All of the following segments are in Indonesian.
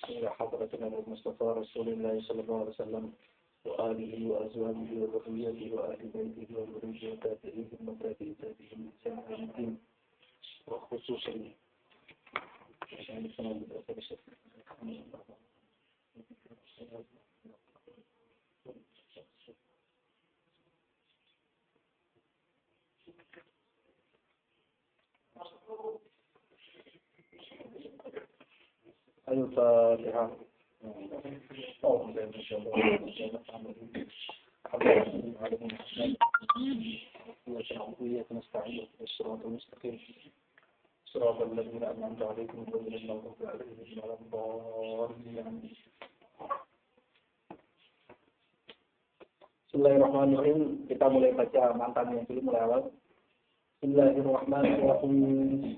إلى حضرة النبي المصطفى رسول الله صلى الله عليه وسلم وآله وأزواجه وذريته وأهل بيته وذريته وتابعيهم وتابعي تابعيهم بإحسان إلى الدين وخصوصا الفاتحة. أعوذ بالله من الشيطان الرجيم. نستعين بالصراط المستقيم صراط الذين أنعمت عليهم غير المغضوب عليهم ولا الضالين. Bismillahirrahmanirrahim. Kita mulai baca mantan yang dulu mulai awal. Bismillahirrahmanirrahim.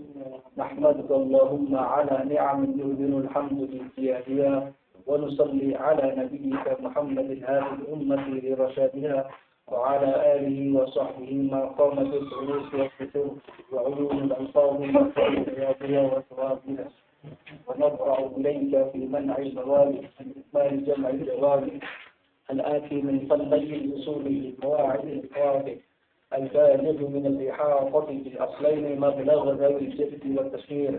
Nahmaduka Allahumma ala ni'amin yudhinu alhamdu biyadiyah wa nusalli ala nabiyyika Muhammadin hadhihi ummati li rasyadiha wa ala alihi wa sahbihi ma qamat al-ulus wa al-futur wa ulum al-alfaz wa al-riyadiyah wa al-tawabiyah wa nadra'u ilayka fi man'i al-mawali wa al-jam'i al-jawali الآتي من فضله الأصول القواعد القواعد البالغ من الإحاطة بالأصلين مبلغ ذوي الجد والتشهير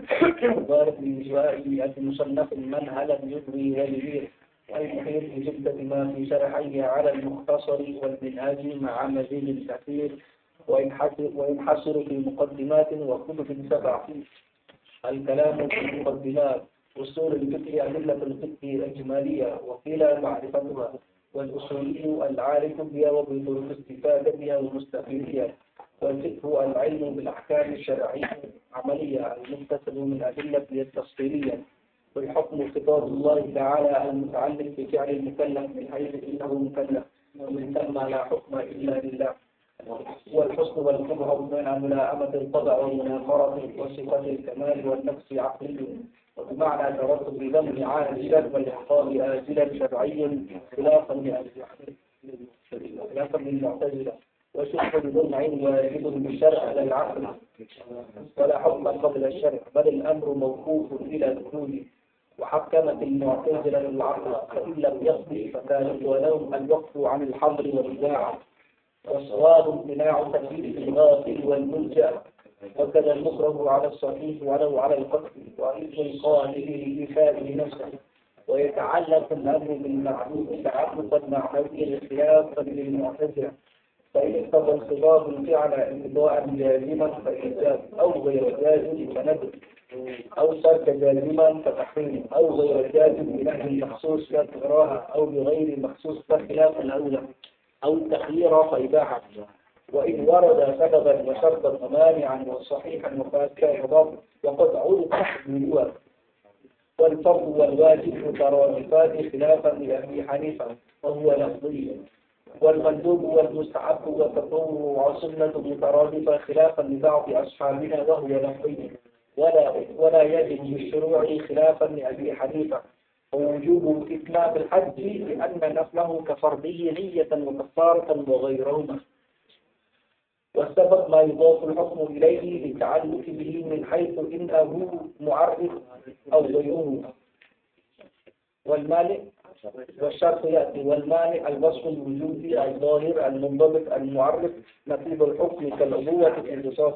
وبارك بإجراء المصنف المنهل يجري والبير والمحيط بجدة ما في شرحيه على المختصر والمنهاج مع مزيد الكثير وينحصر في مقدمات وكتب سبع. الكلام في المقدمات أصول الفقه أدلة الفقه الإجمالية وقيل معرفتها والأصولي العارف بها وبطرق استفادتها والمستفيد والفقه العلم بالأحكام الشرعية العملية المكتسب من أدلة التفصيلية والحكم خطاب الله تعالى المتعلق بفعل المكلف من حيث إنه مكلف ومن ثم لا حكم إلا لله والحسن والقبح بين ملائمة الطبع والمناظرة وصفة الكمال والنقص عقلي وبمعنى ترتب ذم عاجلا والإحقاق آجلا شرعي خلافا للمعتزلة وشرح بدون عين واجب بالشرع على العقل ولا حكم قبل الشرع بل الأمر موقوف إلى دخوله وحكمت المعتزلة للعقل فإن لم يقضي فكانت ولهم الوقف عن الحظر والإذاعة والصواب امتناع تكليف الغافل والملجأ وكذا المكره على الصحيح ولو على القتل وإذن القائل لإيفاء نفسه ويتعلق الأمر بالمعروف تعلقا معنويا خلافا للمعتزلة فإن اقتضى الخطاب الفعل امضاء جازما فإيجاب أو غير جازم فندب أو ترك جازما فتحريم أو غير جازم بنهي مخصوص كالكراهة أو بغير مخصوص كخلاف الأولى أو التخيير فإباحة وإن ورد سببا وشرطا مانعا وصحيحا وفاسدا وقد عرض تحت الوجوه والفرض والواجب مترادفان خلافا لأبي حنيفة وهو لفظي والمندوب والمستحب والتطوع والسنة مترادفة خلافا لبعض أصحابنا وهو لفظي ولا يجب بالشروع خلافا لأبي حنيفة ووجوب إتمام الحج لأن نفله كفرضه نية وكفارة وغيرهما والسبب ما يضاف الحكم إليه للتعلق به من حيث إنه معرف أو غيره والمانع والشرط يأتي والمانع الوصف الوجودي الظاهر المنضبط المعرف نتيجة الحكم كالأبوة في القصاص.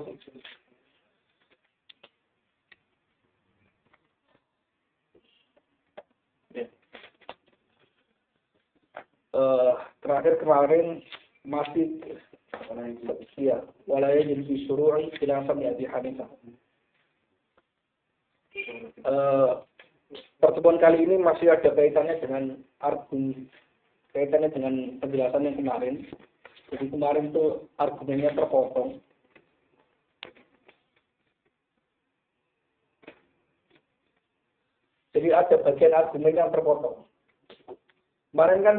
Terakhir kemarin masih ya wala yajib fi syuru'i khilafan li Abi Hanifah. Pertemuan kali ini masih ada kaitannya dengan penjelasan yang kemarin. Jadi kemarin itu argumennya terpotong. Jadi ada bagian argumen yang terpotong. Kemarin kan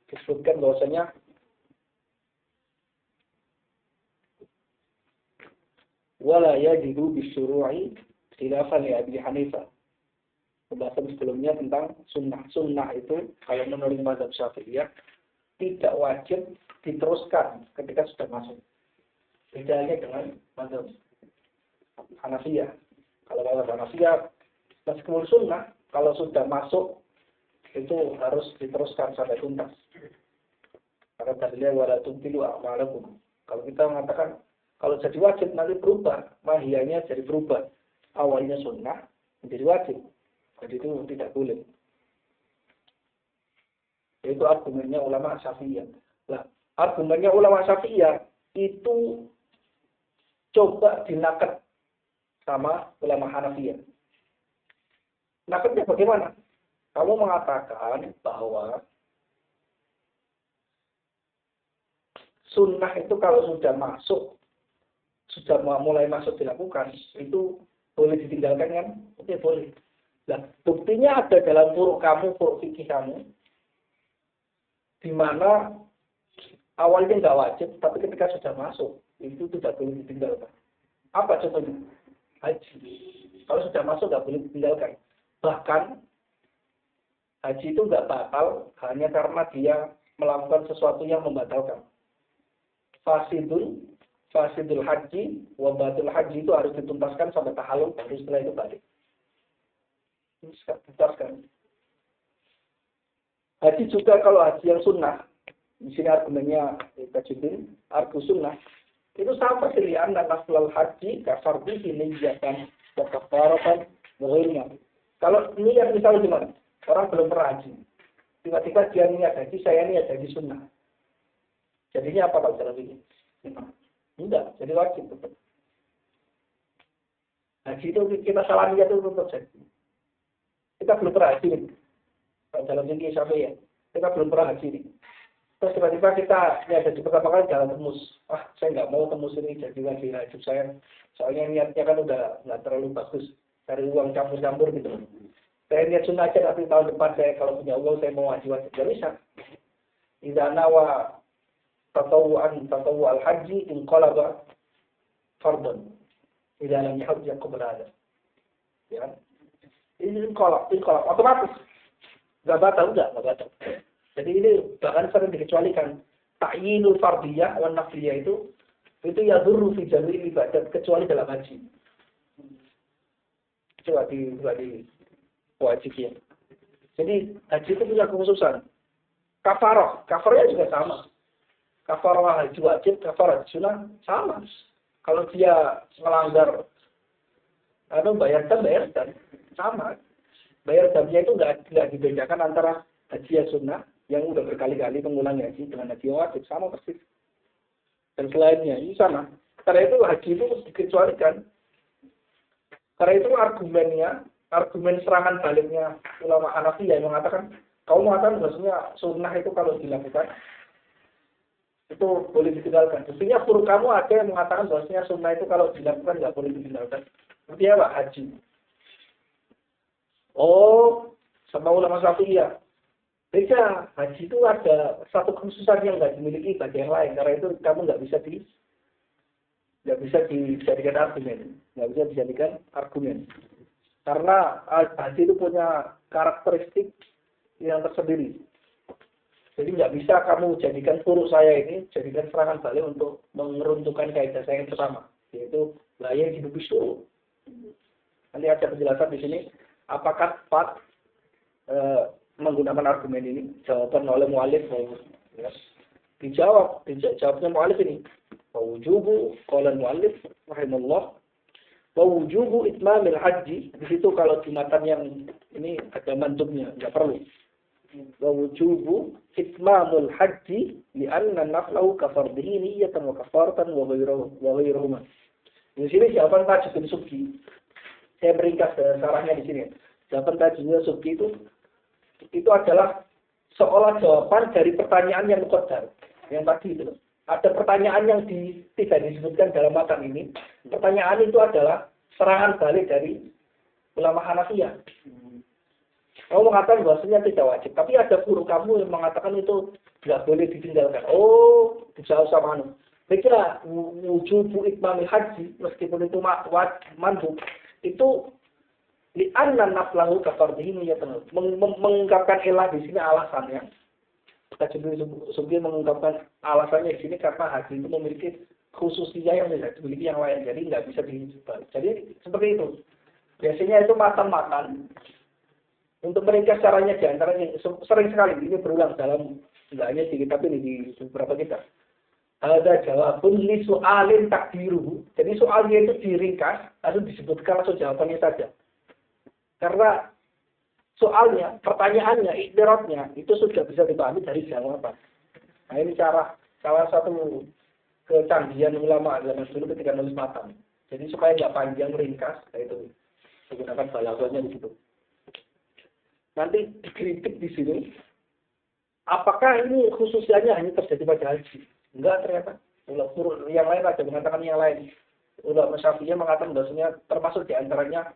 disebutkan bahwasanya wala yajibu bisyuru'i khilafan li Abi Hanifah. Pembahasan sebelumnya tentang sunnah itu kalau menurut mazhab Syafi'iyah tidak wajib diteruskan ketika sudah masuk. Bedanya dengan mazhab Hanafiyah. Kalau mazhab Hanafiyah meskipun sunnah kalau sudah masuk itu harus diteruskan sampai tuntas. Karena dalilnya wala tubtilu a'malakum. Kalau kita mengatakan kalau jadi wajib nanti berubah, mahiyanya jadi berubah. Awalnya sunnah menjadi wajib. Jadi itu tidak boleh. Itu argumennya ulama Syafi'iyah. Nah, argumennya ulama Syafi'iyah itu coba dinaket sama ulama Hanafiyah. Naketnya bagaimana? Kamu mengatakan bahwa sunnah itu kalau sudah masuk, sudah mulai masuk dilakukan, itu boleh ditinggalkan kan? Oke, boleh. Nah, buktinya ada dalam furuk kamu, furuk fikih kamu, di mana awalnya nggak wajib, tapi ketika sudah masuk, itu tidak boleh ditinggalkan. Apa contohnya? Haji. Kalau sudah masuk nggak boleh ditinggalkan. Bahkan haji itu nggak batal hanya karena dia melakukan sesuatu yang membatalkan. Fasidul haji, wabatul haji itu harus dituntaskan sampai tahalul, baru setelah itu balik. Ini dituntaskan. Haji juga kalau haji yang sunnah, di sini argumennya Tajuddin, argu sunnah, itu sama pilihan dan naflal haji, kasar bihi niyatan, kafaratan, wahirnya. Kalau niat misalnya gimana? Orang belum pernah haji. Tiba-tiba dia niat haji, saya niat haji sunnah. Jadinya apa kalau dalam ini? Enggak, jadi wajib tetap. Haji itu kita salah niat itu tetap jadi. Kita belum pernah haji nih. Dalam tinggi sampai ya, kita belum pernah haji nih. Terus tiba-tiba kita niat haji pertama kali jalan tembus. Saya nggak mau tembus ini jadi lagi haji saya. Soalnya niatnya kan udah nggak terlalu bagus. Cari uang campur-campur gitu. Saya niat sunnah aja, tapi tahun depan saya kalau punya uang saya mau haji wajib. Gak bisa. Idza nawa tatawu'an tatawu'al haji inqalaba fardhan. Idza lam yahujja qabla hada. Ya. Ini inqalab otomatis. Gak batal. Jadi ini bahkan sering dikecualikan. Ta'yinul fardiyah wa nafliyah itu yadurru fi jami'il ibadat kecuali dalam haji. Coba di wajib ya. Jadi haji itu punya kekhususan. Kafarah juga sama. Kafarah haji wajib, kafarah haji sunnah sama. Kalau dia melanggar, bayar dam sama. Bayar damnya itu nggak dibedakan antara haji yang sunnah yang udah berkali-kali mengulang haji dengan haji yang wajib sama persis. Dan selainnya ini sama. Karena itu haji itu dikecualikan. Karena itu argumen serangan baliknya ulama Hanafiyah yang mengatakan, kamu mengatakan bahwasanya sunnah itu kalau dilakukan itu boleh ditinggalkan. Buktinya furuk kamu ada yang mengatakan bahwasanya sunnah itu kalau dilakukan nggak boleh ditinggalkan. Seperti apa? Haji. Oh, sama ulama Syafi'iyah. Beda, haji itu ada satu kekhususan yang nggak dimiliki bagi yang lain. Karena itu kamu nggak bisa dijadikan argumen. Karena haji itu punya karakteristik yang tersendiri. Jadi nggak bisa kamu jadikan furuk saya ini, jadikan serangan balik untuk mengeruntuhkan kaidah saya yang pertama, yaitu layar hidup bisu. Nanti ada penjelasan di sini, apakah tepat menggunakan argumen ini? Jawaban oleh mu'alif, ya. Jawabnya mu'alif ini. Wawujubu, qala mu'alif, rahimahullah. Wawujubu itmamil haji. Di situ kalau jumatan yang ini ada mandubnya, nggak perlu. Wawujubu itmamul haji li'anna naflahu kafardihi niyatan wa kafaratan wa ghairuhuma. Di sini jawaban Tajuddin Subki. Saya meringkas sarahnya di sini. Jawaban Tajuddin Subki itu adalah seolah jawaban dari pertanyaan yang muqaddar. Yang tadi itu. Ada pertanyaan yang tidak disebutkan dalam matan ini. Pertanyaan itu adalah serangan balik dari ulama Hanafiyah. Kamu mengatakan bahwasanya tidak wajib, tapi ada guru kamu yang mengatakan itu tidak boleh ditinggalkan. Oh, dijawab sama anu. Baiklah, wujubu itmamil haji, meskipun itu mandub, itu li'anna naflahu kafardihi niyatan. Mengungkapkan ilah di sini alasannya. Tajuddin mengungkapkan alasannya di sini karena haji itu memiliki khususnya yang tidak dimiliki yang lain, jadi nggak bisa dijebak. Jadi seperti itu. Biasanya itu matan-matan Untuk meringkas caranya di antaranya sering sekali ini berulang dalam tidak hanya di kitab ini di beberapa kitab. Ada jawabun li soalin takdiruhu. Jadi soalnya itu diringkas lalu disebutkan langsung jawabannya saja. Karena soalnya, pertanyaannya, iktirotnya itu sudah bisa dipahami dari jawaban. Nah ini salah satu kecanggihan ulama zaman dulu ketika nulis matan. Jadi supaya nggak panjang ringkas, itu menggunakan balaghahnya di situ. Nanti dikritik di sini, apakah ini khususnya hanya terjadi pada haji? Enggak ternyata. Ulama yang lain ada mengatakan yang lain. Ulama Syafi'iyah mengatakan bahwasanya termasuk di antaranya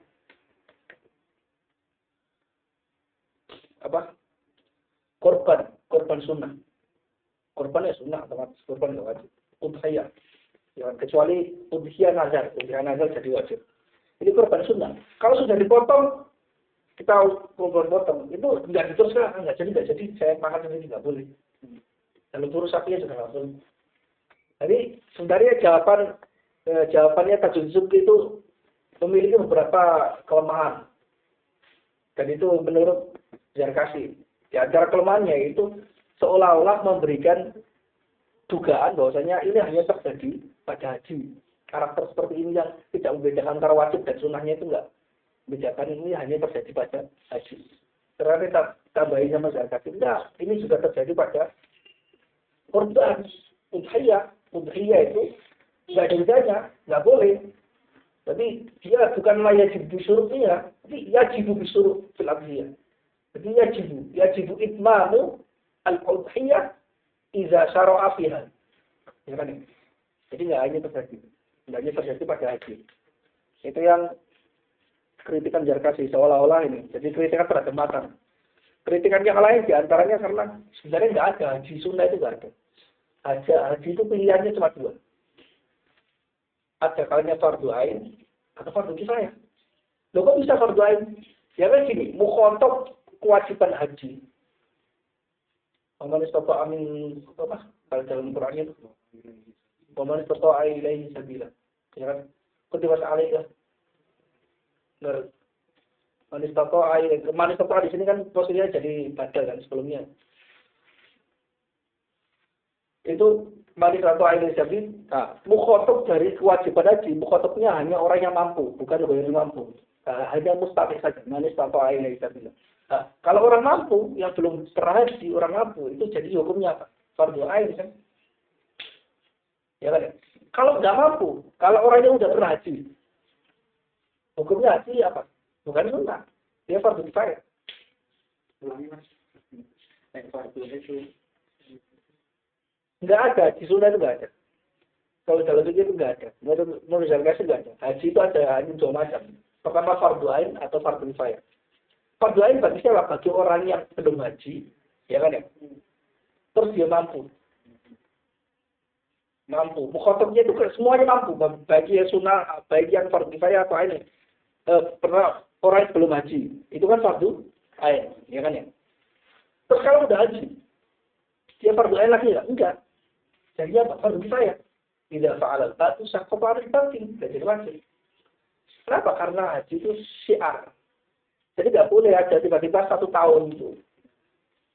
apa? Korban sunnah. Korban ya sunnah, otomatis korban nggak wajib. Udhiyah. Ya, kecuali udhiyah nazar jadi wajib. Ini korban sunnah. Kalau sudah dipotong, kita potong itu nggak diteruskan, nggak jadi saya makan ini nggak boleh. Kalau turun sapinya juga nggak boleh. Jadi sebenarnya jawabannya Tajul Zubki itu memiliki beberapa kelemahan. Dan itu menurut Zarkashi. Di antara kelemahannya itu seolah-olah memberikan dugaan bahwasanya ini hanya terjadi pada haji. Karakter seperti ini yang tidak membedakan antara wajib dan sunnahnya itu enggak. Membedakan ini hanya terjadi pada haji. Ternyata kita tambahin sama Zarkashi. Enggak, ini juga terjadi pada korban. Udhiyah itu enggak ada bedanya, enggak boleh. Jadi dia bukanlah yajib bisyurutnya, tapi yajib bisyurut fil adhiyah. Jadi yajibu itmamu al-udhiyah iza syara'a fiha. Ya kan? Jadi enggak hanya terjadi pada haji. Itu yang kritikan Zarkashi seolah-olah ini. Jadi kritikan terhadap matan. Kritikan yang lain diantaranya karena sebenarnya enggak ada haji sunnah itu enggak ada. Haji itu pilihannya cuma dua. Ada kalanya fardu ain atau fardu kifayah. Loh kok bisa fardu ain? Ya kan gini, mukhotob kewajiban haji. Paman istata amin apa? Kalau dalam Qur'annya itu paman istata ilaihi sabila. Ya kan? Kutiba alaika. Benar. Man istata di sini kan posisinya jadi badal kan sebelumnya. Itu manis atau air sabi, mukhotob dari kewajiban haji, mukhotobnya hanya orang yang mampu, bukan orang yang mampu. Hanya mustahik saja, manis atau air sabi. Kalau orang mampu, yang belum pernah haji, orang mampu, itu jadi hukumnya apa? Fardu ain kan? Ya kan? Kalau nggak mampu, kalau orangnya udah pernah haji, hukumnya haji apa? Bukan sunnah, dia fardu kifayah. Fardu itu nggak ada, di sunnah itu nggak ada. Kalau dalam fikih itu nggak ada. Menurut Zarkashi nggak ada. Haji itu ada hanya dua macam. Pertama fardu ain atau fardu kifayah. Fardu ain bagi siapa? Bagi orang yang belum haji, ya kan ya. Terus dia mampu. Mukhotobnya itu semuanya mampu. Bagi yang sunnah, baik yang fardu kifayah atau ain. Pernah orang yang belum haji, itu kan fardu ain, ya kan ya. Terus kalau udah haji, dia fardu ain lagi nggak? Enggak. Jadi apa? Fardu kifayah. Tidak fa'alal batu saqata 'anil batin. Jadi wajib. Kenapa? Karena haji itu syiar. Jadi nggak boleh ada tiba-tiba 1 tahun itu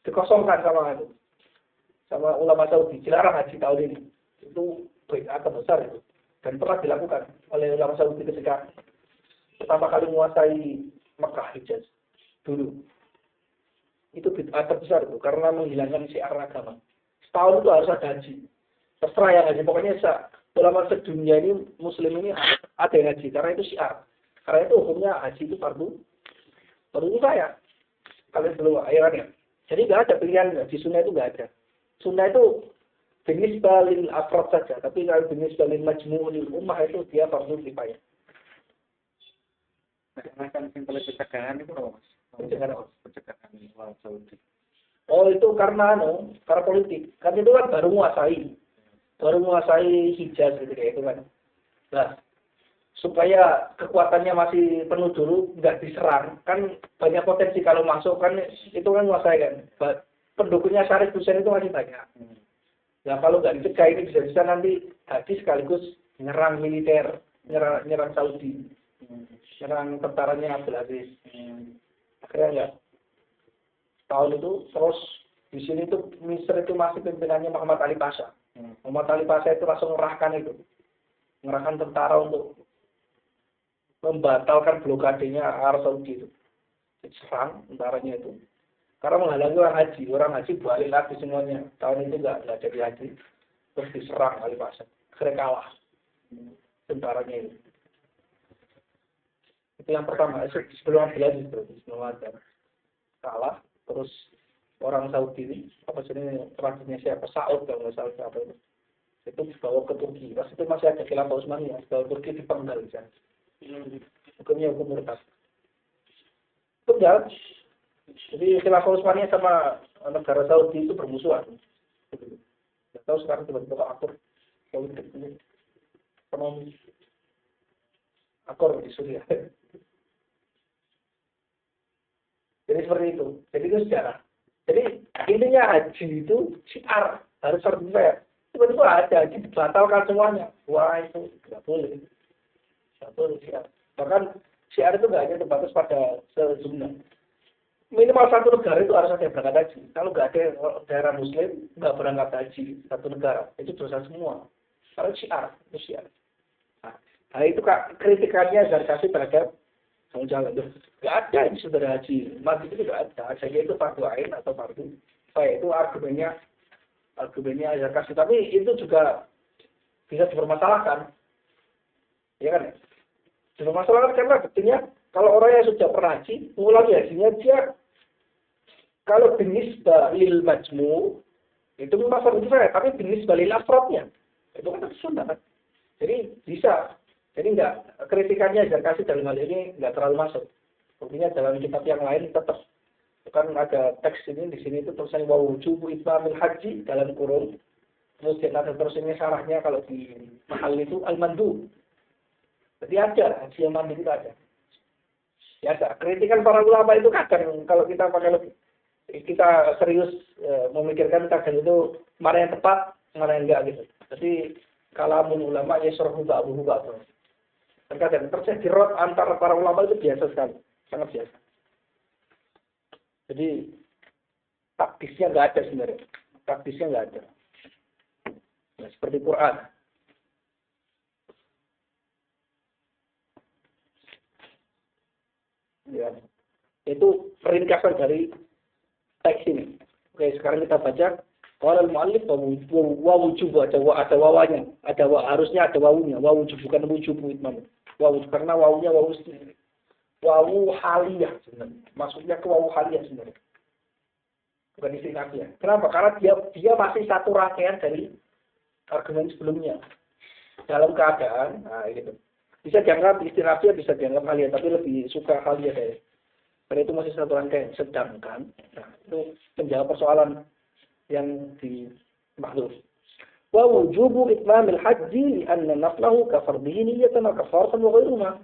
dikosongkan sama ulama Saudi. Dilarang haji tahun ini. Itu bid'ah besar itu. Dan pernah dilakukan oleh ulama Saudi ketika pertama kali menguasai Mekah Hijaz dulu. Itu bid'ah terbesar itu karena menghilangkan syiar agama. Setahun itu harus ada haji. Terserah yang haji. Pokoknya ulama sedunia ini, muslim ini ada yang haji. Karena itu syiar. Karena itu hukumnya haji itu fardu kifayah. Kalian belum akhirnya. Jadi nggak ada pilihan. Di sunnah itu nggak ada. Sunnah itu jenis balil afrod saja. Tapi kalau jenis balil majmu'ul ummah itu dia fardu kifayah. Macam simpel pencegahan itu apa, Mas? Pencegahan Saudi. Oh itu karena politik. Kan itu kan baru menguasai Hijaz gitu kayak itu kan. Nah, supaya kekuatannya masih penuh dulu, nggak diserang, kan banyak potensi kalau masuk kan itu kan menguasai kan. Pendukungnya Syarif Hussein itu masih banyak. Nah kalau nggak dicegah ini bisa-bisa nanti haji sekaligus nyerang militer, nyerang Saudi, nyerang tentaranya Abdul Aziz. Akhirnya nggak tahun itu. Terus di sini tuh Misr itu masih pimpinannya Muhammad Ali Pasha. Muhammad Ali Pasha itu langsung mengerahkan tentara untuk membatalkan blokadenya Arab Saudi itu. Diserang tentaranya itu. Karena menghalangi orang haji balik lagi semuanya. Tahun itu nggak jadi haji. Terus diserang Ali Pasha. Akhirnya kalah tentaranya itu. Itu yang pertama. Sebelum ada kalah. Terus orang Saudi ini, apa sih ini terakhirnya siapa? Saud kalau nggak salah siapa itu. Itu dibawa ke Turki. Pas itu masih ada khilafah Utsmaniyah. Dibawa ke Turki dipenggal di sana. Hukumnya hukum murtad. Tunggal. Jadi khilafah Utsmaniyah sama negara Saudi itu bermusuhan. Tidak tahu sekarang tiba-tiba akur politik ini, ekonomi akur di Suriah. Jadi seperti itu. Jadi itu sejarah. Jadi intinya haji itu syiar harus sertifikat. Tiba-tiba ada haji dibatalkan semuanya. Wah itu tidak boleh. Tidak boleh syiar. Bahkan syiar itu nggak hanya terbatas pada sejumlah. Minimal satu negara itu harus ada yang berangkat haji. Kalau nggak ada daerah Muslim nggak berangkat haji satu negara, itu dosa semua. Kalau syiar, itu syiar. Nah itu kritikannya dari kasih terhadap kamu jangan tuh. Nggak ada yang saudara haji. Mati itu nggak ada. Saja itu fardu ain atau fardu. Itu argumennya ada kasih. Tapi itu juga bisa dipermasalahkan. Ya kan? Dipermasalahkan karena buktinya kalau orang yang sudah pernah haji, mengulangi hajinya dia kalau binisba lil majmu itu memang fardu kifayah, tapi binisba lil afrodnya itu kan sunnah kan. Jadi bisa. Jadi enggak kritikannya dan kasih dalam hal ini enggak terlalu masuk. Buktinya dalam kitab yang lain tetap kan ada teks ini di sini itu tulisannya wa wujubu itmamil haji dalam kurun. Kemudian ada terus ini syarahnya kalau di mahal itu al-mandu. Jadi ada haji yang mandu itu ada. Ya ada. Kritikan para ulama itu kadang kalau kita pakai kita serius memikirkan kadang itu mana yang tepat, mana yang enggak gitu. Jadi kalamun ulama ya syarhu ba'dhu ba'dhu. Terkadang terjadi rot antara para ulama itu biasa sekali, sangat biasa. Jadi taktisnya nggak ada sebenarnya, taktisnya nggak ada. Nah, seperti Quran. Ya, itu ringkasan dari teks ini. Oke, sekarang kita baca. Kalau al-mu'allif wa wujub ada wawanya, harusnya ada wawunya, wa wujub bukan wujub itmam. Wawu karena wawunya wawu sendiri. Wawu haliyah sebenarnya. Maksudnya ke wawu haliyah sebenarnya. Bukan istinafiyah. Kenapa? Karena dia masih satu rangkaian dari argumen sebelumnya. Dalam keadaan, nah gitu. Bisa dianggap istinafiyah, bisa dianggap haliyah, tapi lebih suka haliyah deh. Karena itu masih satu rangkaian. Sedangkan, nah, itu menjawab persoalan yang dimaksud. Wa wujubu itmamil haji li'anna naflahu kafardihi niyatan wa kafaratan wa ghairuha.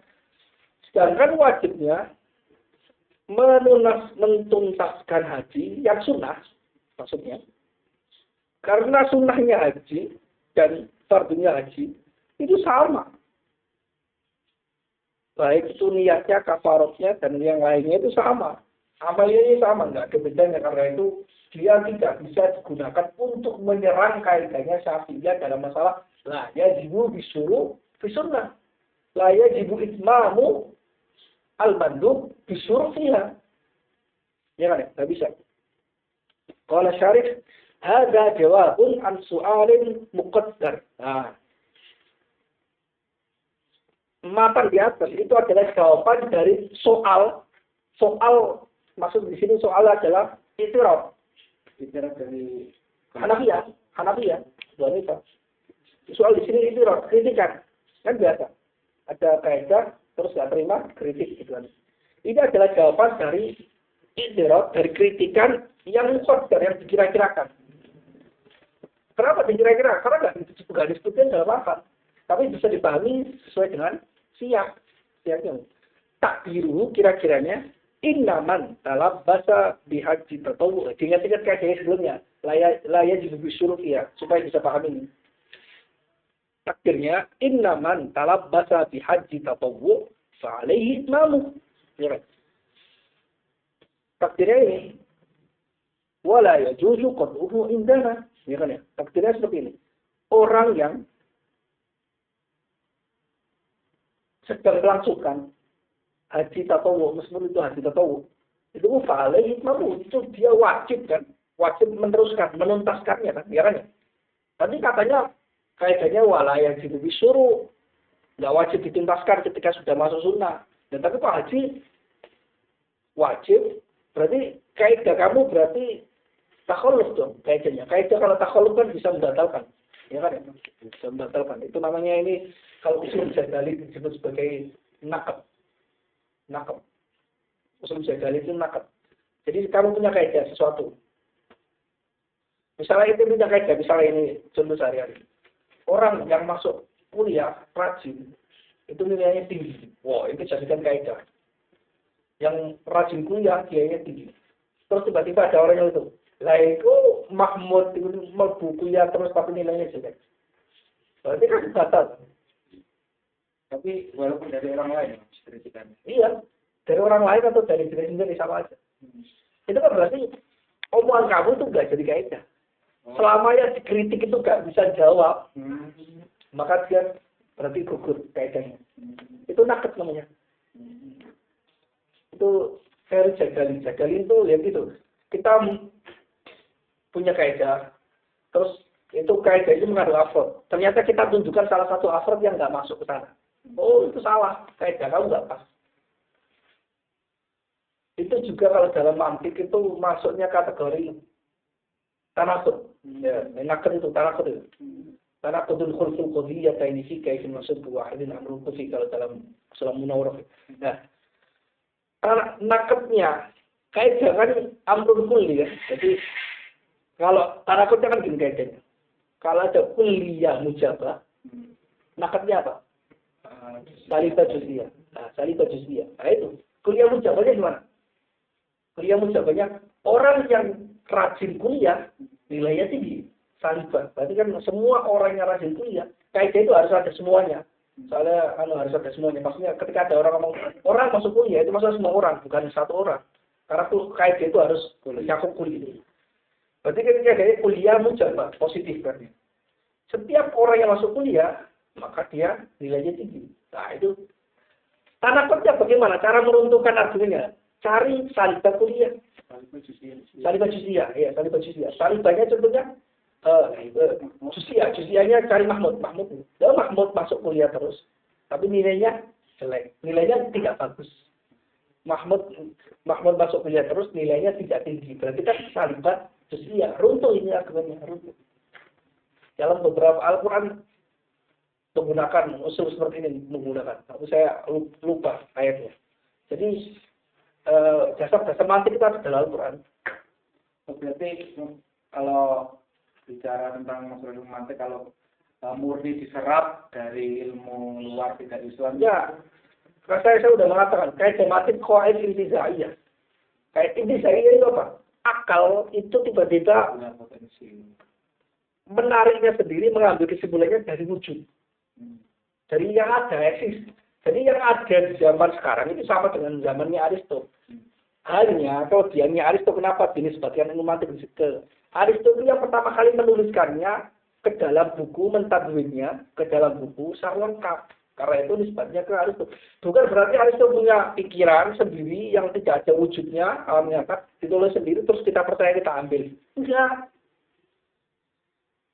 Sedangkan wajibnya menuntaskan haji yang sunnah, maksudnya. Karena sunnahnya haji dan fardunya haji itu sama. Baik itu niatnya, kafaratnya, dan yang lainnya itu sama. Amalnya sama, nggak ada bedanya. Karena itu dia tidak bisa digunakan untuk menyerang kaidahnya Syafi'iyah dalam masalah la yajibu bisuruh bisunnah. La yajibu itmamu al-mandub bisuruh fiha. Ya kan ya? Nggak bisa. Qala Syarif, hadza jawabun an su'alin muqaddar. Nah, matan di atas itu adalah jawaban dari soal maksud di sini soal adalah itiraf. Itiraf dari Hanafiyah, Hanifah. Soal di sini itiraf, kritikan. Kan biasa. Ada kaidah terus nggak terima kritik gitu kan. Ini adalah jawaban dari itiraf, dari kritikan yang muqaddar, yang dikira-kirakan. Kenapa dikira-kira? Karena nggak disebutkan dalam lafaz. Tapi bisa dipahami sesuai dengan siapnya. Takdiru kira-kiranya innaman talabbasa bihaji tatawwu. Ingat-ingat kaidahnya sebelumnya. Laya juga disuruh ya supaya bisa paham ini. Takdirnya innaman talabbasa bihaji tatawwu fa alaihi itmamu. Ya kan? Takdirnya ini wala yajuzu qat'uhu indana. Ya kan ya? Takdirnya seperti ini. Orang yang sedang melangsungkan haji tatawu, meskipun itu haji tatawu, itu fa'alaihi itmamu, itu dia wajib kan? Wajib meneruskan, menuntaskannya kan? Ya kan ya? Tapi katanya kaidahnya wala yajibu bisyuru. Nggak wajib dituntaskan ketika sudah masuk sunnah. Dan tapi Pak Haji wajib, berarti kaidah kamu berarti takhalluf dong kaidahnya. Kaidah kalau takhalluf kan bisa membatalkan. Ya kan? Bisa membatalkan. Itu namanya ini kalau usul jadali disebut sebagai nakab. Nakab. Usul jadali itu nakab. Jadi kamu punya kaidah sesuatu. Misalnya itu punya kaidah, misalnya ini contoh sehari-hari. Orang yang masuk kuliah rajin itu nilainya tinggi. Wah, itu jadikan kaidah. Yang rajin kuliah nilainya tinggi. Terus tiba-tiba ada orang yang itu, lah itu Mahmud itu mau kuliah terus tapi nilainya jelek. Berarti kan batal. Tapi walaupun dari orang lain kritikan. Iya, dari orang lain atau dari diri sendiri sama aja. Itu kan berarti omongan kamu itu nggak jadi kaidah. Selama yang dikritik itu nggak bisa jawab, maka dia berarti gugur kaidahnya. Itu naked namanya. Itu seri jagali. Jagali itu ya gitu. Kita punya kaidah, terus itu kaidah itu mengandung afrod. Ternyata kita tunjukkan salah satu afrod yang nggak masuk ke sana. Oh, itu salah. Kaidah kamu nggak pas. Itu juga kalau dalam mantik itu masuknya kategori tanakut. Ya, naked itu tanakut itu. Tanakudul khulful qadiyah ini fi kaifin maksud wahidin amrul kufi kalau dalam Salam Munawwarah. Nah, naketnya kaidah kan amrul kulli ya. Jadi kalau tanakutnya kan gini kaidahnya. Kalau ada kulliyah mujabah, naketnya apa? Salibah juz'iyah. Nah, salibah juz'iyah. Nah itu, kuliah mujabahnya gimana? Kuliah mujabahnya orang yang rajin kuliah nilainya tinggi. Salibah. Berarti kan semua orang yang rajin kuliah, kaidah itu harus ada semuanya. Soalnya harus ada semuanya. Maksudnya ketika ada orang ngomong, orang masuk kuliah itu maksudnya semua orang, bukan satu orang. Karena tuh kaidah itu harus cakup kuliah. Berarti ketika ada kuliah mujabah, positif berarti. Setiap orang yang masuk kuliah, maka dia nilainya tinggi. Nah itu. Tanakutnya bagaimana? Cara meruntuhkan argumennya. Cari salibah kuliah. Salibah juz'iyah. Ya, salibah juz'iyah. Salibahnya contohnya juz'iyahnya cari Mahmud. Mahmud masuk kuliah terus. Tapi nilainya jelek. Nilainya tidak bagus. Mahmud masuk kuliah terus, nilainya tidak tinggi. Berarti kan salibah juz'iyah. Runtuh ini argumennya. Runtuh. Dalam beberapa Al-Quran menggunakan usul seperti ini. Tapi saya lupa ayatnya. Jadi dasar mantik itu ada dalam Al-Quran. Berarti kalau bicara tentang masalah ilmu mantik, kalau murni diserap dari ilmu luar tidak Islam. Ya, saya sudah mengatakan kaidah mantik qaid intizaiyah. Kaidah intizaiyah itu apa? Akal itu tiba-tiba menariknya sendiri, mengambil kesimpulannya dari wujud. Dari yang ada eksis. Jadi yang ada di zaman sekarang itu sama dengan zamannya Aristo. Hanya kelebihannya Aristo kenapa dinisbatkan ilmu mantik ke Aristo itu yang pertama kali menuliskannya ke dalam buku mentadwinnya, ke dalam buku secara lengkap. Karena itu nisbatnya ke Aristo. Bukan berarti Aristo punya pikiran sendiri yang tidak ada wujudnya, alam nyata, ditulis sendiri terus kita percaya kita ambil. Enggak.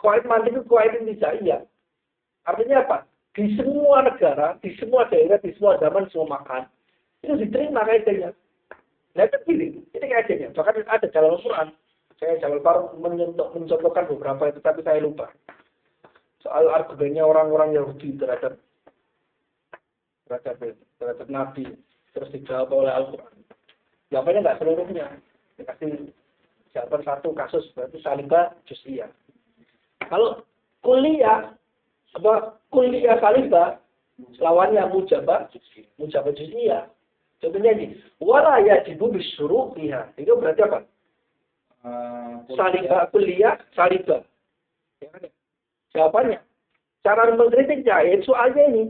Qaid mantik itu qaid intizaiyah. Artinya apa? Di semua negara, di semua daerah, di semua zaman, semua makan. Itu diterima kaidahnya. Nah itu gini, ini kaidahnya. Bahkan ada dalam Al-Quran. Saya baru mencontohkan beberapa itu, tapi saya lupa. Soal argumennya orang-orang Yahudi terhadap Nabi. Terus dijawab oleh Al-Quran. Jawabannya nggak seluruhnya. Dikasih jawaban satu kasus, berarti salibah juz'iyah. Kalau kuliah salibah lawannya mujabah juz'iyah. Contohnya ini, wala yajibu bisyuruqiha. Itu berarti apa? Salibah kuliah salibah. Jawabannya, cara mengkritiknya soalnya ini,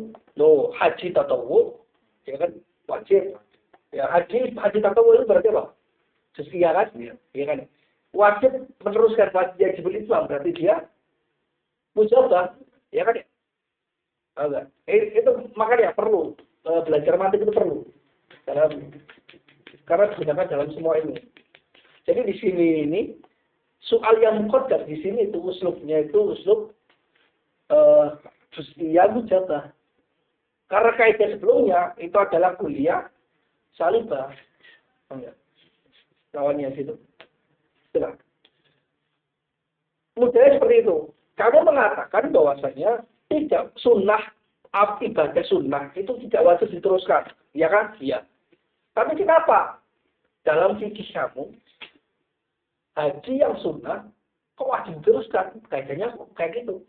haji tatawu, ya kan wajib. Ya haji tatawu itu berarti apa? Juz'iyah kan? Ya kan? wajib meneruskan wajibul Islam, berarti dia mujabah, ya kan? Enggak. Itu makanya perlu belajar mantik itu perlu karena digunakan dalam semua ilmu. Jadi di sini ini soal yang muqaddar di sini itu uslubnya itu uslub juz'iyah mujabah. Karena kaidah sebelumnya itu adalah kuliah salibah. Enggak. Lawannya situ. Itulah. Mudahnya seperti itu. Kamu mengatakan bahwasanya tidak sunnah, ibadah sunnah itu tidak wajib diteruskan. Ya kan? Iya. Tapi kenapa? Dalam fikih kamu, haji yang sunnah, kok wajib diteruskan? Kaidahnya kayak gitu.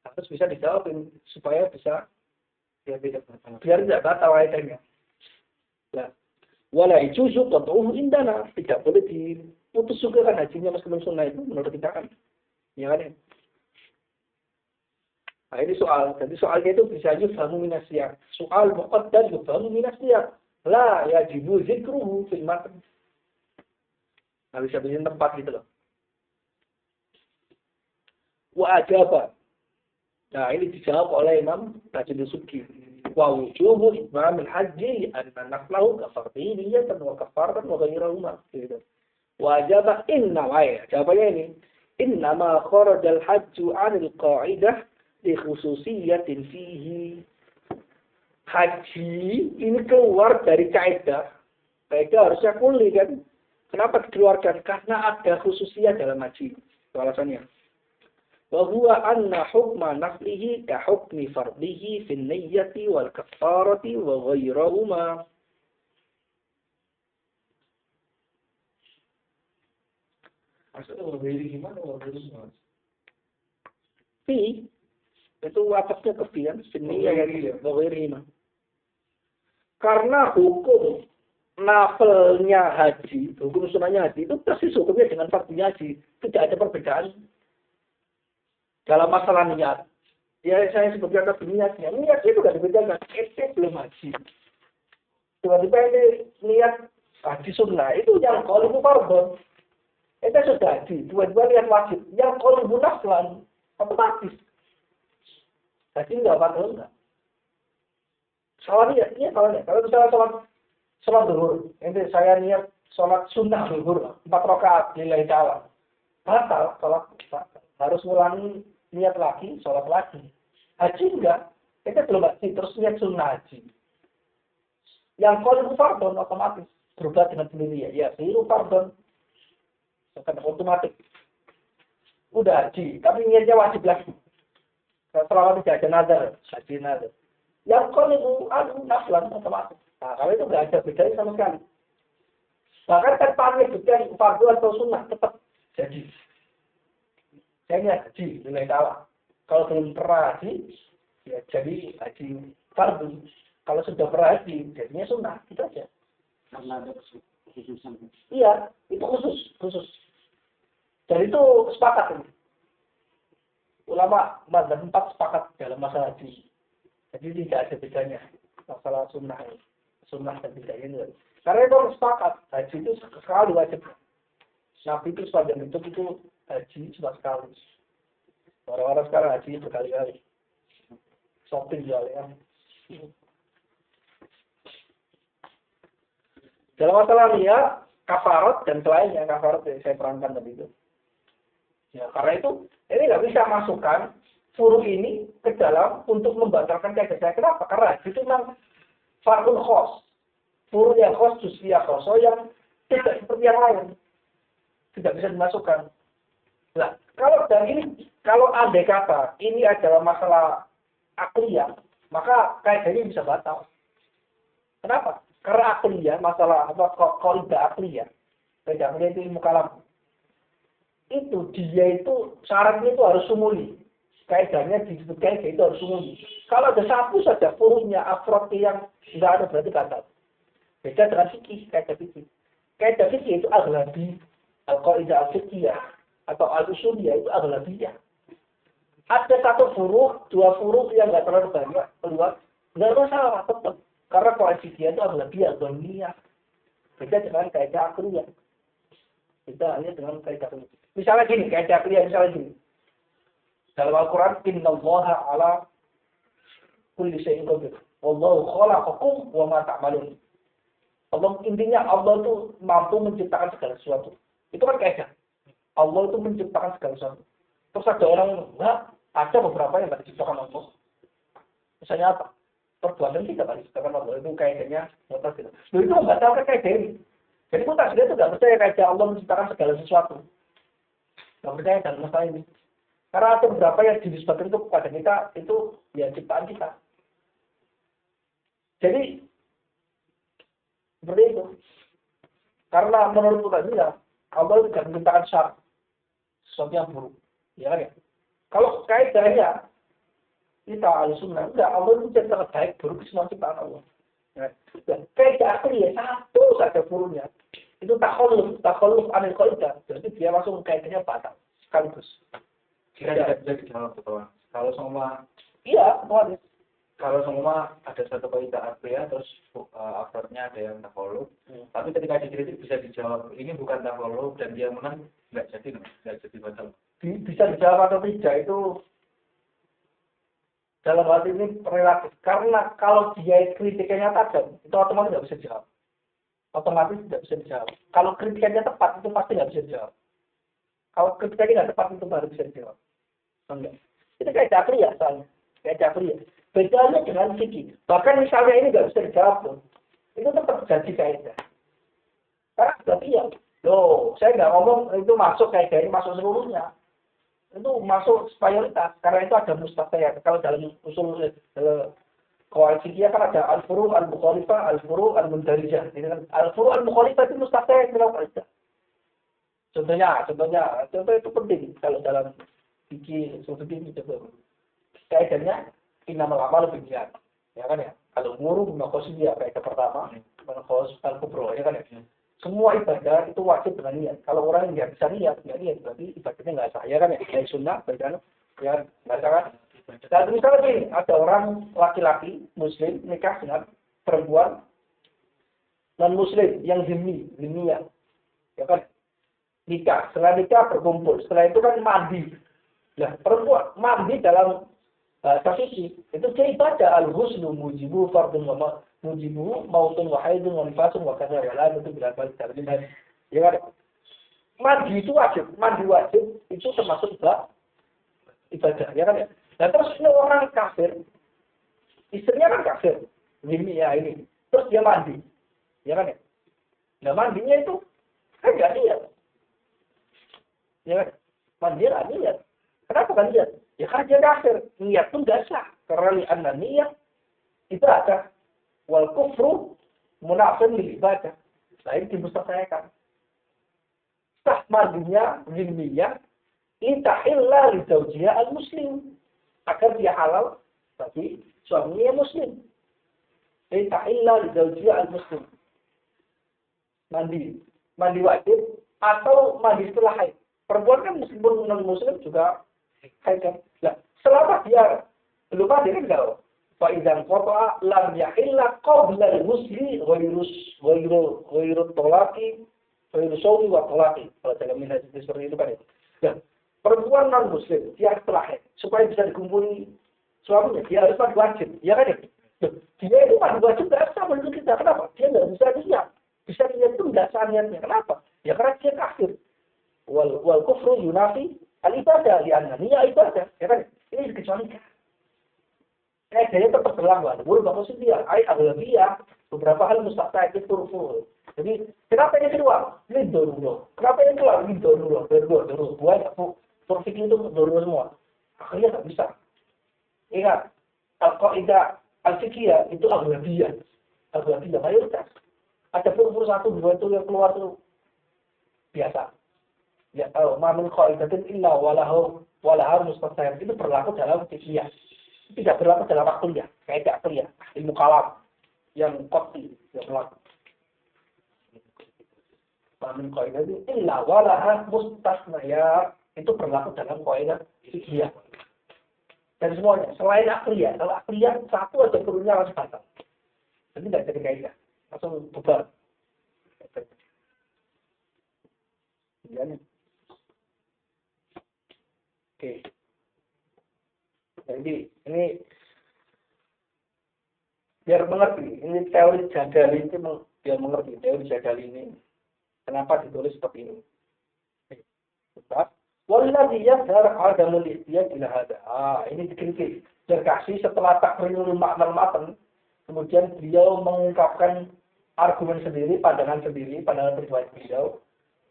Harus bisa dijawabin supaya bisa biar tidak batal kaidahnya. Nah, wala ijuzu qat'uhu indana, tidak boleh diputus juga kan hajinya meskipun sunnah itu menurut kita kan. Ya kan? Nah ini soal. Jadi soalnya itu bisa yufhamu minas siyaq. Soal muqaddar yufhamu minas siyaq. La yajibu zikruhu fil matan. Nah bisa bikin tempat gitu loh. Wa ajaba. Nah ini dijawab oleh Imam Tajudus Subki. Wa wujubu itmamil haji li'anna naflahu kafartiniyatan wa kafaratan wa ghairahuma. Gitu. Wa ajaba inna wa'ya. Jawabannya ini. Innama kharajal hajju 'anil qa'idah di khususiyatin fihi. Haji ini keluar dari kaidah. Kaidah harusnya kuli kan. Kenapa dikeluarkan? Karena ada khususiyat dalam haji. Itu alasannya. Wa huwa anna hukma naflihi ka hukmi fardihi fin niyyati wal kafarati wa ghairahuma. Maksudnya gimana? Fi itu wataknya kefian sini ya ghairahuma. Karena hukum nafilnya haji, hukum sunnahnya haji itu persis hukumnya dengan fardhunya haji. Tidak ada perbedaan dalam masalah niat. Ya saya sebutkan tadi niatnya. Niat itu tidak dibedakan. Itu belum haji. Tiba-tiba ini niat haji sunnah itu yang qalbu fardhon. Itu sudah haji. Tiba-tiba niat wajib. Yang qalbu naflan otomatis. Haji enggak fardhon enggak. Salah niat, iya salah niat. Kalau misalnya sholat zuhur, ini saya niat sholat sunnah zuhur 4 rakaat lillahi ta'ala. Batal, sholat batal. Harus ulangi niat lagi, sholat lagi. Haji enggak, itu belum haji, terus niat sunnah haji. Yang qalbu fardhon otomatis berubah dengan sendiri ya siru fardhon. Bukan otomatis. Udah haji, tapi niatnya wajib lagi. Selama tidak ada nazar, haji nazar. Yang qalbu naflan otomatis. Nah, kalau itu nggak ada bedanya sama sekali. Bahkan tanpa menyebutkan fardu atau sunnah tetap jadi. Saya niat haji, nilai ta'ala. Kalau belum pernah haji, ya jadi haji fardu. Kalau sudah pernah haji, jadinya sunnah. Itu aja. Karena ada khususan. Iya, itu khusus. Dan itu sepakat ini. Ulama mazhab 4 sepakat dalam masalah haji. Jadi tidak ada bedanya masalah sunnah ini. Sunnah dan tidak ini. Karena itu sepakat haji itu sekali wajib. Nabi itu sepanjang hidup itu haji cuma sekali. Orang-orang sekarang haji berkali-kali. Shopping jualnya. Dalam masalah niat, kafarat dan selainnya kafarat yang saya terangkan tadi itu. Ya, karena itu ini nggak bisa masukkan furu ini ke dalam untuk membatalkan kaidah saya. Kenapa? Karena itu memang fardun khos. Furu yang khos, juz'iyah khoso yang tidak seperti yang lain. Tidak bisa dimasukkan. Nah, kalau andai kata ini adalah masalah akliyah, maka kaidah ini bisa batal. Kenapa? Karena akliyah, masalah qaidah akliyah. Kaidah akliyah itu ilmu kalam. Itu dia itu syaratnya itu harus sumuli. Kaidahnya disebut kaidah itu harus sumuli. Kalau ada satu saja furu'nya afrod yang tidak ada berarti batal. Beda dengan fikih, kaidah fikih. Kaidah fikih itu aghlabi, al-qaidah al-fiqhiyah atau al-usuliyah itu aghlabiyah. Ada satu furu', 2 furu' yang nggak terlalu banyak keluar, nggak masalah tetap. Karena kaidah fikih itu aghlabiyah, dhaniyah. Beda dengan kaidah akliyah. Kita hanya dengan kaidah ini. Misalnya gini, kaidah akliyah misalnya gini. Dalam Al-Quran, innallaha ala kulli syai'in qadir. Wallahu khalaqakum wa ma ta'malun. Allah, intinya Allah itu mampu menciptakan segala sesuatu. Itu kan kaidah. Allah itu menciptakan segala sesuatu. Terus ada orang, enggak, ada beberapa yang tidak diciptakan Allah. Misalnya apa? Perbuatan kita tidak diciptakan Allah. Itu kaidahnya Mu'tazilah. Loh, itu nggak tahu kaidah ini. Jadi Mu'tazilah itu nggak percaya kaidah Allah menciptakan segala sesuatu. Nggak percaya dalam masalah ini. Karena ada beberapa yang dinisbatkan itu kepada kita, itu ya ciptaan kita. Jadi, seperti itu. Karena menurut Mu'tazilah, Allah tidak menciptakan syar, sesuatu yang buruk. Ya kan ya? Kalau kaidahnya kita al-sunnah, enggak, Allah itu menciptakan baik, buruk, semua ciptaan Allah. Ya. Kaidah akliyah satu saja buruknya. Itu takhalluf anil qaidah. Jadi dia langsung kaidahnya batal sekaligus. Jika tidak bisa dijawab betul. Kalau semua iya, nulis. Kalau semua ada satu kaidah akliyah terus aktornya ada yang takhalluf, tapi ketika dikritik bisa dijawab ini bukan takhalluf dan dia menang nggak jadi batal. Bisa dijawab atau tidak itu dalam hal ini relatif. Karena kalau dia kritikannya tajam, itu otomatis nggak bisa dijawab. Otomatis tidak bisa dijawab. Kalau kritikannya tepat, itu pasti nggak bisa dijawab. Kalau kritikannya nggak tepat, itu baru bisa dijawab. Enggak. Itu kayak akliyah soalnya. Kayak akliyah. Bedanya dengan fikih. Bahkan misalnya ini nggak bisa dijawab pun, itu tetap jadi kaidah. Karena berarti ya, loh, saya nggak ngomong itu masuk kaidah ini masuk seluruhnya. Itu masuk mayoritas. Karena itu ada mustahil. Kalau dalam usul qawaid fikih kan ada al-furu' al-mukhalifah, al-furu' al-mundarijah. Al-furu' al-mukhalifah itu mustahil dalam kaidah. Contohnya itu penting kalau dalam fikih fikih itu kaidahnya innamal a'malu binniyat. Ya kan ya? Kalau guru maqasidiyah kaidah pertama, maqasid al-kubra, ya kan ya? Semua ibadah itu wajib dengan niat. Kalau orang yang nggak bisa niat berarti ibadahnya nggak sah, ya kan ya? Dari sunnah, bacaan, ya nggak sah kan? Dan misalnya gini, ada orang laki-laki Muslim nikah dengan perempuan non Muslim yang zimmi, ya kan? Nikah, setelah nikah berkumpul, setelah itu kan mandi. Nah, perempuan mandi dalam posisi itu dia ibadah al-ghuslu mujibu fardun wa mujibu mautun wa haidun wa nifasun wa kadza wa la itu bila balik dalam ini. Ya kan? Mandi itu wajib, mandi wajib itu termasuk ibadah, ya kan ya? Nah terus ini orang kafir, istrinya kan kafir, ini ya ini, terus dia mandi, ya kan ya? Nah mandinya itu kan nggak niat, ya kan? Mandi nggak niat, kenapa kan niat? Ya karena dia kafir, niat pun nggak sah, karena li'anna niat ibadah, wal kufru munafin lil ibadah, nah ini dimustahilkan. Sah mandinya zimmiyah, intahillah li zawjiha al-muslim, agar dia halal bagi suaminya muslim. Intahillah li zawjiha al-muslim. Mandi wajib atau mandi setelah haid. Perempuan kan meskipun non-muslim juga haid kan. Nah, selama dia belum mandi kan enggak. Fa idzan qata'a lam yahilla qabla al-musli ghairu talaqi ghairu sawmi wa talaqi. Kalau dalam minhaj seperti itu kan ya. Nah, perempuan non-muslim dia setelah haid supaya bisa dikumpuli suaminya dia harus mandi wajib, ya kan ya? Dia itu mandi wajib nggak sah menurut kita. Kenapa? Dia nggak bisa niat. Bisa niat itu nggak sah niatnya. Kenapa? Ya karena dia kafir. Wal kufru yunafi al-ibadah li'anna niat ibadah. Ya kan? Ini dikecualikan. Kaidahnya tetap berlaku. Menurut maksud dia, aghlabiyah beberapa hal mustahil itu furu. Jadi kenapa ini keluar? Ini dulu. Kenapa ini keluar? Ini dulu. Banyak fikih itu dulu semua. Akhirnya nggak bisa. Ingat, al-qaidah al-fiqhiyah itu aghlabiyah. Aghlabiyah mayoritas. Ada furu satu dua itu yang keluar itu biasa. Ya tahu, mamin qaidatin illa walahu mustahil itu berlaku dalam fikih. Tidak berlaku dalam akliyah, kaidah akliyah, ilmu kalam yang qat'i yang berlaku. Mamin qaidatin illa walahu mustasnaya itu berlaku dalam kaidah fikih. Dan semuanya selain akliyah, kalau akliyah satu aja turunnya langsung batal. Jadi tidak jadi kaidah, langsung bubar. Ya. Oke. Jadi ini biar mengerti, ini teori Jadali itu biar mengerti teori Jadali ini kenapa ditulis seperti ini. Wallahi yadhar adamul ihtiyaj ila hada. Ini dikritik. Berkasih setelah takrirul makna matan, kemudian beliau mengungkapkan argumen sendiri, pandangan pribadi beliau.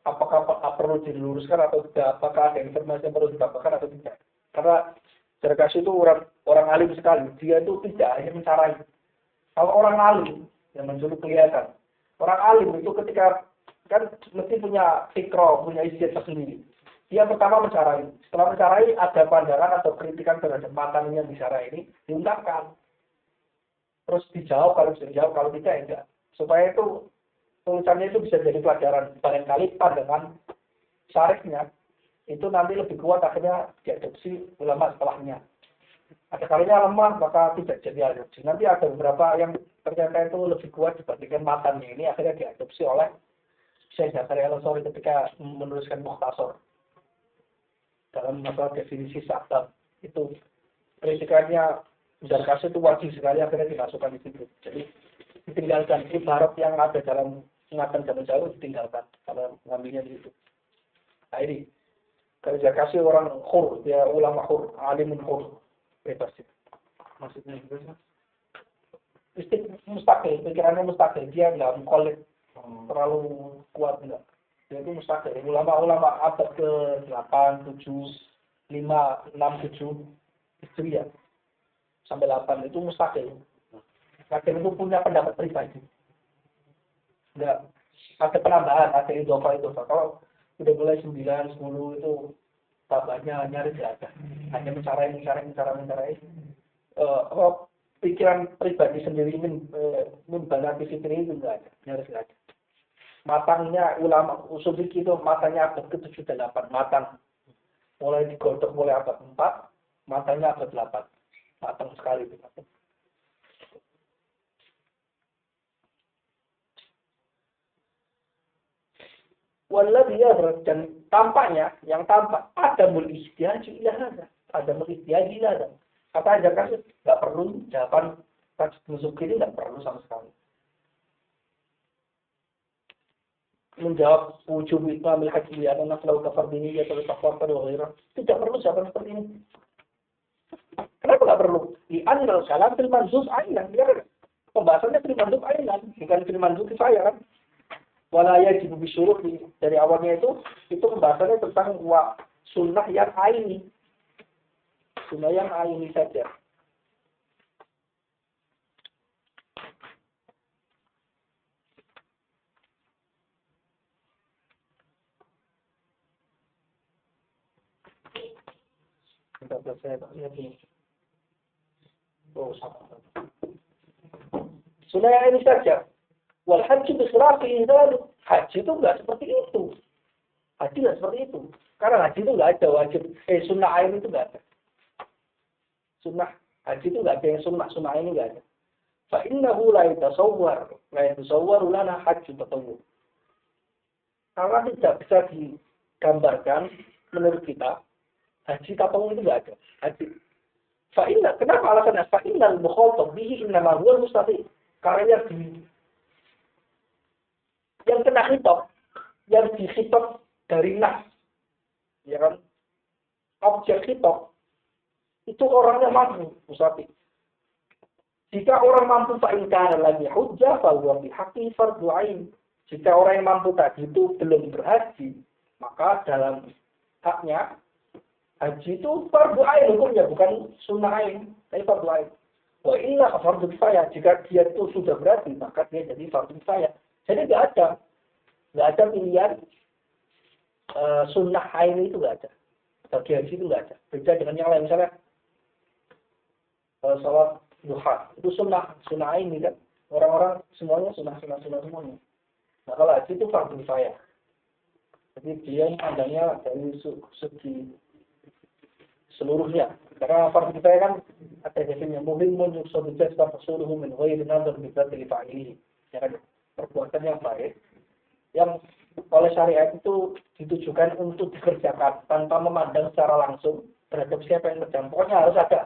Apakah perlu diluruskan atau tidak? Apakah ada informasi yang perlu ditambahkan atau tidak? Karena Berkasih itu orang alim sekali. Dia itu tidak hanya mencarai. Kalau orang alim yang menjadi kelihatan. Orang alim itu ketika kan mesti punya fikro, punya isi tersendiri. Dia pertama mencarai. Setelah mencarai ada pandangan atau kritikan terhadap matan yang dicarai ini diungkapkan. Terus dijawab kalau bisa dijawab, kalau tidak enggak. Supaya itu tulisannya itu bisa jadi pelajaran. Barangkali pandangan syarihnya itu nanti lebih kuat akhirnya diadopsi ulama setelahnya. Ada kalinya lemah maka tidak jadi adopsi. Nanti ada beberapa yang ternyata itu lebih kuat dibandingkan matannya ini akhirnya diadopsi oleh Syekh Zakaria Al-Ansari ketika menuliskan Mukhtasar dalam masalah definisi sabab itu kritikannya Zarkasi itu wajib sekali akhirnya dimasukkan di situ. Jadi ditinggalkan ibarat yang ada dalam ingatan zaman jauh ditinggalkan kalau mengambilnya di situ. Nah ini kalau Zarkasi orang khur, dia ulama khur, alimun khur, bebas itu. Maksudnya mustaqil, pikirannya mustaqil, dia nggak mengkolek terlalu kuat enggak. Dia itu mustaqil. Ulama-ulama abad ke-8, 7, 5, 6, 7 Hijriah sampai 8 itu mustaqil. Mustaqil itu punya pendapat pribadi. Enggak ada penambahan, ada idhofah itu. Kalau udah mulai 9, 10 itu tambahnya nyaris tidak ada. Hanya mencarai. Pikiran pribadi sendiri membangun fikir itu enggak ada, nyaris tidak ada. Matangnya ulama usul fikih itu matanya abad ke-7 dan 8, matang. Mulai digodok mulai abad 4, matanya abad 8. Matang sekali itu. Walladhi yadhar, dan tampaknya yang tampak ada mulistihaj ila hada. Ada mulistihaj ila hada. Kata aja kan enggak perlu jawaban tajwid nuzuk ini enggak perlu sama sekali. Menjawab wujub ikmamil haji atau naflau kafardini atau tafakkur wa ghairah. Tidak perlu jawaban seperti ini. Kenapa enggak perlu? Di anil kalam fil manzuz ainan. Biar pembahasannya fil manzuz ainan, bukan fil manzuz kifayah kan. Wala yajibu bisyurut dari awalnya itu pembahasannya tentang sunnah yang aini. Sunnah yang aini saja. Sunnah yang ini saja. Wal haji bisrafi indalu. Haji itu enggak seperti itu. Haji enggak seperti itu. Karena haji itu enggak ada wajib. Sunnah ain itu enggak ada. Sunnah haji itu enggak ada yang sunnah ini enggak ada. Fa innahu la yatasawwar lana haji tatawwu. Karena tidak bisa digambarkan menurut kita haji tatawwu itu enggak ada. Haji. Fa inna, kenapa alasannya? Fa innal mukhatab bihi innama huwa mustaqim. Karena yang kena khitab, yang dikhitab dari nas, ya kan? Objek khitab itu orangnya mampu, Musafi. Jika orang mampu fa'inkan lagi hujjah, fahuwa bihaqi fardu ain. Jika orang yang mampu tadi itu belum berhaji, maka dalam haknya haji itu fardu ain hukumnya, bukan sunnah ain, tapi fardu ain. Wa illa fardu kifayah. Jika dia itu sudah berhaji, maka dia jadi fardu kifayah. Jadi nggak ada pilihan sunnah ain itu nggak ada. Bagi haji itu nggak ada. Beda dengan yang lain, misalnya salat duha itu sunnah ain kan. Orang-orang semuanya sunnah semuanya. Nah kalau haji itu fardu kifayah. Jadi dia pandangnya dari segi seluruhnya. Karena fardu kifayah kan ada definisinya muhimun yuqsadu jasda fasuluhu min ghairi nadhar bi dzati fa'ilihi. Ya kan, perbuatan yang baik yang oleh syariat itu ditujukan untuk dikerjakan tanpa memandang secara langsung terhadap siapa yang kerjakan. Pokoknya harus ada.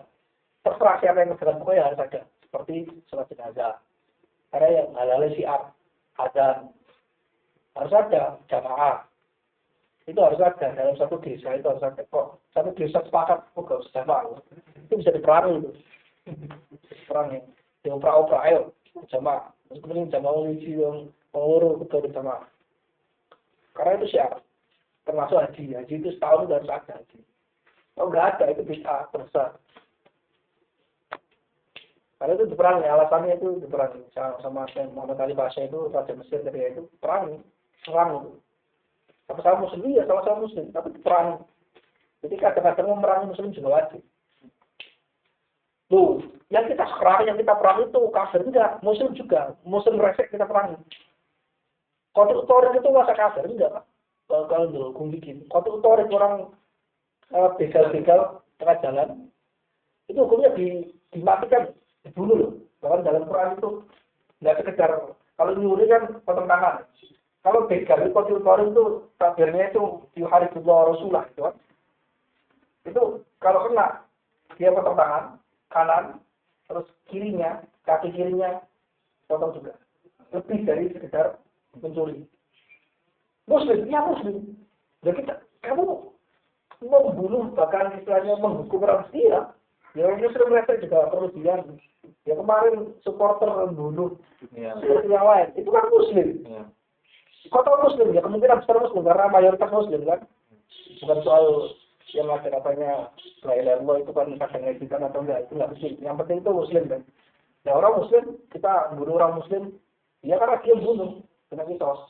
Terserah siapa yang kerjakan, pokoknya harus ada. Seperti sholat jenazah. Karena yang halal syiar, azan, harus ada jamaah. Itu harus ada dalam satu desa, itu harus ada. Kok satu desa sepakat, kok gak usah jamaah. Itu bisa diperangi itu. Diperangi. Dioprak-oprak, ayo jamaah. Kemudian jamaah uji yang pengurus betul jamaah. Karena itu syiar. Termasuk haji. Haji itu setahun harus ada haji. Kalau nggak ada itu bisa besar. Karena itu diperangi, alasannya itu diperangi. Sama Muhammad Ali Pasha itu Raja Mesir ketika itu perangi, serang itu. Sama-sama Muslim ya, sama-sama Muslim, tapi diperangi. Jadi kadang-kadang memerangi Muslim juga wajib. Tuh, yang kita serang, yang kita perangi itu kafir enggak, Muslim juga, Muslim resek kita perangi. Kotuk utorik itu masa kafir enggak? Kalau dulu bikin, kotuk utorik orang begal-begal tengah jalan, itu hukumnya dimatikan. Dibunuh loh. Bahkan dalam Quran itu nggak sekedar kalau nyuri kan potong tangan. Kalau begal itu kotor itu takbirnya itu yuharibullah Rasulullah itu kan. Itu kalau kena dia potong tangan kanan terus kirinya kaki kirinya potong juga. Lebih dari sekedar mencuri. Muslim. Jadi kamu mau bunuh bahkan istilahnya menghukum orang dia. Ya Muslim mereka juga perlu dia. Ya kemarin supporter bunuh seperti yang lain, itu kan Muslim. Kota Muslim ya kemungkinan besar Muslim karena mayoritas Muslim kan. Bukan soal yang ada katanya la ilaha illallah itu kan kadang ngedikan atau enggak itu nggak penting. Yang penting itu Muslim kan. Nah orang Muslim kita bunuh orang Muslim ya karena dia bunuh kena kisos.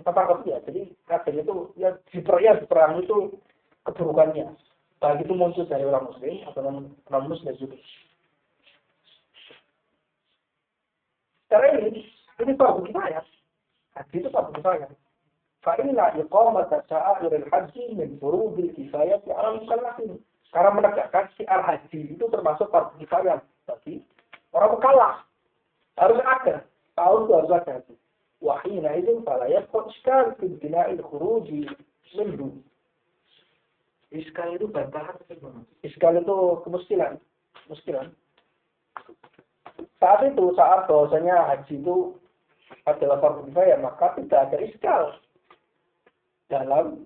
Kita tangkap dia. Jadi kadang itu ya diperang itu keburukannya. Baik itu muncul dari orang Muslim atau non Muslim juga. Karena ini fardu kifayah. Haji itu fardu kifayah. Fa'inna iqamat sya'airil haji min furudil kifayah ala mukallafin. Karena menegakkan syiar haji itu termasuk fardu kifayah bagi orang mukallaf. Harus ada. Tahun itu harus ada haji. Wa hina idzin fala yasqut iskal fi bina'il khuruji minhu. Iskal itu bantahan. Iskal itu kemuskilan. Saat itu, saat bahwasanya haji itu adalah fardu kifayah, maka tidak ada iskal dalam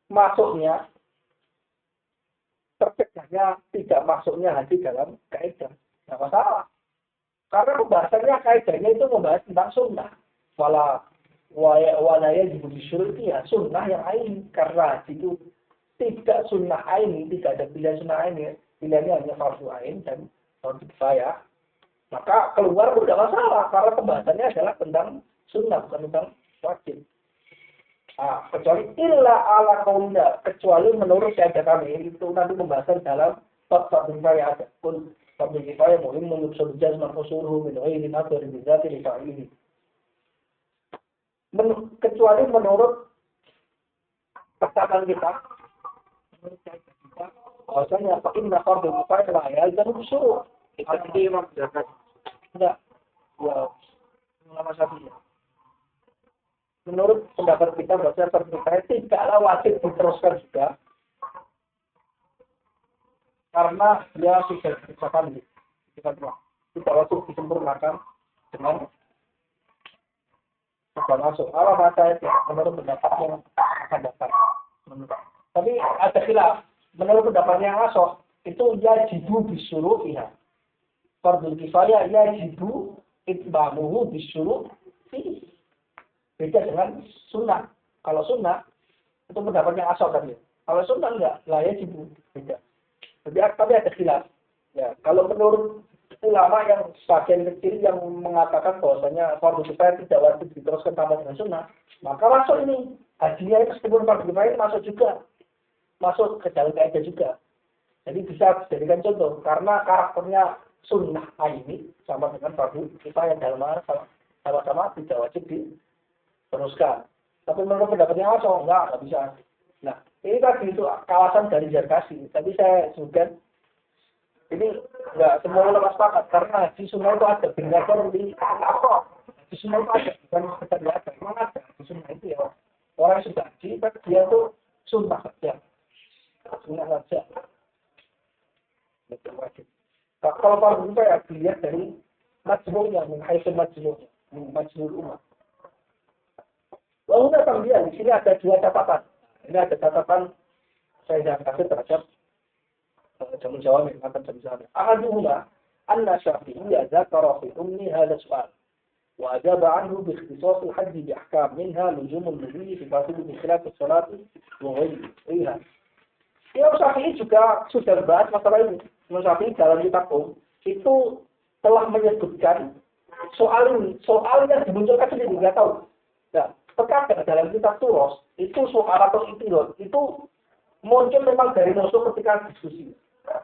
masuknya, tercegahnya tidak masuknya haji dalam kaidah. Tidak masalah. Karena pembahasannya kaidahnya itu membahas tentang sunnah. Walaya juga disyuruti ya sunnah yang lain. Karena haji itu tidak sunnah ain, tidak ada pilihan sunnah ain, pilihannya hanya fardu ain dan fardu kifayah. Maka keluar tidak masalah karena pembahasannya adalah tentang sunnah bukan tentang wajib. Kecuali illa ala qaulina, kecuali menurut kaidah kami itu nanti pembahasan dalam bab fardu kifayah ada pun fardu kifayah muhim yusul jazman usuruhu min ghairi nadhar bi dzati li fa'ilihi. Kecuali menurut perkataan kita bahwasanya inna fardu kifayah la yalzamu syuru'. Itu Imam Zakat. Enggak. Ya. Ulama Syafi'iyah. Menurut pendapat kita bahwa fardu kifayah tidaklah wajib diteruskan juga. Karena dia sudah dikerjakan tidak wajib disempurnakan dengan sudah masuk. Alamat saya menurut pendapat yang akan datang. Tapi ada khilaf. Menurut pendapatnya Asoh, itu yajibu bisurufiha. Fardul kifayah yajibu itbamuhu bisurufi. Beda dengan sunnah. Kalau sunnah, itu pendapatnya Asoh tadi. Kalau sunnah enggak, lah yajibu. Beda. Tapi ada khilaf. Ya, kalau menurut ulama yang sebagian kecil yang mengatakan bahwasanya fardu kifayah tidak wajib diteruskan sama dengan sunnah, maka masuk ini. Hajinya itu meskipun fardu kifayah masuk juga. Masuk ke dalam kaidah juga. Jadi bisa dijadikan contoh karena karakternya sunnah ini sama dengan fardu kifayah dalam sama-sama tidak wajib diteruskan. Tapi menurut pendapatnya Asoh enggak bisa. Nah, ini tadi itu kawasan dari Jarkasi. Tapi saya sebutkan Ini nggak semua ulama sepakat karena haji sunnah itu ada benarkan di apa? Haji sunnah itu ada bukan sekedar ada, memang ada haji sunnah itu ya. Orang yang sudah haji, tapi dia tuh sunnah saja, sunnah saja. Itu wajib. Nah, kalau fardu ya dilihat dari majmurnya, menghaisul majmurnya, majmur umat. Lalu kemudian di sini ada dua catatan. Ini ada catatan saya yang kasih terhadap jamu jawab yang akan jamu jawab. Ahaduhuma anna Syafi'iyya dzakara fi ummi hadha su'al wa ajaba anhu bi ikhtisas al-hajj bi ahkam minha luzum an-nabi fi fasil min khilaf as-salat wa ghayriha. Imam Syafi'i juga sudah bahas masalah ini. Imam Syafi'i dalam kitab itu telah menyebutkan soal ini, soal yang dimunculkan sendiri nggak tahu. Nah, terkadang dalam kitab Turos itu soal atau itirot itu muncul memang dari musuh ketika diskusi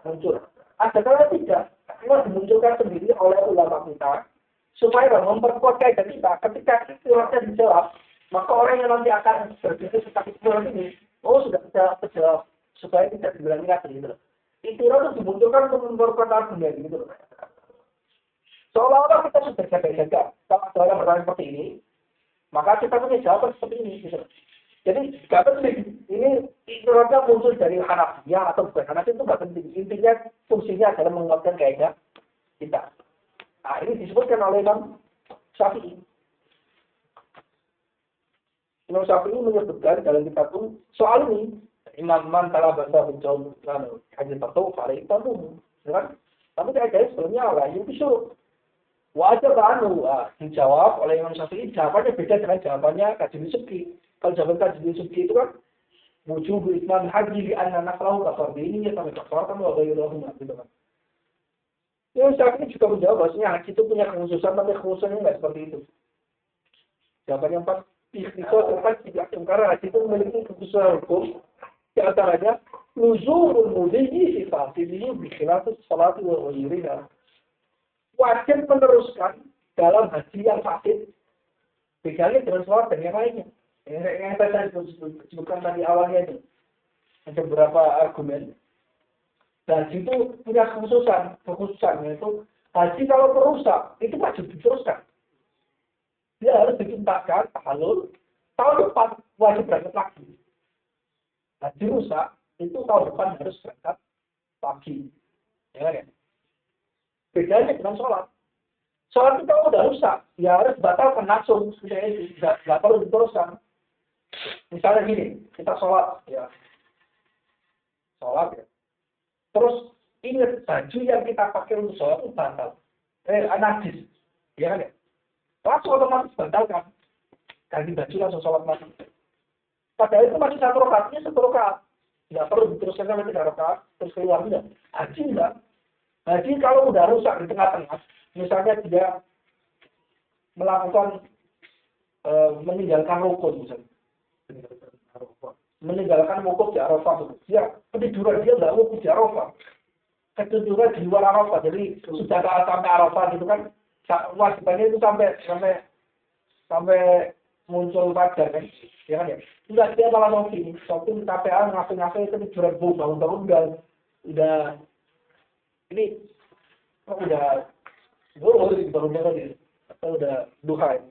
muncul. Ada kalau tidak, memang dimunculkan sendiri oleh ulama kita supaya memperkuat kaidah kita. Ketika itirotnya dijawab, maka orang yang nanti akan berpikir tentang itirot ini, sudah bisa terjawab supaya tidak dibilang lagi gitu. Itirot itu dimunculkan untuk memperkuat argumen gitu. Seolah-olah kita sudah jaga-jaga. Kalau ada orang bertanya seperti ini, maka kita punya jawaban seperti ini. Gitu. Jadi nggak penting. Ini itirotnya muncul dari Hanafiyah atau bukan Hanafi itu nggak penting. Intinya fungsinya adalah menguatkan kaidah kita. Nah ini disebutkan oleh Imam Syafi'i. Imam Syafi'i menyebutkan dalam kitab soal ini. Imam man telah bahasa menjawab haji tertutup pada itu kan? Tapi kaidahnya sebelumnya Allah yang disuruh. Wajib dijawab oleh Imam Syafi'i, jawabannya beda dengan jawabannya Kaji Subki. Kalau jawaban Kaji Subki itu kan wujub itmam haji li anna naflahu kafardhi ini ya sampai kafar kan wa ghairuhu gitu kan. Imam Syafi'i juga menjawab bahwasanya haji itu punya kekhususan tapi kekhususannya enggak seperti itu. Jawaban yang pas ikhtisar tidak karena haji itu memiliki kekhususan hukum di antaranya nuzulul mudhi fi fasilihi bi khilafis salati wa ghairiha. Wajib meneruskan dalam haji yang fasid bedanya dengan sholat dan yang lainnya. Yang saya sebutkan tadi awalnya itu ada beberapa argumen. Haji itu punya kekhususan yaitu haji kalau merusak itu wajib diteruskan. Dia harus dituntaskan tahallul tahun depan wajib berangkat lagi. Haji rusak itu tahun depan harus berangkat lagi. Ya kan ya? Bedanya dengan sholat. Sholat itu kalau udah rusak, ya harus batalkan langsung. Misalnya nggak perlu diteruskan. Misalnya gini, kita sholat ya. Sholat ya. Terus ingat baju yang kita pakai untuk sholat itu batal. Najis. Ya kan ya? Langsung otomatis batalkan. Ganti baju langsung sholat lagi. Padahal itu masih satu rakaat. Nggak perlu diteruskan sampai 3 rakaat. Terus keluar tidak. Haji enggak. Haji kalau udah rusak di tengah-tengah, misalnya dia melakukan meninggalkan rukun misalnya, meninggalkan wukuf di Arafah, dia ketiduran dia nggak wukuf di Arafah, ketiduran di luar Arafah, jadi sudah sampai Arafah gitu kan, wajibannya itu sampai muncul fajar kan, ya kan ya, udah dia malah shopping KPA ngasih ketiduran bangun-bangun udah ini udah atau udah duha.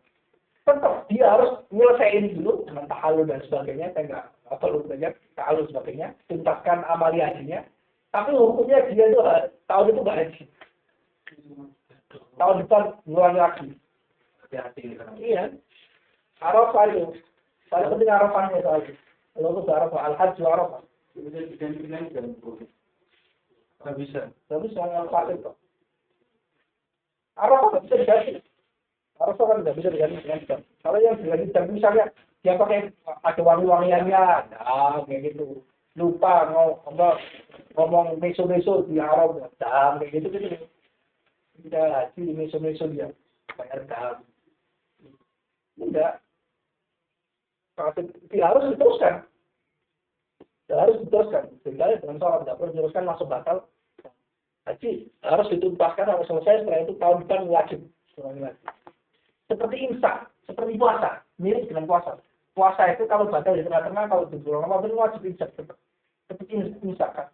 Tetap dia harus nyelesain dulu dengan tahallul dan sebagainya. Saya nggak perlu banyak tahallul sebagainya, tuntaskan amalia hajinya. Tapi hukumnya dia itu tahun itu nggak haji. Tahun depan ngulangi lagi. Iya. Arafah itu paling penting Arafahnya soalnya. Kalau itu Arafah, Al-Hajj Arafah. Nggak bisa ngelakuin kok. Arafah nggak bisa diganti. Arafah kan nggak bisa diganti dengan jam. Kalau yang diganti jam misalnya dia pakai ada wangi-wangiannya, kayak gitu. Lupa ngomong meso-meso di Arab, kayak gitu. Tidak haji di meso-meso dia bayar dam. Enggak. Dia harus diteruskan. Misalnya dengan sholat tidak perlu diteruskan langsung batal. Haji harus dituntaskan harus selesai, setelah itu tahun depan wajib. Seperti imsak, seperti puasa, mirip dengan puasa. Puasa itu kalau batal di tengah-tengah, kalau di bulan Ramadan wajib imsak. Seperti imsak kan.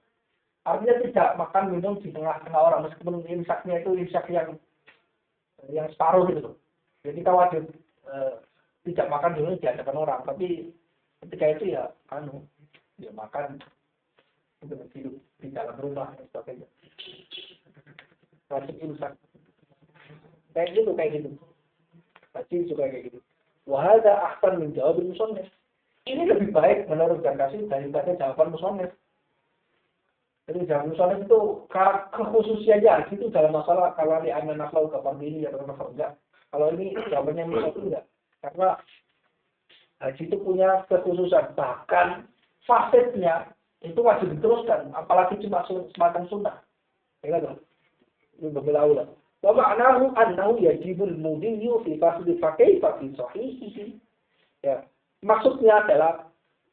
Artinya tidak makan minum di tengah-tengah orang, meskipun imsaknya itu imsak yang separuh gitu loh. Jadi kita wajib tidak makan dulu di hadapan orang, tapi ketika itu ya makan untuk hidup di dalam rumah dan sebagainya. Wajib imsak. Kayak gitu. Wajib juga kayak gitu. Wahada ahsan min jawabin musannif. Ini lebih baik menurut Zarkashi daripada jawaban musannif. Jadi jawaban musannif itu kekhususiannya haji itu dalam masalah kalau ini anak naflau kapan ini atau naflau enggak. Kalau ini jawabannya musannif itu enggak. Karena haji itu punya kekhususan. Bahkan fasednya itu wajib diteruskan, apalagi cuma semacam sunnah. Ya kan? Ini berbeda. Wa ma'nahu annahu yajibul mudhiyu fi fasli fakaifa fi sahihihi. Ya. Maksudnya adalah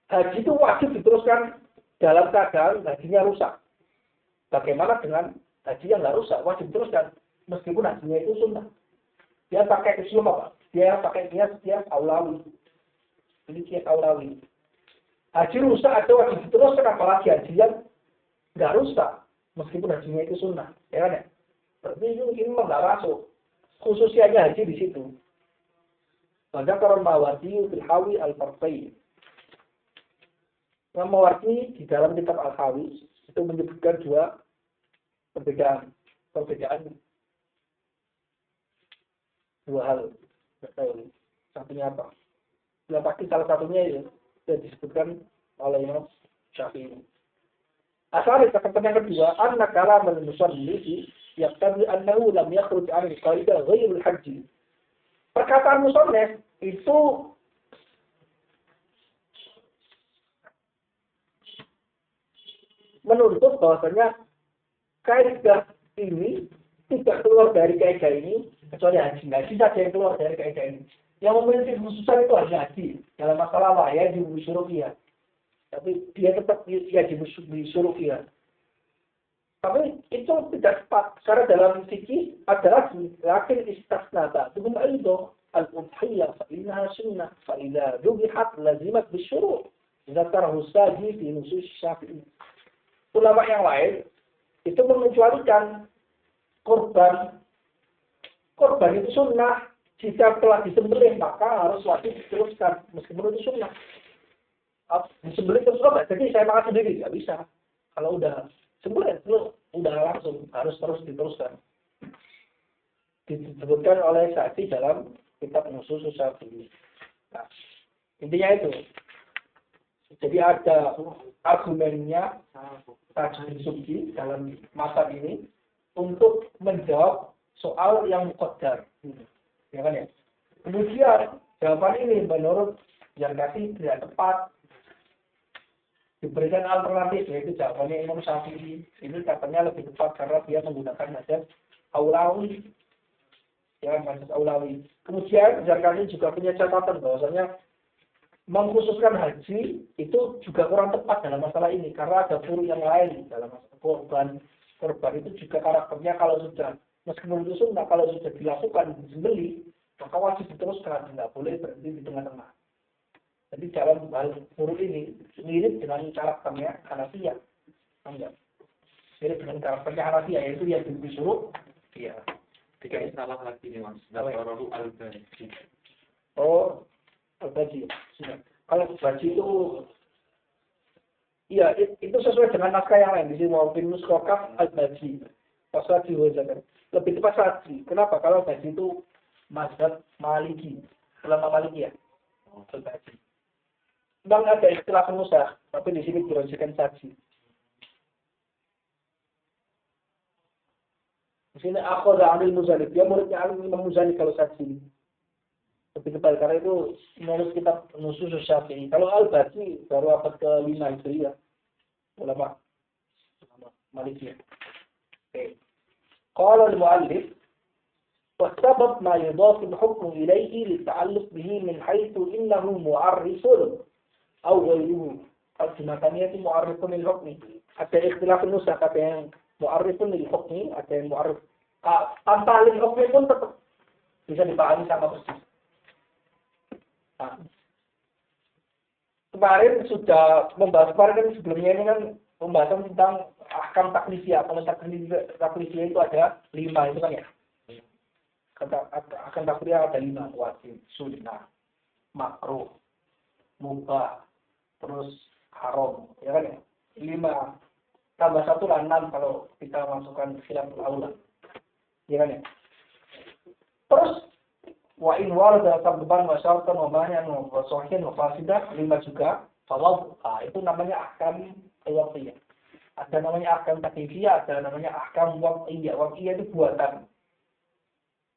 haji itu wajib diteruskan dalam keadaan hajinya rusak. Bagaimana dengan haji yang nggak rusak? Wajib diteruskan meskipun hajinya itu sunnah. Dia pakai Islam apa? Dia pakai kias aulawi. Ini kias aulawi. Haji rusak atau wajib diteruskan, apalagi haji yang nggak rusak meskipun hajinya itu sunnah. Ya kan ya? Berarti ini memang nggak masuk. Khususnya haji di situ. Dzakara Mawardi fil Hawi al-Farqai. Mawardi di dalam kitab Al-Hawi itu menyebutkan dua perbedaan dua hal. Satunya apa? Yang pasti salah satunya ya sudah disebutkan oleh Imam Syafi'i. Asal catatan yang kedua, anna kalam al-musalli yaqtadi annahu lam yakhruj an al-qaidah ghairul haji. Perkataan musannif itu menuntut bahwasanya kaidah ini tidak keluar dari kaidah ini kecuali haji. Haji saja yang keluar dari kaidah ini. Yang memiliki khususan itu hanya haji. Dalam masalah wahya disuruh dia. Tapi dia tetap disuruh dia. Tapi itu tidak tepat. Karena dalam fikih ada lagi. Lakin istasnata. Dengan itu. Al-udhiyah fa'innaha sunnah. Fa'idha dubihat lazimat bisyuruh. Zakarahu saji fi nusus syafi'i. Ulama yang lain itu mengecualikan korban. Korban itu sunnah. Jika telah disembelih maka harus wajib diteruskan. Meskipun itu sunnah. Disembelih terus obat. Jadi saya makan sendiri. Tidak bisa. Kalau udah sembelih terus udah langsung harus terus diteruskan. Disebutkan oleh Sa'di dalam kitab Nusus Syafi'i. Nah, intinya itu. Jadi ada argumennya Tajul Subki dalam masa ini untuk menjawab soal yang muqaddar. Ya kan ya? Kemudian jawaban ini menurut Zarkashi tidak tepat. Diberikan alternatif yaitu jawabannya Imam Syafi'i. Ini katanya lebih tepat karena dia menggunakan mazhab Aulawi. Ya, mazhab Aulawi. Kemudian Zarkashi juga punya catatan bahwasanya mengkhususkan haji itu juga kurang tepat dalam masalah ini karena ada furu yang lain dalam masalah korban itu juga karakternya kalau sudah meskipun itu sunnah kalau sudah dilakukan disembelih maka wajib diteruskan, tidak boleh berhenti di tengah-tengah. Jadi dalam hal furu ini mirip dengan karakternya Hanafiyah. Enggak. Mirip dengan karakternya Hanafiyah yaitu yang disuruh ya. Tiga salah lagi nih Mas. Dzakarahu al-Baji. Oh, al-Baji. Kalau Baji itu iya, itu sesuai dengan naskah yang lain. Di sini mau bin Muskokaf al-Baji. Pasal diwajakan. Lebih tepat Saji. Kenapa? Kalau Baji itu mazhab Maliki. Ulama Maliki ya. Al-Baji. Bang ada istilah penusah, tapi di sini diwajakan Saji. Di sini Akhadha Anil Muzani. Dia muridnya Imam Muzani kalau Saji. Lebih tebal karena itu menurut kitab Nusus Syafi'i. Kalau Al-Baji baru abad ke-5 Hijriah. Ulama Maliki. Oke. Qala al-mu'allif والسبب ما يضاف الحكم إليه للتعلق به من حيث إنه معرف أو غيره. الجماعة معرف للحكم. Ada ikhtilaf nusakh, ada yang mu'arrifun lil hukmi, ada yang mu'arrif. Tanpa lil hukmi pun tetap bisa dipahami sama persis. Nah, kemarin sudah membahas kemarin kan sebelumnya ini kan pembahasan tentang ahkam taklifiyah. Kalau taklifiyah itu ada 5 itu kan ya. Ahkam taklifiyah ada 5, wajib, sunnah, makruh, mubah, terus haram, ya kan ya. 5 tambah 1 lah 6 kalau kita masukkan khilaful aula. Ya kan ya. Terus wa in warada sabban wa syartan wa mani'an wa sahihan wa fasidah 5 juga. Kalau itu namanya ahkam waqiyah. Ada namanya ahkam taklifiyah, ada namanya ahkam waqiyah. Waqiyah itu buatan.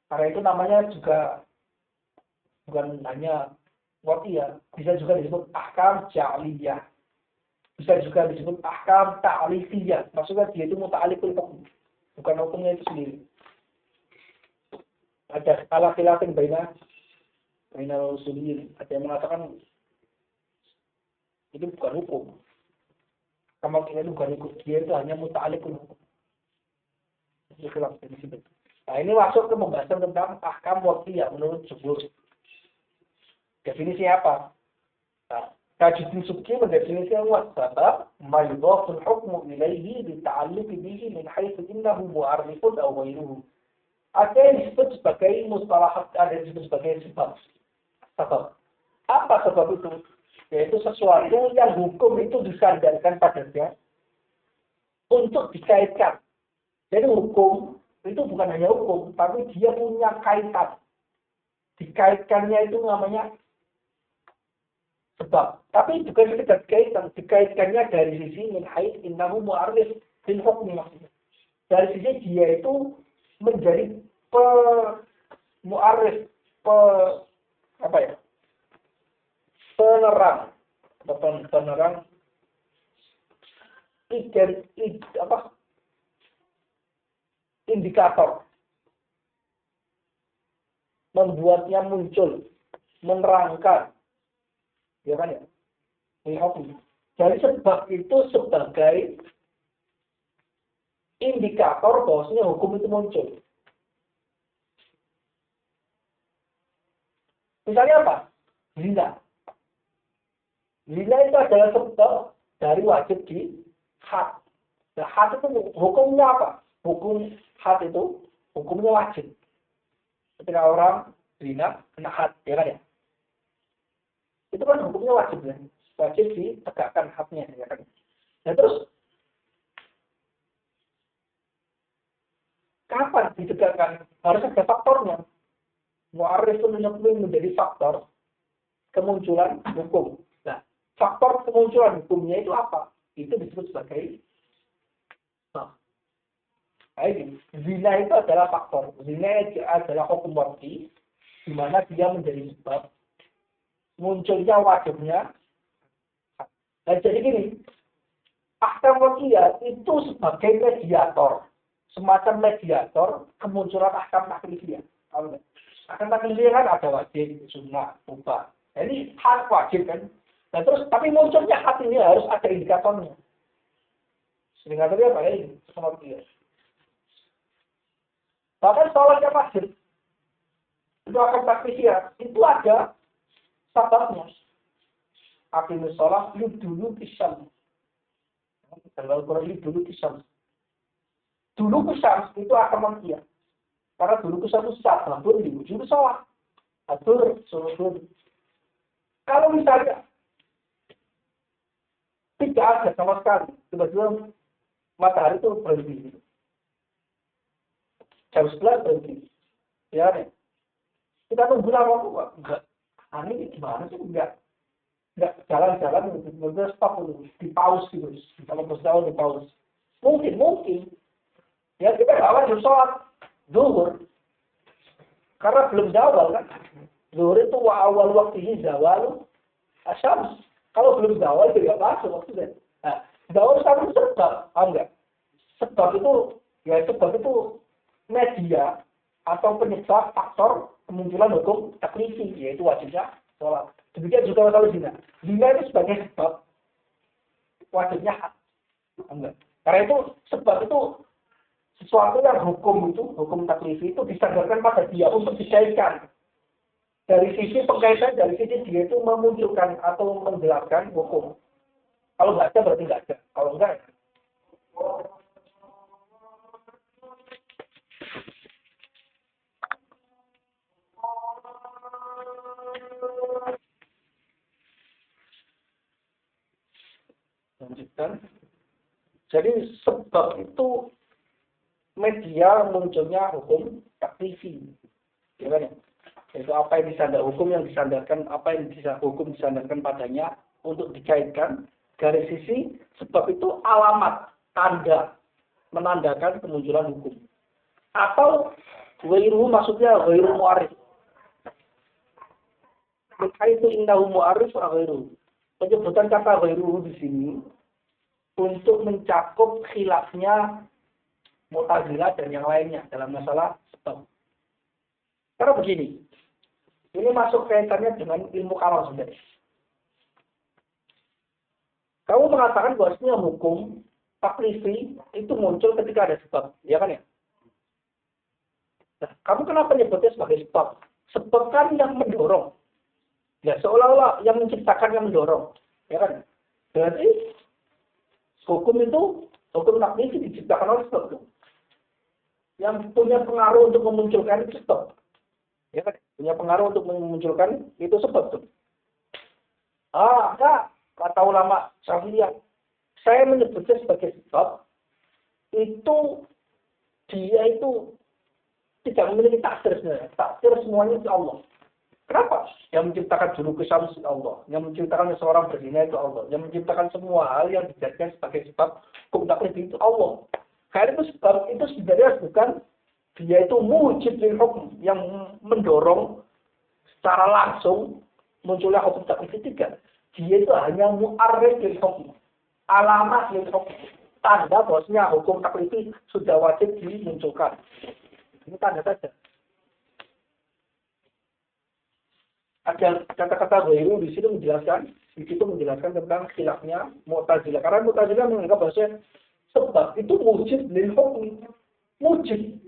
Karena itu namanya juga bukan hanya waqiyah, bisa juga disebut ahkam ja'liyah. Bisa juga disebut ahkam ta'lifiyah. Maksudnya dia itu muta'alliqul hukm. Bukan hukumnya itu sendiri. Ada khilafin bainal usuliyin. Ada yang mengatakan itu bukan hukum. Kamu kira itu bukan hukum. Dia itu hanya muta'alliqul hukum. Itu khilaf di situ. Nah, ini masuk ke pembahasan tentang ahkam waqiyah menurut jumhur. Definisi apa? Nah, Tajuddin Subki mendefinisikan wasbab ma yudhaful hukmu ilaihi bita'alluqi bihi min haitsu innahu mu'arrifun aw ghairuhu. Ada yang disebut sebagai mustalahat, ada yang disebut sebagai sebab. Apa sebab itu? Yaitu sesuatu yang hukum itu disandarkan padanya untuk dikaitkan. Jadi hukum itu bukan hanya hukum, tapi dia punya kaitan. Dikaitkannya itu namanya sebab. Tapi bukan sekedar kaitan, dikaitkannya dari sisi min haitsu innahu mu'arrif bil hukmi. Dari sisi dia itu menjadi mu'arrif, penerang indikator, membuatnya muncul, menerangkan, ya kan ya? Jadi sebab itu sebagai indikator bahwasanya hukum itu muncul. Misalnya apa? Zina. Zina itu adalah sebab dari wajib di had. Nah, had itu hukumnya apa? Hukum had itu hukumnya wajib. Ketika orang zina kena had, ya kan ya? Itu kan hukumnya wajib ya. Wajib ditegakkan hadnya, ya kan? Nah terus kapan ditegakkan? Harus ada faktornya. Mu'arrif itu menjadi faktor kemunculan hukum. Nah, faktor kemunculan hukumnya itu apa? Itu disebut sebagai zina itu adalah faktor. Zina adalah hukum waqi, di mana dia menjadi sebab munculnya wajibnya. Nah, jadi gini, ahkam waqiyah itu sebagai mediator, semacam mediator kemunculan ahkam taklifiyah. Ahkam taklifiyah kan ada wajib, sunnah, mubah. Jadi hak wajib kan. Nah terus tapi munculnya hak ini harus ada indikatornya. Indikatornya apa ya? Sama dia. Bahkan sholatnya wajib. Itu ahkam taklifiyah. Itu ada sebabnya. Aqimus sholat dulu pisang. Dalam Al-Quran dulu pisang. Dulu pisang itu ahkam taklifiyah. Karena dulu pisang itu sah, labur diwujud sholat. Atur, sholat. Kalau misalnya tidak ada sama sekali, tiba-tiba matahari itu berhenti. Jam 11 berhenti. Ya, nih. Kita tunggu lama, enggak. Ini gimana sih? Enggak jalan-jalan, benar stop dulu, di pause gitu. Kalau berjalan di pause. Mungkin. Ya kita nggak wajib sholat zuhur. Karena belum zawal kan. Zuhur itu awal waktunya zawal asyams. Kalau belum zawal itu nggak masuk waktunya. Nah, zawal sama sebab, enggak. Sebab itu media atau penyebab faktor kemunculan hukum taklifi, yaitu wajibnya sholat. Demikian juga masalah zina. Zina itu sebagai sebab wajibnya hak. Enggak. Karena itu sebab itu sesuatu yang hukum taklifi itu disandarkan pada dia untuk dikaitkan. Dari sisi pengkaitan, dari sisi dia itu memunculkan atau menjelaskan hukum. Kalau nggak ada berarti nggak ada. Kalau enggak, lanjutkan. Jadi sebab itu media munculnya hukum taklifi. Ya kan ya? Itu apa yang hukum yang disandarkan, apa yang hukum disandarkan padanya untuk dikaitkan dari sisi sebab itu alamat, tanda, menandakan kemunculan hukum. Atau ghairuhu maksudnya ghairu mu'arif. Itu innahu mu'arif wa ghairuhu. Penyebutan kata ghairuhu di sini untuk mencakup khilafnya Mu'tazilah dan yang lainnya dalam masalah sebab. Karena begini, ini masuk kaitannya dengan ilmu kalam sebenarnya. Kamu mengatakan bahwasanya hukum taklifi itu muncul ketika ada sebab, ya kan ya? Nah, kamu kenapa nyebutnya sebagai sebab? Sebab kan yang mendorong. Ya seolah-olah yang menciptakan yang mendorong, ya kan? Berarti hukum taklifi diciptakan oleh sebab itu. Yang punya pengaruh untuk memunculkan itu sebab. Ya kan? Punya pengaruh untuk memunculkan itu sebab tuh. Enggak, kata ulama Syafi'iyah. Saya menyebutnya sebagai sebab itu dia itu tidak memiliki takdir sebenarnya. Takdir semuanya itu Allah. Kenapa? Yang menciptakan juru kesam itu Allah. Yang menciptakan seorang berzina itu Allah. Yang menciptakan semua hal yang dijadikan sebagai sebab hukum taklif itu Allah. Karena itu sebab itu sebenarnya bukan dia itu mujib lil hukum yang mendorong secara langsung munculnya hukum taklif tidak. Dia itu hanya mu'arrif lil hukum, alamat lil hukum, tanda bahwasanya hukum taklif sudah wajib dimunculkan. Ini tanda saja. Ada kata-kata ghairu di situ menjelaskan tentang khilafnya Mu'tazilah. Karena Mu'tazilah menganggap bahwasanya sebab itu mujib lil hukum, mujib.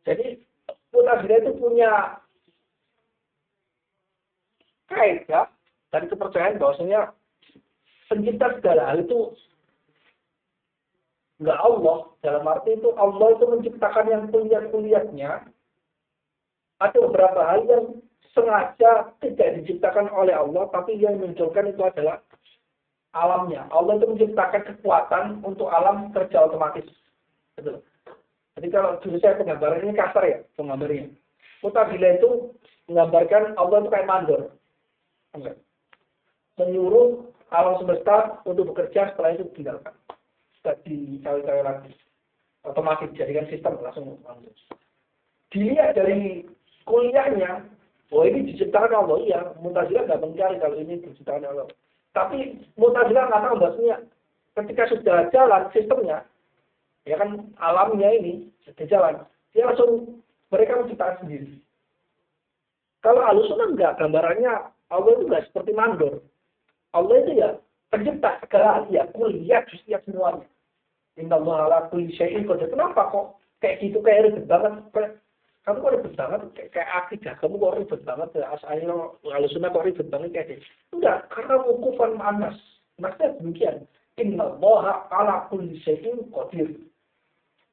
Jadi Mu'tazilah itu punya kaidah dari kepercayaan bahwasanya pencipta segala hal itu enggak Allah. Dalam arti itu Allah itu menciptakan yang kuliah-kuliahnya. Ada beberapa hal yang sengaja tidak diciptakan oleh Allah, tapi yang munculkan itu adalah alamnya. Allah itu menciptakan kekuatan untuk alam kerja otomatis. Betul. Jadi kalau dulu saya penggambaran ini kasar ya, penggambarnya. Mu'tazilah itu menggambarkan Allah itu kayak mandor. Enggak. Menyuruh alam semesta untuk bekerja, setelah itu tinggalkan. Tidak dicawe-cawe lagi. Otomatis jadikan sistem langsung lanjut. Dilihat dari kuliahnya, ini diciptakan Allah. Iya, Mu'tazilah nggak mencari kalau ini diciptakan Allah. Tapi Mu'tazilah mengatakan bahwasanya ketika sudah jalan sistemnya, ya kan alamnya ini sudah jalan, dia langsung mereka menciptakan sendiri. Kalau Ahlussunnah enggak, gambarannya Allah itu enggak seperti mandor. Allah itu ya pencipta segala ya kuliah setiap semuanya. Innallaha ala kulli syai'in qadir. Kenapa kok kayak gitu, kayak ribet banget? Kamu kok ribet banget kayak akidah, kamu kok ribet banget Asy'ari Ahlussunnah kok ribet banget kayak gitu. Enggak, karena wukufan manas. Maksudnya demikian. Innallaha ala kulli syai'in qadir.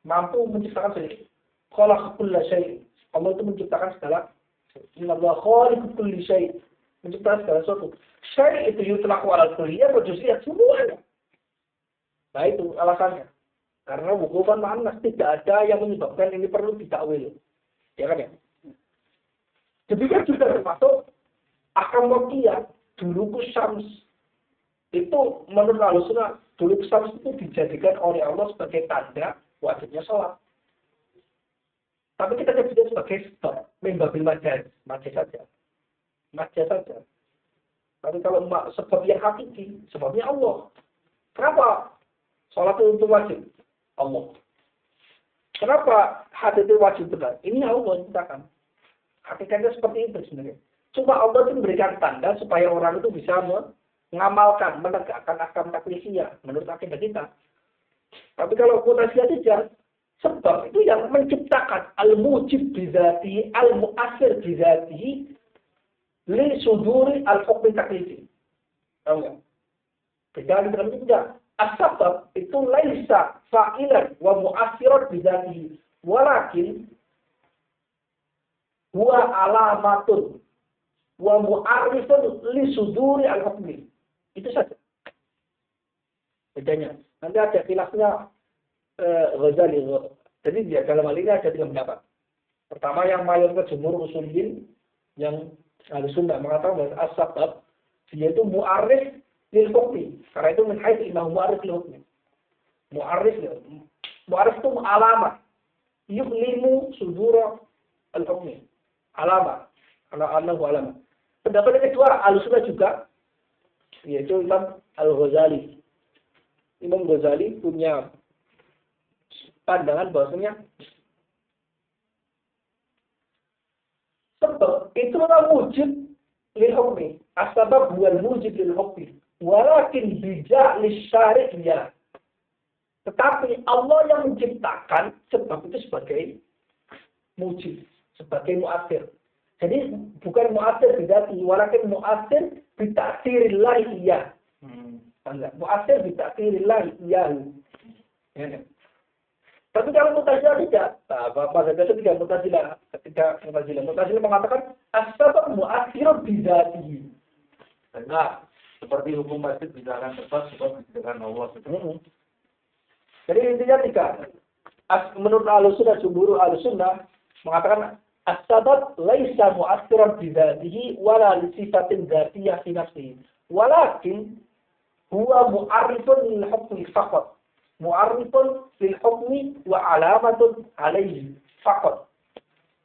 Mampu menciptakan sesuatu. Khalaqa kulla syai'. Allah itu menciptakan segala. Innallaha khaliqu kulli syai'. Menciptakan segala sesuatu. Syai' itu yutlaqu 'ala kulliyah wa juz'iyah semuanya. Nah itu alasannya. Karena wukufan manas, tidak ada yang menyebabkan ini perlu ditakwil. Ya kan ya? Demikian juga termasuk akam wakiyah dulu Syams. Itu menurut Ahlussunnah dulu Syams itu dijadikan oleh Allah sebagai tanda wajibnya sholat. Tapi kita sebutnya sebagai sebab, membabil majaz saja. Majaz saja. Tapi kalau sebab yang hakiki, sebabnya Allah. Kenapa sholat itu wajib? Allah. Kenapa hadis itu wajib benar? Ini Allah ciptakan. Hakikatnya seperti itu sebenarnya. Cuma Allah itu memberikan tanda supaya orang itu bisa mengamalkan, menegakkan akam taklifiyah menurut akidah kita. Tapi kalau Mu'tazilah tidak, sebab itu yang menciptakan al-mujib bizatihi, al-mu'assir bizatihi li suduri al-hukm taklifi. Tahu enggak? Beda dengan itu enggak. As-sabab itu laisa fa'ilan wa mu'assiran bidzatihi, walakin huwa alamatun wa mu'arrifun li suduri al-hukmi. Itu saja bedanya. Nanti ada khilafnya Ghazali. Jadi dia dalam hal ini ada 3 pendapat. Pertama yang mayoritas jumhur usuliyin yang Ahlussunnah mengatakan bahwa as-sabab dia itu mu'arrif lil hukmi. Karena itu min haitsu innahu mu'arrif lil hukmi. Mu'arrif itu alamat yu'limu sudura al-hukmi. Alamat. Annahu alamat. Pendapat yang kedua Ahlussunnah juga yaitu Imam Al-Ghazali. Imam Ghazali punya pandangan bahwasanya sebab itu adalah wujud lil hukmi. As-sabab huwa wujud lil hukmi. Walakin bija lisyari'iyah. Tetapi Allah yang menciptakan sebab itu sebagai wujud, sebagai mu'assir. Jadi bukan mu'assir bidati, walakin mu'assir bitakdirillah iyah. Mu'assir bitakdirillah iyah. Ya. Tapi kalau Mu'tazilah tidak, pada dasar tidak Mu'tazilah. Ketika Mu'tazilah mengatakan as-sabab mu'assirun bidatihi. Nah, seperti hukum masjid bicarakan tepat sebab bicarakan Allah. Jadi intinya 3. Menurut Ahlussunnah, jumhur Ahlussunnah mengatakan as-sabab laisa mu'assiran bidatihi wala li sifatin dzatiyah fi nafsihi. Walakin huwa mu'arrifun lil hukmi faqat. Mu'arrifun lil hukmi wa alamatun alaihi faqat.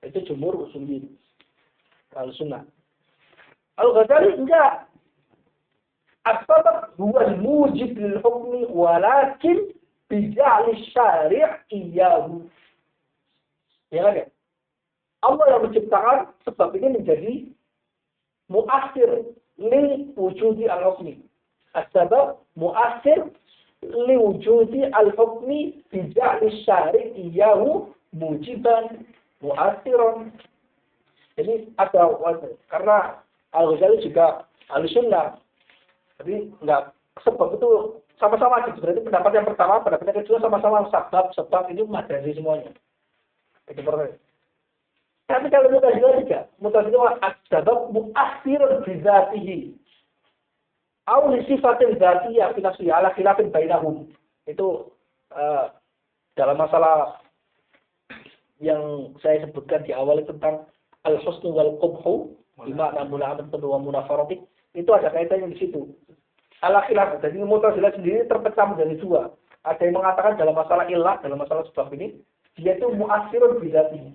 Itu jumhur usuliyin Ahlussunnah. Al-Ghazali enggak. As-sabab huwa al-mujib lil hukmi walakin bija'li syari' iyyahu. Ya kan ya? Allah yang menciptakan sebab ini menjadi mu'assir li wujudi al-hukmi. As-sabab mu'assir li wujudi al-hukmi bija'li syari' iyyahu mujiban mu'assiran. Jadi ada karena Al-Ghazali juga Ahlussunnah. Jadi enggak sebab itu sama-sama gitu. Berarti pendapat yang pertama, pendapat yang kedua sama-sama sebab itu madani semuanya. Itu pertanyaan. Tapi kalau Mu'tazilah tidak, Mu'tazilah as-sabab mu'assirun bi dzatihi. Aw li sifatin dzatiyah fi nafsihi ala khilafin bainahum. Itu dalam masalah yang saya sebutkan di awal tentang al-husnu wal qubhu, bima'na mula'amatun wa munafarati, itu ada kaitannya di situ. Ala khilaf. Jadi Mu'tazilah sendiri terpecah menjadi 2. Ada yang mengatakan dalam masalah illah, dalam masalah sebab ini, dia itu mu'assirun bi dzatihi.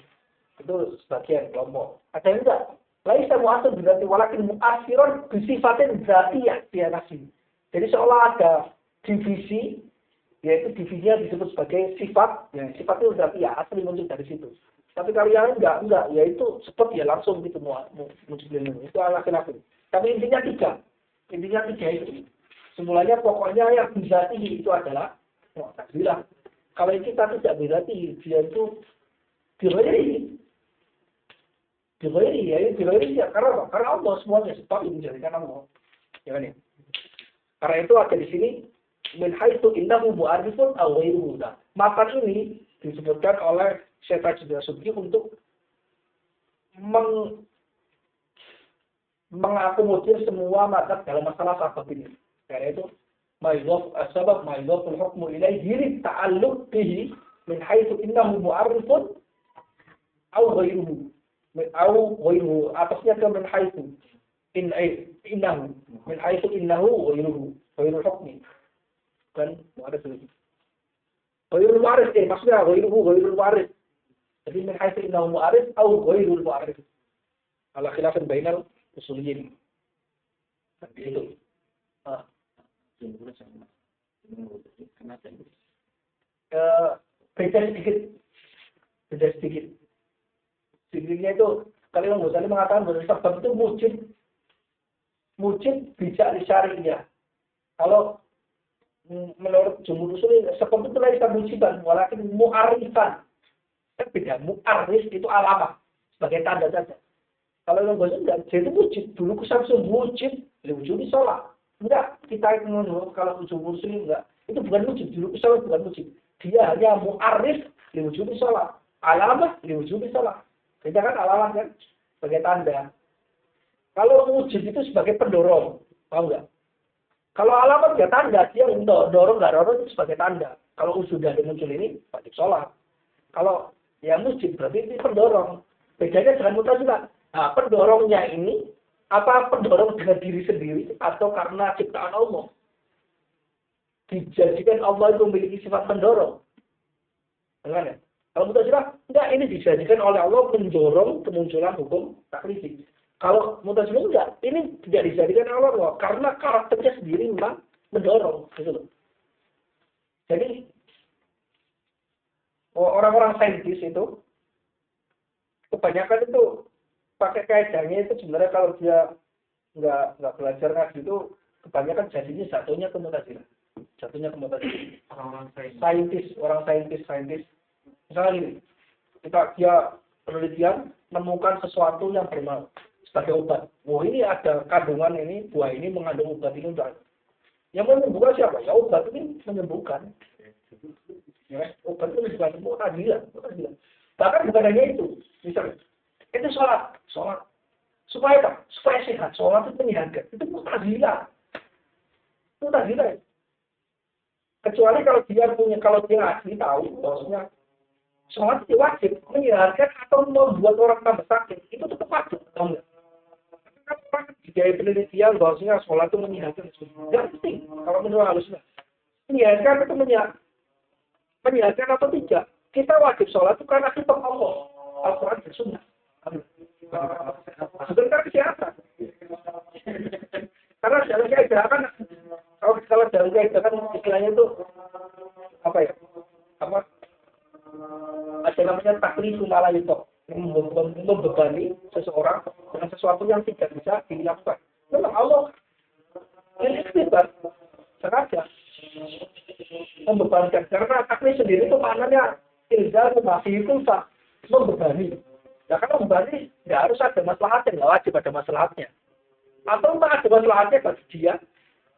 Itu sebagian kelompok. Ada yang enggak. Laisa mu'assir bi dzatihi walakin mu'assirun bi sifatin dzatiyah fi nafsihi. Jadi seolah ada divisi, yaitu divisinya disebut sebagai sifat, yang sifatnya dzatiyah, asli muncul dari situ. Tapi kalau yang enggak, yaitu sebab ya langsung gitu muncul itu ala khilaf. Tapi intinya 3. Intinya 3 itu. Semulanya pokoknya yang bizatihi itu adalah Mu'tazilah. Kalau kita tidak bizatihi, dia itu dighayri. Ya karena Allah semuanya sebab itu dijadikan Allah. Ya kan ya? Karena itu ada di sini min haitsu innahu mu'arrifun aw ghairuhu. Matan ini disebutkan oleh Syekh Tajuddin Subki untuk mengakomodir semua mazhab dalam masalah sabab ini. Karena itu ma'idhaf as-sabab ma'idhaful hukmu ilaihi li ta'alluq bihi min haitsu innahu mu'arrifun aw ghairuhu. Atasnya ke min haitsu innahu min haitsu innahu ghairul hukmi. Kan ada sedikit. Ghairul mu'arrif maksudnya ghairul mu'arrif. Jadi min haitsu innahu mu'arrif aw ghairul mu'arrif. Ala khilafin bainal usuliyin. Itu. Beda sedikit. Sedikitnya itu kalau Imam Ghazali mengatakan bahwa sebab itu mujib bijak syari'iyah. Kalau menurut jumhur usul sebab itu lain mujiban, walakin mu'arifan. Kan beda. Mu'arif itu alamat sebagai tanda saja. Kalau Imam Ghazali enggak, jadi wujud. Dulu kesamsul wujud, wujud sholat. Enggak, kita itu kalau usul muslim enggak. Itu bukan wujud, dulu sholat bukan wujud. Dia hanya mu'arif liwujud sholat. Alamah liwujud sholat. Kita kan alamat kan sebagai tanda. Kalau wujud itu sebagai pendorong, tahu nggak? Kalau alamat ya tanda, dia dorong nggak dorong itu sebagai tanda. Kalau sudah muncul ini, wajib sholat. Kalau yang wujud berarti ini pendorong. Bedanya dengan mutazilah. Nah, pendorongnya ini apa pendorong dengan diri sendiri atau karena ciptaan Allah? Dijadikan Allah itu memiliki sifat pendorong. Dengar ya? Kalau mutazilah, enggak, ini dijadikan oleh Allah mendorong kemunculan hukum taklidi. Kalau mutazilah enggak, ini tidak dijadikan oleh Allah karena karakternya sendiri memang mendorong, gitu loh. Jadi orang-orang saintis itu kebanyakan itu pakai kaidahnya itu sebenarnya kalau dia nggak belajar ngaji itu kebanyakan jadinya jatuhnya ke mutazilah. Jatuhnya ke mutazilah. Orang saintis. Misalnya gini, dia penelitian menemukan sesuatu yang bernama sebagai obat. Wah, ini ada kandungan ini, buah ini mengandung obat ini untuk yang menyembuhkan siapa? Ya obat ini menyembuhkan. Ya, obat itu bukan mutazilah. Bahkan bukan hanya itu. Misalnya, itu sholat. Supaya apa? Supaya sehat. Sholat itu menyehatkan. Itu mutazilah. Kecuali kalau dia asli tahu, maksudnya sholat itu wajib menyehatkan atau membuat orang tambah sakit, itu tetap wajib, tahu nggak? Karena dijaya penelitian bahwasanya sholat itu menyehatkan, tidak penting. Kalau menurut halusnya, menyehatkan itu menyehatkan atau tidak? Kita wajib sholat itu karena kita Allah, Al-Quran dan Sunnah. Sebentar kesehatan. Karena dalam kaidah kan, kalau dalam kaidah kan istilahnya itu apa ya? Ada namanya taklifu malayutok, membebani seseorang dengan sesuatu yang tidak bisa dilakukan. Memang Allah ini ikhtiar sengaja membebankan, karena taklif sendiri itu maknanya ilzam masih itu membebani. Ya karena membebani nggak harus ada maslahatnya, nggak wajib ada maslahatnya. Atau ada maslahatnya bagi dia,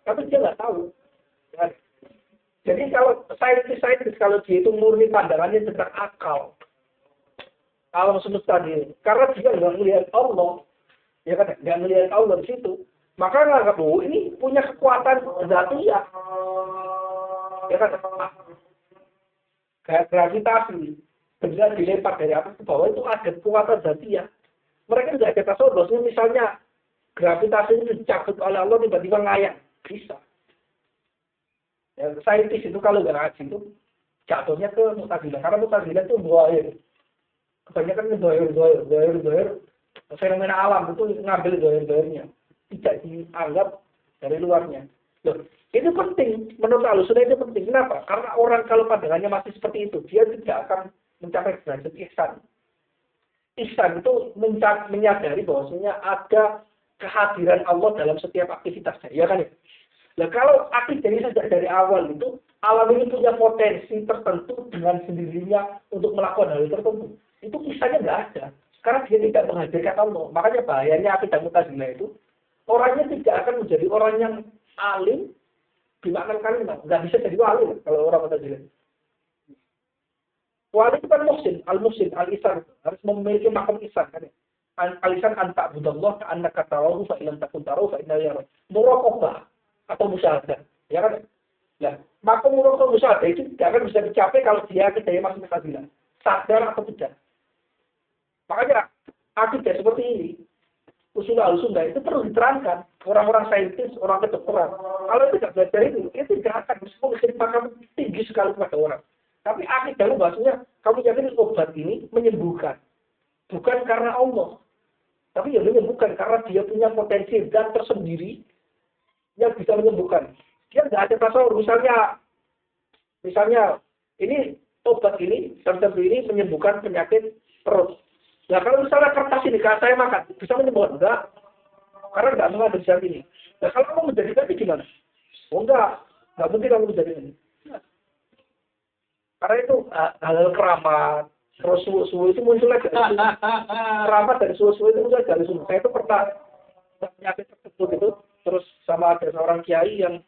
tapi dia nggak tahu. Ya. Jadi kalau saintis kalau dia itu murni pandangannya tentang akal, alam semesta ini, karena dia nggak melihat Allah, ya kan, nggak melihat Allah di situ, maka nggak ini punya kekuatan zatiyah, ya kan, kayak gravitasi, benda dilempar dari atas ke bawah itu ada kekuatan zatiyah. Mereka nggak ada tasawuf, misalnya gravitasi itu dicabut oleh Allah tiba-tiba ngayang, bisa. Ya, saintis itu kalau nggak ngaji itu jatuhnya ke mutazilah, karena mutazilah itu doair. Kebanyakan doair fenomena alam itu ngambil doairnya, tidak dianggap dari luarnya. Loh, itu penting, menurut Ahlussunnah itu penting. Kenapa? Karena orang kalau pandangannya masih seperti itu, dia tidak akan mencapai derajat ihsan. Ihsan itu menyadari bahwasanya ada kehadiran Allah dalam setiap aktivitasnya, ya kan ya? Nah kalau akidahnya sejak dari awal itu, alam ini punya potensi tertentu dengan sendirinya untuk melakukan hal tertentu. Itu kisahnya nggak ada. Karena dia tidak menghadirkan Allah. Makanya bahayanya akidah Mu'tazilah itu, orangnya tidak akan menjadi orang yang alim, dimaknakan kalimat. Nggak bisa jadi wali kalau orang Mu'tazilah. Wali itu kan muhsin, al-ihsan. Harus memiliki makam ihsan. Kan? Al-ihsan anta budallah ka'annaka tarahu fa'ilam takun tarahu fa'inna yarah. Muraqabah atau musyahadah, ya kan? Nah, maka muraqabah musyahadah itu tidak akan bisa dicapai kalau dia akidahnya masih Mu'tazilah, sadar atau tidak. Makanya akidah seperti ini, usul Ahlussunnah itu perlu diterangkan orang-orang saintis, orang kedokteran. Kalau tidak belajar itu tidak akan bisa mengirimkan tinggi sekali kepada orang. Tapi akidah itu maksudnya kamu yakin obat ini menyembuhkan, bukan karena Allah, tapi ya menyembuhkan karena dia punya potensi dan tersendiri yang bisa menyembuhkan. Dia nggak ada tasawur. Misalnya ini obat ini tertentu ini menyembuhkan penyakit perut. Nah kalau misalnya kertas ini kalau saya makan bisa menyembuhkan? Enggak, karena nggak mengandung zat ini. Nah kalau kamu menjadikan ini gimana? Oh nggak mungkin kamu menjadikan ini. Nah, karena itu hal keramat. Terus suhu itu munculnya dari keramat dan suhu itu muncul dari sumber. Saya itu pernah penyakit tersebut itu terus sama ada seorang kiai yang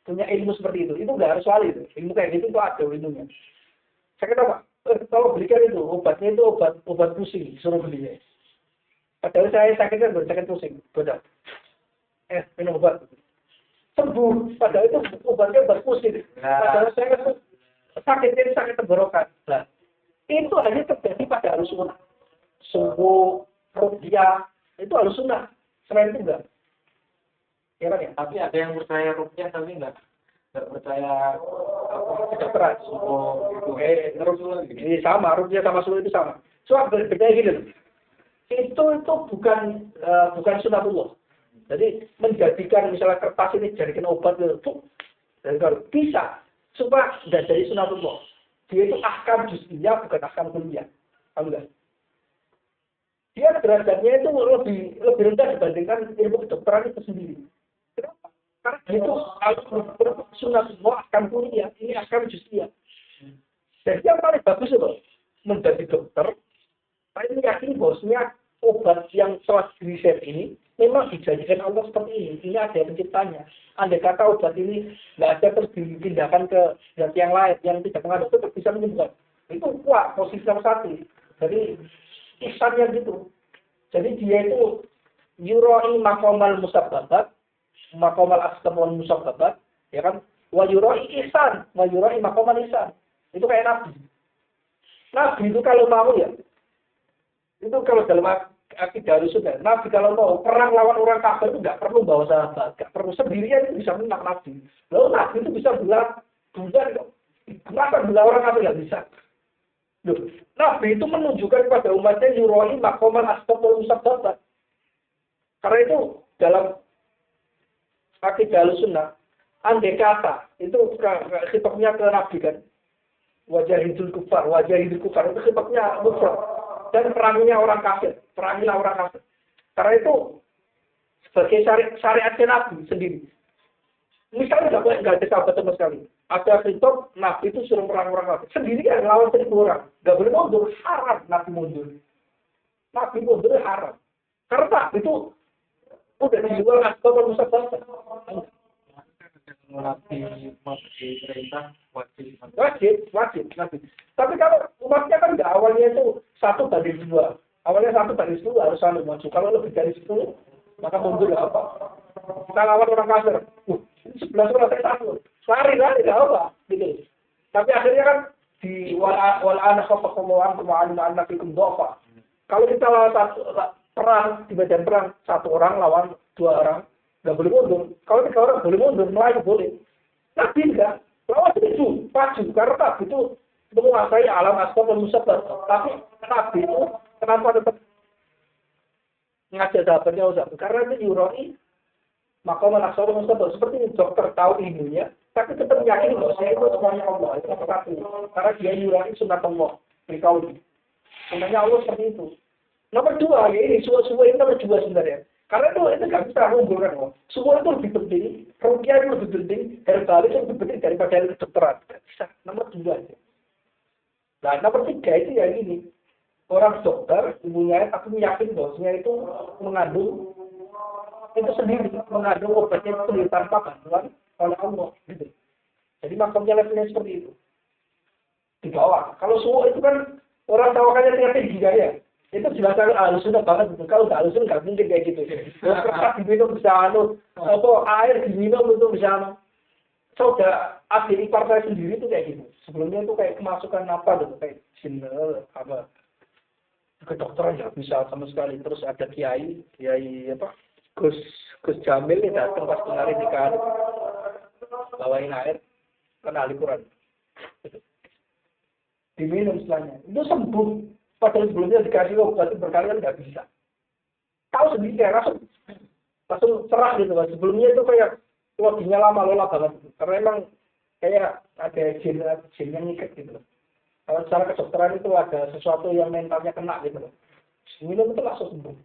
punya ilmu seperti itu nggak harus wali itu. Ilmu kayak gitu tuh ada ilmunya. Saya kata Pak, kalau belikan itu obatnya itu obat pusing, suruh belinya. Padahal saya sakitnya sakit pusing, benar. Minum obat sembuh, padahal itu obatnya obat pusing. Padahal saya sakit tenggorokan. Nah, itu hanya terjadi pada Ahlus Sunnah. Subuh, ruqyah, itu Ahlus Sunnah. Selain itu enggak. Ya kan ya? Tapi ada yang percaya ruqyah tapi enggak percaya Tidak keras. subuh gitu. Terus ini sama, ruqyah sama subuh itu sama. Soal berbeda gini. Itu bukan sunatullah. Jadi menjadikan misalnya kertas ini jadikan obat itu, dan kalau bisa supaya tidak jadi sunatullah. Dia itu ahkam juz'iyah bukan ahkam kulliyah. Paham enggak? Dia derajatnya itu lebih rendah dibandingkan ilmu kedokteran itu sendiri. Kenapa? Karena dia itu kalau sunatullah ahkam kulliyah, ini ahkam juz'iyah. Jadi yang paling bagus itu menjadi dokter, saya yakin bosnya obat yang telah riset ini memang dijanjikan Allah seperti ini. Ini ada penciptanya. Andai kata obat ini nggak ada terus dipindahkan ke zat yang lain yang tidak mengandung tetap bisa menyembuhkan. Itu kuat posisi yang satu. Jadi ihsannya gitu. Jadi dia itu yuroi makomal musabbabat, makomal astamul musabbabat, ya kan? Wa yuroi ihsan, wa yuroi makomal ihsan. Itu kayak nabi. Nabi itu kalau mau ya, itu kalau dalam akidah Rasulullah, Nabi kalau mau perang lawan orang kafir itu nggak perlu bawa sahabat, nggak perlu sendirian itu bisa menang Nabi. Lalu Nabi itu bisa belah kok. Kenapa belah orang kafir nggak bisa? Loh, Nabi itu menunjukkan kepada umatnya yuroi makoman astagfirullah musabbabat. Karena itu dalam akidah Rasulullah, andai kata itu khitabnya ke Nabi kan, wajah hidul kufar itu khitabnya mufrad. Dan peranginya orang kafir, perangilah orang kafir. Karena itu sebagai syariat Nabi sendiri. Misalnya nggak ada sahabat sama sekali. Ada khitab Nabi itu suruh perang orang kafir. Sendiri kan lawan 1.000 orang. Nggak boleh mundur, haram Nabi mundur. Nabi mundur haram. Karena Nabi itu udah di luar asbab musabbabat. Nabi perintah Wajib Nabi. Tapi kalau umatnya kan nggak awalnya itu 1:2. Awalnya 1:10 harus selalu maju. Kalau lebih dari 10, maka mundur nggak apa. Kita lawan orang kafir. 11 orang saya satu. Lari nggak apa. Gitu. Tapi akhirnya kan di wal ana khafakum wa antum ma'aluna fikum dhafa. Kalau kita lawan perang di medan perang 1 orang lawan 2 orang, nggak boleh mundur. Kalau 3 orang boleh mundur, melayu boleh. Nabi enggak. Lawan itu maju. Karena Nabi itu menguasai alam asbab dan musabbat. Tapi Nabi itu kenapa tetap ngajak sahabatnya Ustaz? Karena itu yuroi makoman asbab dan musabbat. Seperti dokter tahu ilmunya, tapi tetap yakin bahwa saya itu semuanya Allah. Itu satu. Karena dia yuroi sunat Allah. Beritahu. Sebenarnya Allah seperti itu. Nomor 2, ya ini suwe ini nomor 2 sebenarnya. Karena itu nggak bisa mengunggulkan kok. Semua itu lebih penting, rupiah itu lebih penting, herbal itu lebih penting daripada kedokteran. Nggak bisa. Nomor 2 aja. Nah, nomor 3 itu ya ini. Orang dokter, ibunya tapi yakin bahwasanya itu mengandung itu sendiri, mengandung obatnya itu sendiri tanpa bantuan oleh Allah. Gitu. Jadi makamnya levelnya seperti itu. Di bawah. Kalau semua itu kan orang tawakannya tingkat tinggi ya. Itu jelas Ahlus Sunnah banget gitu. Kalau nggak Ahlus Sunnah nggak mungkin kayak gitu. Kertas diminum bisa air diminum itu bisa Coba adik ipar saya sendiri itu kayak gitu. Sebelumnya itu kayak kemasukan apa gitu, kayak jinel apa kedokteran nggak bisa sama sekali. Terus ada kiai apa Gus Jamil ini datang pas kemarin nikahan bawain air kena Al-Quran. Diminum setelahnya. Itu sembuh. Padahal sebelumnya dikasih obat berkali-kali nggak bisa. Tahu sendiri kayak langsung cerah gitu. Sebelumnya itu kayak waktunya lama banget. Karena emang kayak ada jin yang ngikat gitu. Kalau secara kedokteran itu ada sesuatu yang mentalnya kena gitu. Minum itu langsung sembuh.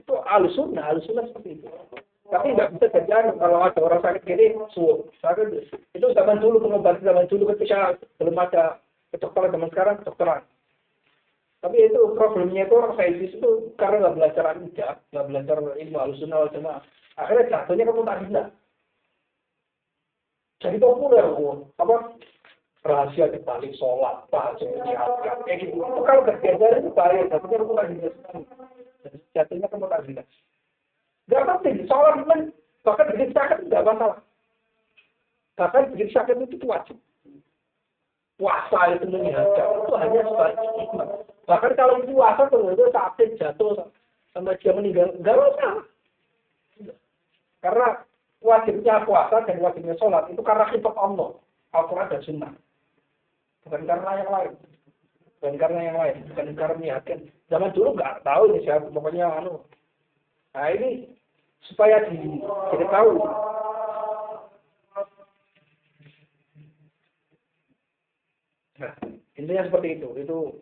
Itu Ahlus Sunnah seperti itu. Tapi nggak bisa terjadi kalau ada orang sakit gini, sakit itu zaman dulu pengobatan zaman dulu ketika belum ada kedokteran zaman sekarang kedokteran. Tapi itu problemnya itu orang saintis itu karena nggak belajar akidah, nggak belajar ilmu Ahlussunnah wal Jamaah. Akhirnya jatuhnya ke Mu'tazilah. Jadi populer, apa rahasia dibalik sholat, tahajud, jihad, kayak gitu. Itu kalau nggak diajarin itu bahaya, jatuhnya ke Mu'tazilah. Jatuhnya ke Mu'tazilah. Nggak penting, sholat kan bahkan bikin sakit nggak masalah. Bahkan bikin sakit itu wajib. Puasa itu menjaga, itu hanya sebagai hikmah. Bahkan kalau puasa itu sakit jatuh sampai dia meninggal, nggak masalah. Karena wajibnya puasa dan wajibnya sholat itu karena khitab Allah, Al-Quran dan Sunnah. Bukan karena yang lain. Bukan karena yakin. Zaman dulu nggak tahu nih siapa, pokoknya Nah ini supaya diketahui. Nah, intinya seperti itu. Itu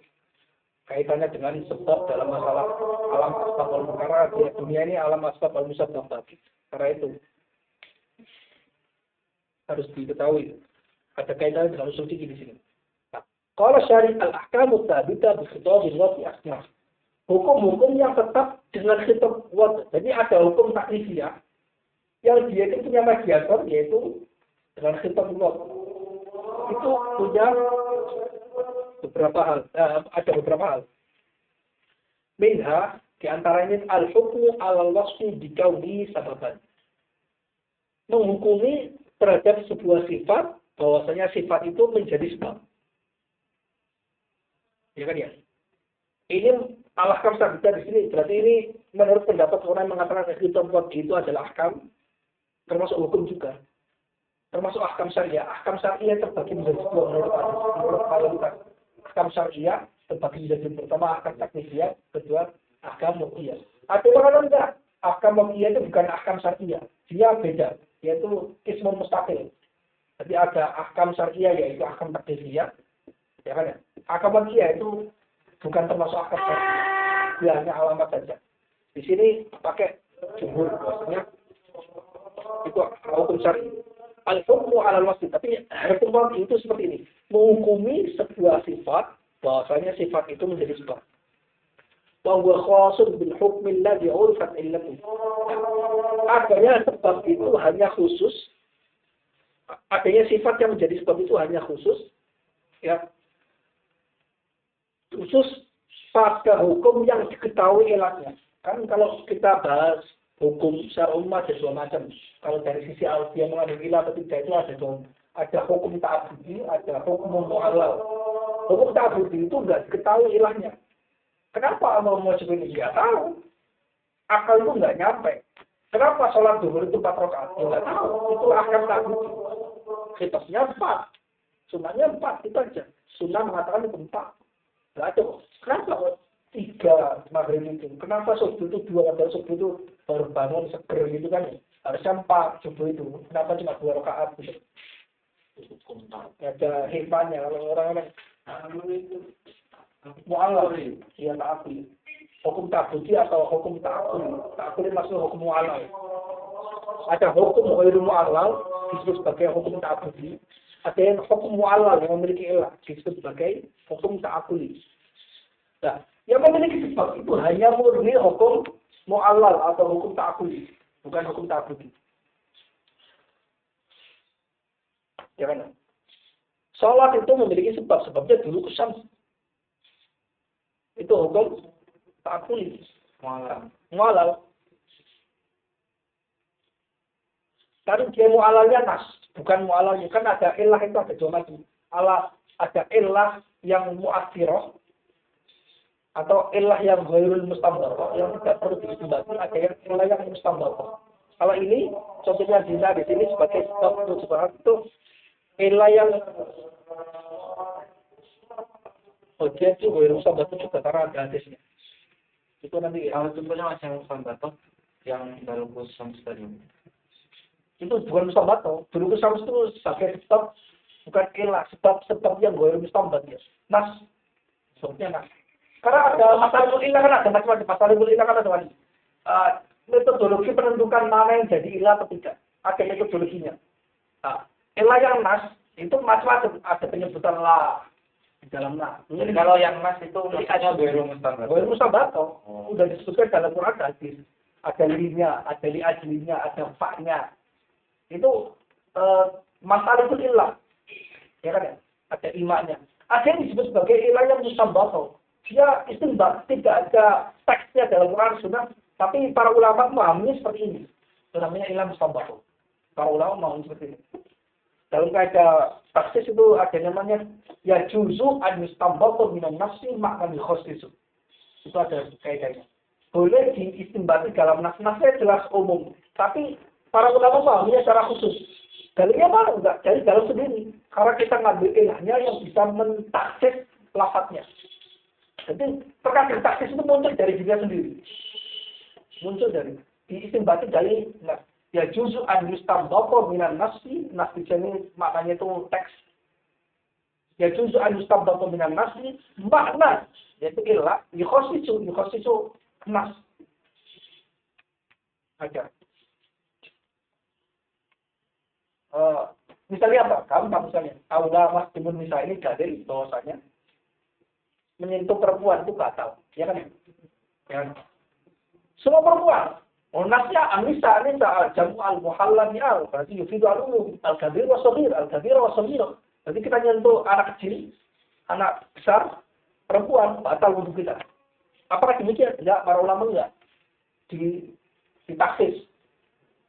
kaitannya dengan sebab dalam masalah alam asbab wal perkara. Dunia ini alam asbab wal musabbab tadi. Karena itu harus diketahui. Ada kaitannya dengan usul fikih di sini. Kalau syari' al-ahkamu tsabita bi khitabil wati asma. Hukum-hukum yang tetap dengan khitab wat. Jadi ada hukum taklifiyah yang dia itu punya mediator yaitu dengan khitab wat. Itu punya beberapa hal, ada beberapa hal. Minha di antaranya al-hukmu 'alal wasfi bi kauni sababan. Menghukumi terhadap sebuah sifat bahwasanya sifat itu menjadi sebab. Ya kan ya? Ini al-ahkam sabita di sini. Berarti ini menurut pendapat orang yang mengatakan khitab wadi itu adalah ahkam, termasuk hukum juga. Termasuk ahkam syariah. Ahkam syariah terbagi menjadi dua menurut mayoritas. Ahkam syariah terbagi menjadi pertama ahkam taklifiyah, kedua ahkam muqiyah. Ada orang enggak? Ahkam muqiyah itu bukan ahkam syariah. Dia beda, yaitu ismun mustaqil. Jadi ada ahkam syariah yaitu ahkam taklifiyah. Ya kan ya? Ahkam muqiyah itu bukan termasuk ahkam syariah. Dia hanya alamat saja. Di sini pakai jumhur bahwasanya itu hukum syariah. Al-hukmu 'alal wasfi, tapi hukum wadi itu seperti ini. Menghukumi sebuah sifat bahwasanya sifat itu menjadi sebab. Wa huwa khasun bil hukmi alladhi 'urfat illatuhu. Adanya sebab itu hanya khusus. Adanya sifat yang menjadi sebab itu hanya khusus ya. Khusus pada hukum yang diketahui ilahnya. Kan kalau kita bahas hukum secara umum ada dua macam. Kalau dari sisi alfiah mengandung ilah atau tidak itu ada dua. Ada hukum ta'abudi, ada hukum mu'allal. Hukum ta'abudi itu nggak diketahui ilahnya. Kenapa mau seperti ini? Nggak tahu. Akal itu nggak nyampe. Kenapa sholat zuhur itu 4 rakaat? Nggak tahu. Itu ahkam ta'abudi. Khitabnya 4. Sunnahnya 4. Itu aja. Sunnah mengatakan itu 4. Nggak ada. Kenapa 3 maghrib itu? Kenapa subuh itu 2? Padahal subuh itu baru bangun seger gitu kan? Harusnya 4 subuh itu. Kenapa cuma 2 rakaat? Ada hikmahnya. Kalau orang-orang itu mu'alaf. Ya ta'akuli. Hukum ta'budi atau hukum ta'akuli. Ta'akuli maksudnya hukum mu'alaf. Ada hukum ghairu mu'alaf disebut sebagai hukum ta'budi. Ada yang hukum mu'alaf yang memiliki ilah disebut sebagai hukum ta'akuli. Nah, yang memiliki sebab itu hanya murni hukum mu'allal atau hukum ta'akuli, bukan hukum ta'abudi. Ya kan? Salat itu memiliki sebabnya dulu syams. Itu hukum ta'akuli, mu'allal. Tapi dia mu'allalnya nas, bukan mu'allalnya. Kan ada ilah itu ada dua macam. Ada ilah yang mu'athirah, atau ilah yang ghairul mustambarah, yang tidak perlu disebutkan. Ada yang ilah yang mustambarah. Kalau ini contohnya zina di sini sebagai sebab untuk sebarang itu ilah yang dia itu ghairul mustambarah itu juga karena ada hadisnya. Itu nanti Kalau contohnya macam mustambarah yang dalam khusus tadi. Itu bukan mustambarah. Dulu khusus itu sebagai sebab bukan ilah, sebab yang ghairul mustambarah ya. Nas, sebabnya nas. Karena ada masalah ilah kan ada macam-macam. Masalah ilah kan ada macam. Metodologi penentukan mana yang jadi ilah atau tidak. Ada metodologinya. Ilah yang nas itu macam-macam. Ada penyebutan la. di dalam nas. Jadi kalau yang nas itu maksudnya ghairu mustanbat. Ghairu mustanbat udah disebutkan dalam Quran hadis. Ada linya, ada li ajlinya, ada fa'nya. Itu masalah itu ilah. Ya kan ya? Ada imaknya. Ada yang disebut sebagai ilah yang mustanbat. Dia istinbat, tidak ada teksnya dalam Quran Sunnah, tapi para ulama memahami seperti ini. Itu namanya ilah mustanbat. Para ulama memahami seperti ini. Dalam kaidah taksis itu ada namanya ya juzu an yustambatu minan nafsi makna bi khusus. Itu ada kaidahnya. Boleh diistinbati dalam nas-nasnya jelas umum, tapi para ulama memahaminya secara khusus. Dalilnya mana enggak? Dari dalam sendiri. Karena kita ngambil ilahnya yang bisa mentaksis lafadznya. Jadi terkadang taksis itu muncul dari dirinya sendiri. Muncul dari diistinbati dari nas. Ya juzu an yustambatu minan nafsi, nas di sini maknanya itu teks. Ya juzu an yustambatu minan nafsi, makna yaitu ilah, yukhasisu nas. Aja. Misalnya apa? Kamu misalnya, aula mas timun misalnya ini dalil bahwasanya menyentuh perempuan itu batal, ya kan? Ya. Semua perempuan. Nasnya anisa jamu al-muhallani berarti yufidu al-umum al-kabir wa shaghir, al-kabir wa shaghir. Jadi kita nyentuh anak kecil, anak besar, perempuan batal wudu kita. Apakah demikian? Tidak, para ulama enggak. Ditaksis.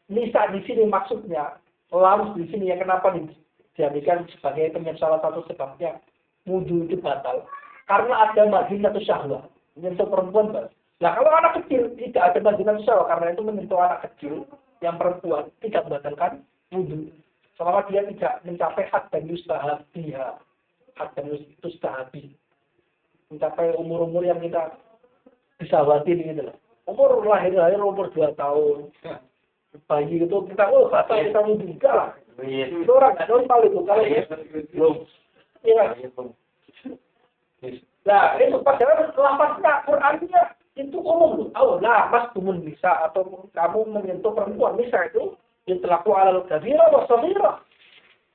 Nisa di sini maksudnya, lamus di sini yang kenapa dijadikan sebagai salah satu sebabnya wudu itu batal. Karena ada madinatu syahwah, menyentuh perempuan batal. Nah kalau anak kecil tidak ada madinatu syahwah, karena itu menyentuh anak kecil yang perempuan tidak membatalkan wudu. Selama dia tidak mencapai had dan yustahabiha, had dan yustahabi, mencapai umur-umur yang kita disawati gitu loh. Umur lahir umur 2 tahun. Bayi itu kita batal kita wudu enggak lah. Itu orang nggak normal itu kalau belum. Iya. Nah, itu padahal lafaznya Qur'annya itu umum. Lah, mas tumun bisa atau kamu menyentuh perempuan bisa itu yang terlaku alal kabira wa shaghira.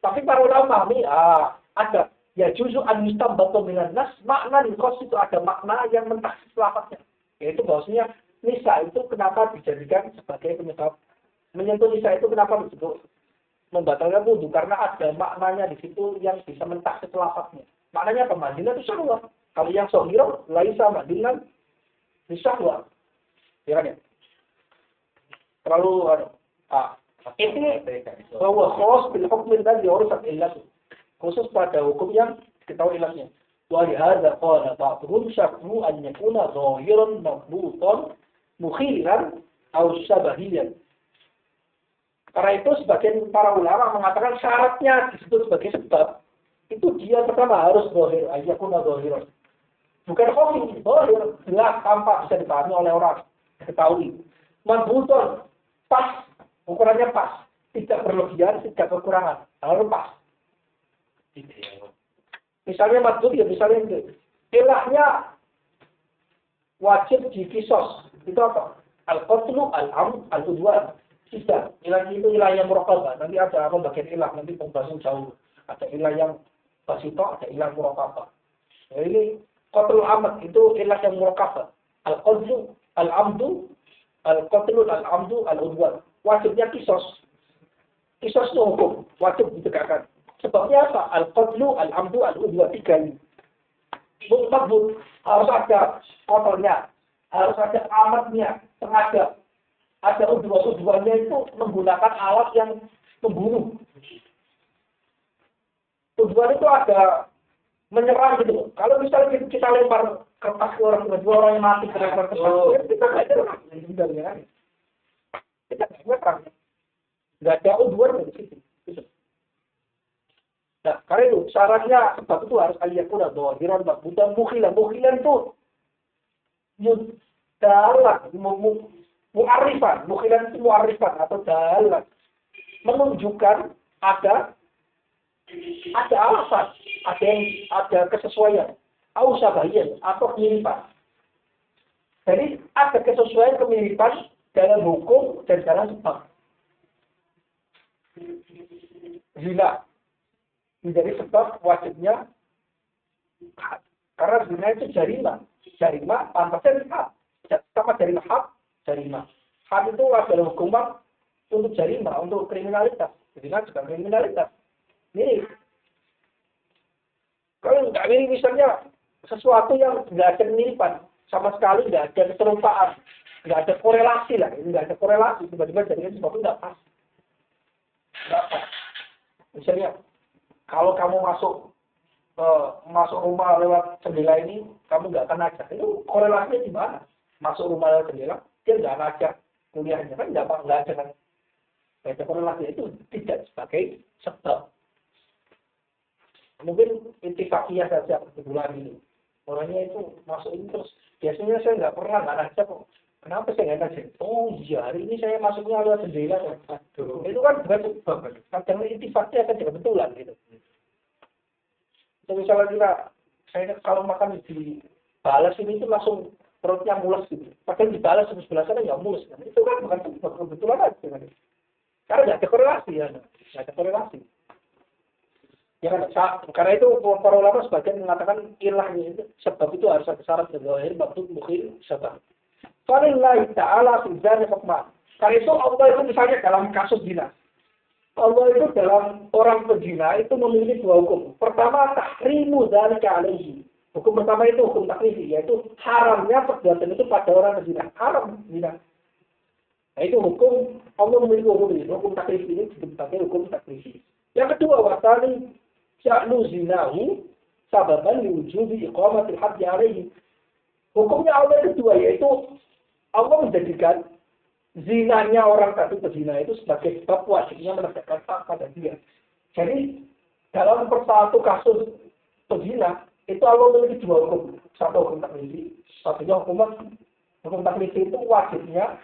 Tapi para ulama ada ya juzu an yustambatu minan nas, makna di khos itu ada makna yang mentaksis lafaznya. Yaitu bahwasanya nisa itu kenapa dijadikan sebagai penyebab menyentuh nisa itu kenapa disebut membatalkan wudu karena ada maknanya di situ yang bisa mentaksis lafaznya. Maknanya apa? Madinah itu syahwah. Kalau yang shaghira laisa madinah syahwah. Ya kan ya? Terlalu ini bahwa khos bil hukm dan diurusat illat. Khusus pada hukum yang diketahui ilahnya. Wa lihadza qala ba'dhum syarru an yakuna zahiran mabbutan mukhilan aw syabahiyan. Karena itu sebagian para ulama mengatakan syaratnya disebut sebagai sebab itu dia pertama harus zahir, ayakuna zahiran. Bukan khofi, zahir, jelas tampak bisa dipahami oleh orang, diketahui. Mabbutan pas, ukurannya pas, tidak berlebihan, tidak kekurangan, harus pas. Misalnya madhub ya misalnya ilahnya wajib dikisos. Itu apa? Al-qatlu, al-am, al-udwan. Tidak. Ilah itu ilah yang muraqabah. Nanti ada pembagian ilah, nanti pembahasan jauh. Ada ilah yang basito, ada ilah muraqabah. Nah, ini qatlu amat itu ilah yang muraqabah. Al-qatlu, al-amdu, al-qatlu, al-amdu, al-udwan. Wajibnya kisos. Kisos itu hukum. Wajib ditegakkan. Sebabnya apa? Al-qatlu, al-amdu, al-udwan. 3 ini. Mabut. Harus ada kotornya. Harus ada amatnya. Sengaja. Ada udwan-udwannya itu menggunakan alat yang membunuh. Udwan itu ada menyerang gitu. Kalau misalnya kita lempar kertas ke orang, dua orang yang mati ke lempar kertas, kita nggak nyerang. Kita nggak nyerang. Nggak ada udwan di situ. Nah, karena itu syaratnya sebab itu harus aliyakuna dhahiran maqbutan mukhilan. Mukhilan itu dalat mu'arifan. Mukhilan itu mu'arifan atau dalat menunjukkan ada alasan, ada kesesuaian, au syabahiyan atau kemiripan. Jadi ada kesesuaian kemiripan dalam hukum dan dalam sebab. Zina menjadi sebab wajibnya Karena zina itu jarima. Jarima pantasnya hak. Sama jarima hak, jarima. Hak itu adalah hukuman untuk jarima, untuk kriminalitas. Zina juga kriminalitas. Mirip. Kalau nggak mirip misalnya sesuatu yang nggak ada kemiripan, sama sekali nggak ada keserupaan, nggak ada korelasi lah, nggak ada korelasi, tiba-tiba jadinya sesuatu nggak pas. Nggak pas. Misalnya, kalau kamu masuk rumah lewat jendela ini, kamu nggak akan ajak. Itu korelasinya di mana? Masuk rumah lewat jendela, dia nggak ngajak kuliahnya, kan nggak ada kan? Nggak ada korelasi, itu tidak sebagai sebab. Mungkin intifakiyah saja kebetulan ini. Orangnya itu masuk ini terus, biasanya saya nggak ngajak kok. Kenapa saya nggak ngajak? Oh iya, hari ini saya masuknya lewat jendela. Aduh, itu kan bukan sebab. Kadang intifakiyah kan kebetulan gitu. Misalnya kita, saya kalau makan di balas ini itu langsung perutnya mules gitu. Padahal di balas sebelah sana nggak mules. Kan? Itu kan bukan sebab, kebetulan aja. Kan? Karena nggak ada korelasi ya, nggak ada korelasi. Ya kan, karena itu para ulama sebagian mengatakan ilahnya itu sebab itu harus ada syarat dan zahir waktu mungkin sebab. Falillahi ta'ala fi dzalika hukman. Karena itu Allah itu misalnya dalam kasus zina. Allah itu dalam orang berzina itu memiliki dua hukum. Pertama, tahrimu dzalika alaihi. Hukum pertama itu hukum taklifi, yaitu haramnya perbuatan itu pada orang berzina. Haram zina. Nah, itu hukum Allah memiliki hukum ini. Hukum taklifi ini disebut sebagai hukum taklifi. Yang kedua, wasali sya'nu zinahu sababan liwujubi iqamatil haddi alaihi. Hukumnya Allah kedua, yaitu Allah menjadikan zinanya orang tadi pezina itu sebagai sebab wajibnya menegakkan hak pada dia. Jadi dalam satu kasus pezina itu Allah memiliki dua hukum. Satu hukum taklifi, satunya hukum taklifi itu wajibnya,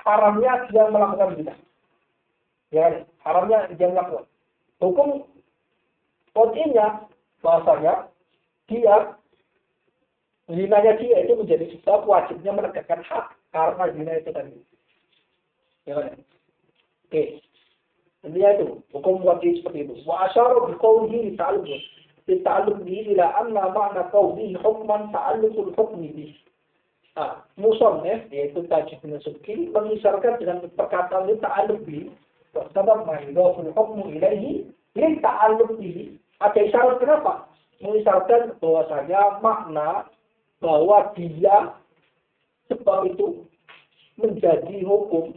haramnya dia melakukan zina. Ya, haramnya dia melakukan. Hukum kontinya bahasanya dia zinanya dia itu menjadi sebab wajibnya menegakkan hak karena zina itu tadi. Ya kan? Oke. Intinya itu hukum wajib seperti itu. Wa asyara bi qawlihi ta'alluq bihi ila anna ma'na qawlihi hukman ta'alluqul hukmi bihi. Musannif yaitu Tajid bin Subki mengisyaratkan dengan perkataan ini ta'alluq bihi sebab ma'idhaful hukmu ilaihi lin ta'alluq bihi. Ada isyarat kenapa? Mengisyaratkan bahwasanya makna bahwa dia sebab itu menjadi hukum.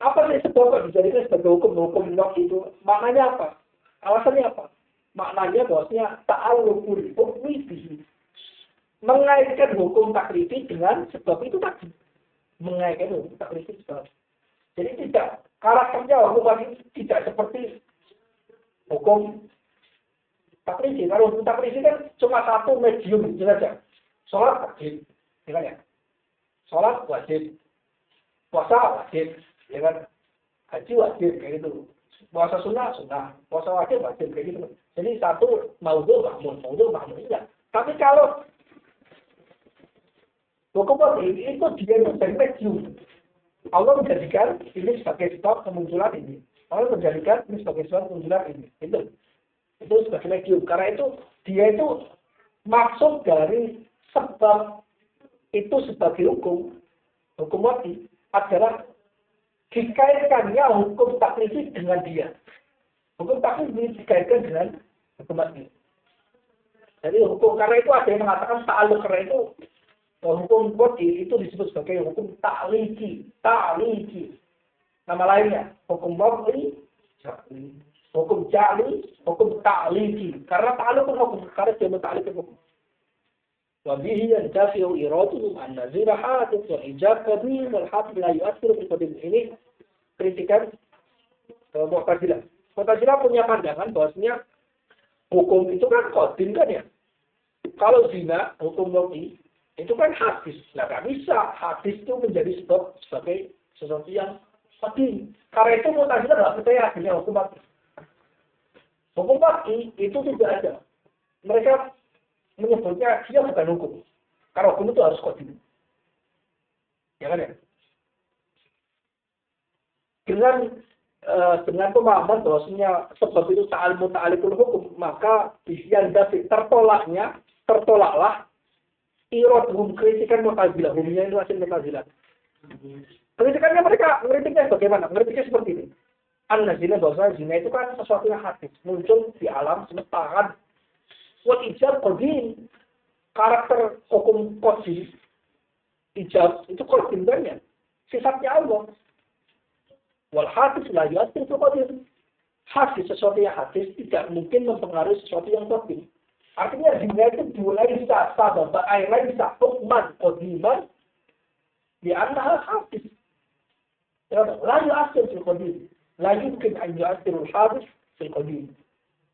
Apa sih sebab dijadikan sebagai hukum nok itu? Maknanya apa? Alasannya apa? Maknanya bahwasanya ta'alluqul hukmi bihi. Mengaitkan hukum taklifi dengan sebab itu tadi. Mengaitkan hukum taklifi sebab. Jadi tidak karakternya hukum ini tidak seperti hukum taklifi. Kalau hukum taklifi kan cuma satu medium itu saja. Sholat wajib, ya. Sholat wajib, puasa wajib, ya kan? Haji wajib kayak gitu. Puasa sunnah, puasa wajib kayak gitu. Jadi satu maudhu mahmud ya. Tapi kalau hukum wajib itu dia menjadi medium. Allah menjadikan ini sebagai sebab kemunculan ini. Allah menjadikan ini sebagai sebab kemunculan ini. Itu sebagai medium. Karena itu dia itu maksud dari sebab itu sebagai hukum wajib adalah dikaitkannya hukum taklifi dengan dia. Hukum taklifi dikaitkan dengan hukum wajib. Jadi hukum karena itu ada yang mengatakan ta'alluq, karena itu hukum wajib itu disebut sebagai hukum ta'liqi. Nama lainnya hukum wajib, hukum ja'li, hukum ta'liqi. Karena ta'alluq hukum, karena dia ta'liq hukum. Wa bihi yantafi'u iratuhu an nazira hadith wa ijab qadim wal hadith la yu'athiru bil qadim. Ini kritikan Mu'tazilah. Mu'tazilah punya pandangan bahwasanya hukum itu kan qadim kan ya. Kalau zina hukum wajib itu kan hadis. Nah, nggak bisa hadis itu menjadi sebab sebagai sesuatu yang qadim. Karena itu Mu'tazilah nggak percaya adanya hukum wajib. Hukum wajib itu tidak ada. Mereka menyebutnya dia bukan hukum. Karena hukum itu harus qadim. Ya kan ya? Dengan dengan pemahaman bahwasanya sebab itu ta'alikul hukum, maka yang tertolaklah iradhum, kritikan Mu'tazilah. Humnya itu asal Mu'tazilah. Kritikannya mereka, kritiknya bagaimana? Kritiknya seperti ini. An-nazina, bahwa zina itu kan sesuatu yang hadis, muncul di alam semesta kan. Wal ijab qadim, karakter hukum qadim, ijab itu qadim banyak. Sifatnya Allah. Wal hadis la yu'athir fil qadim. Hadis, sesuatu yang hadis tidak mungkin mempengaruhi sesuatu yang qadim. Artinya zina itu dimulai bisa sabab, akhirnya bisa hukman qadiman di antara hadis. La yu'athir fil qadim. La yumkin an yu'athir al-hadis fil qadim.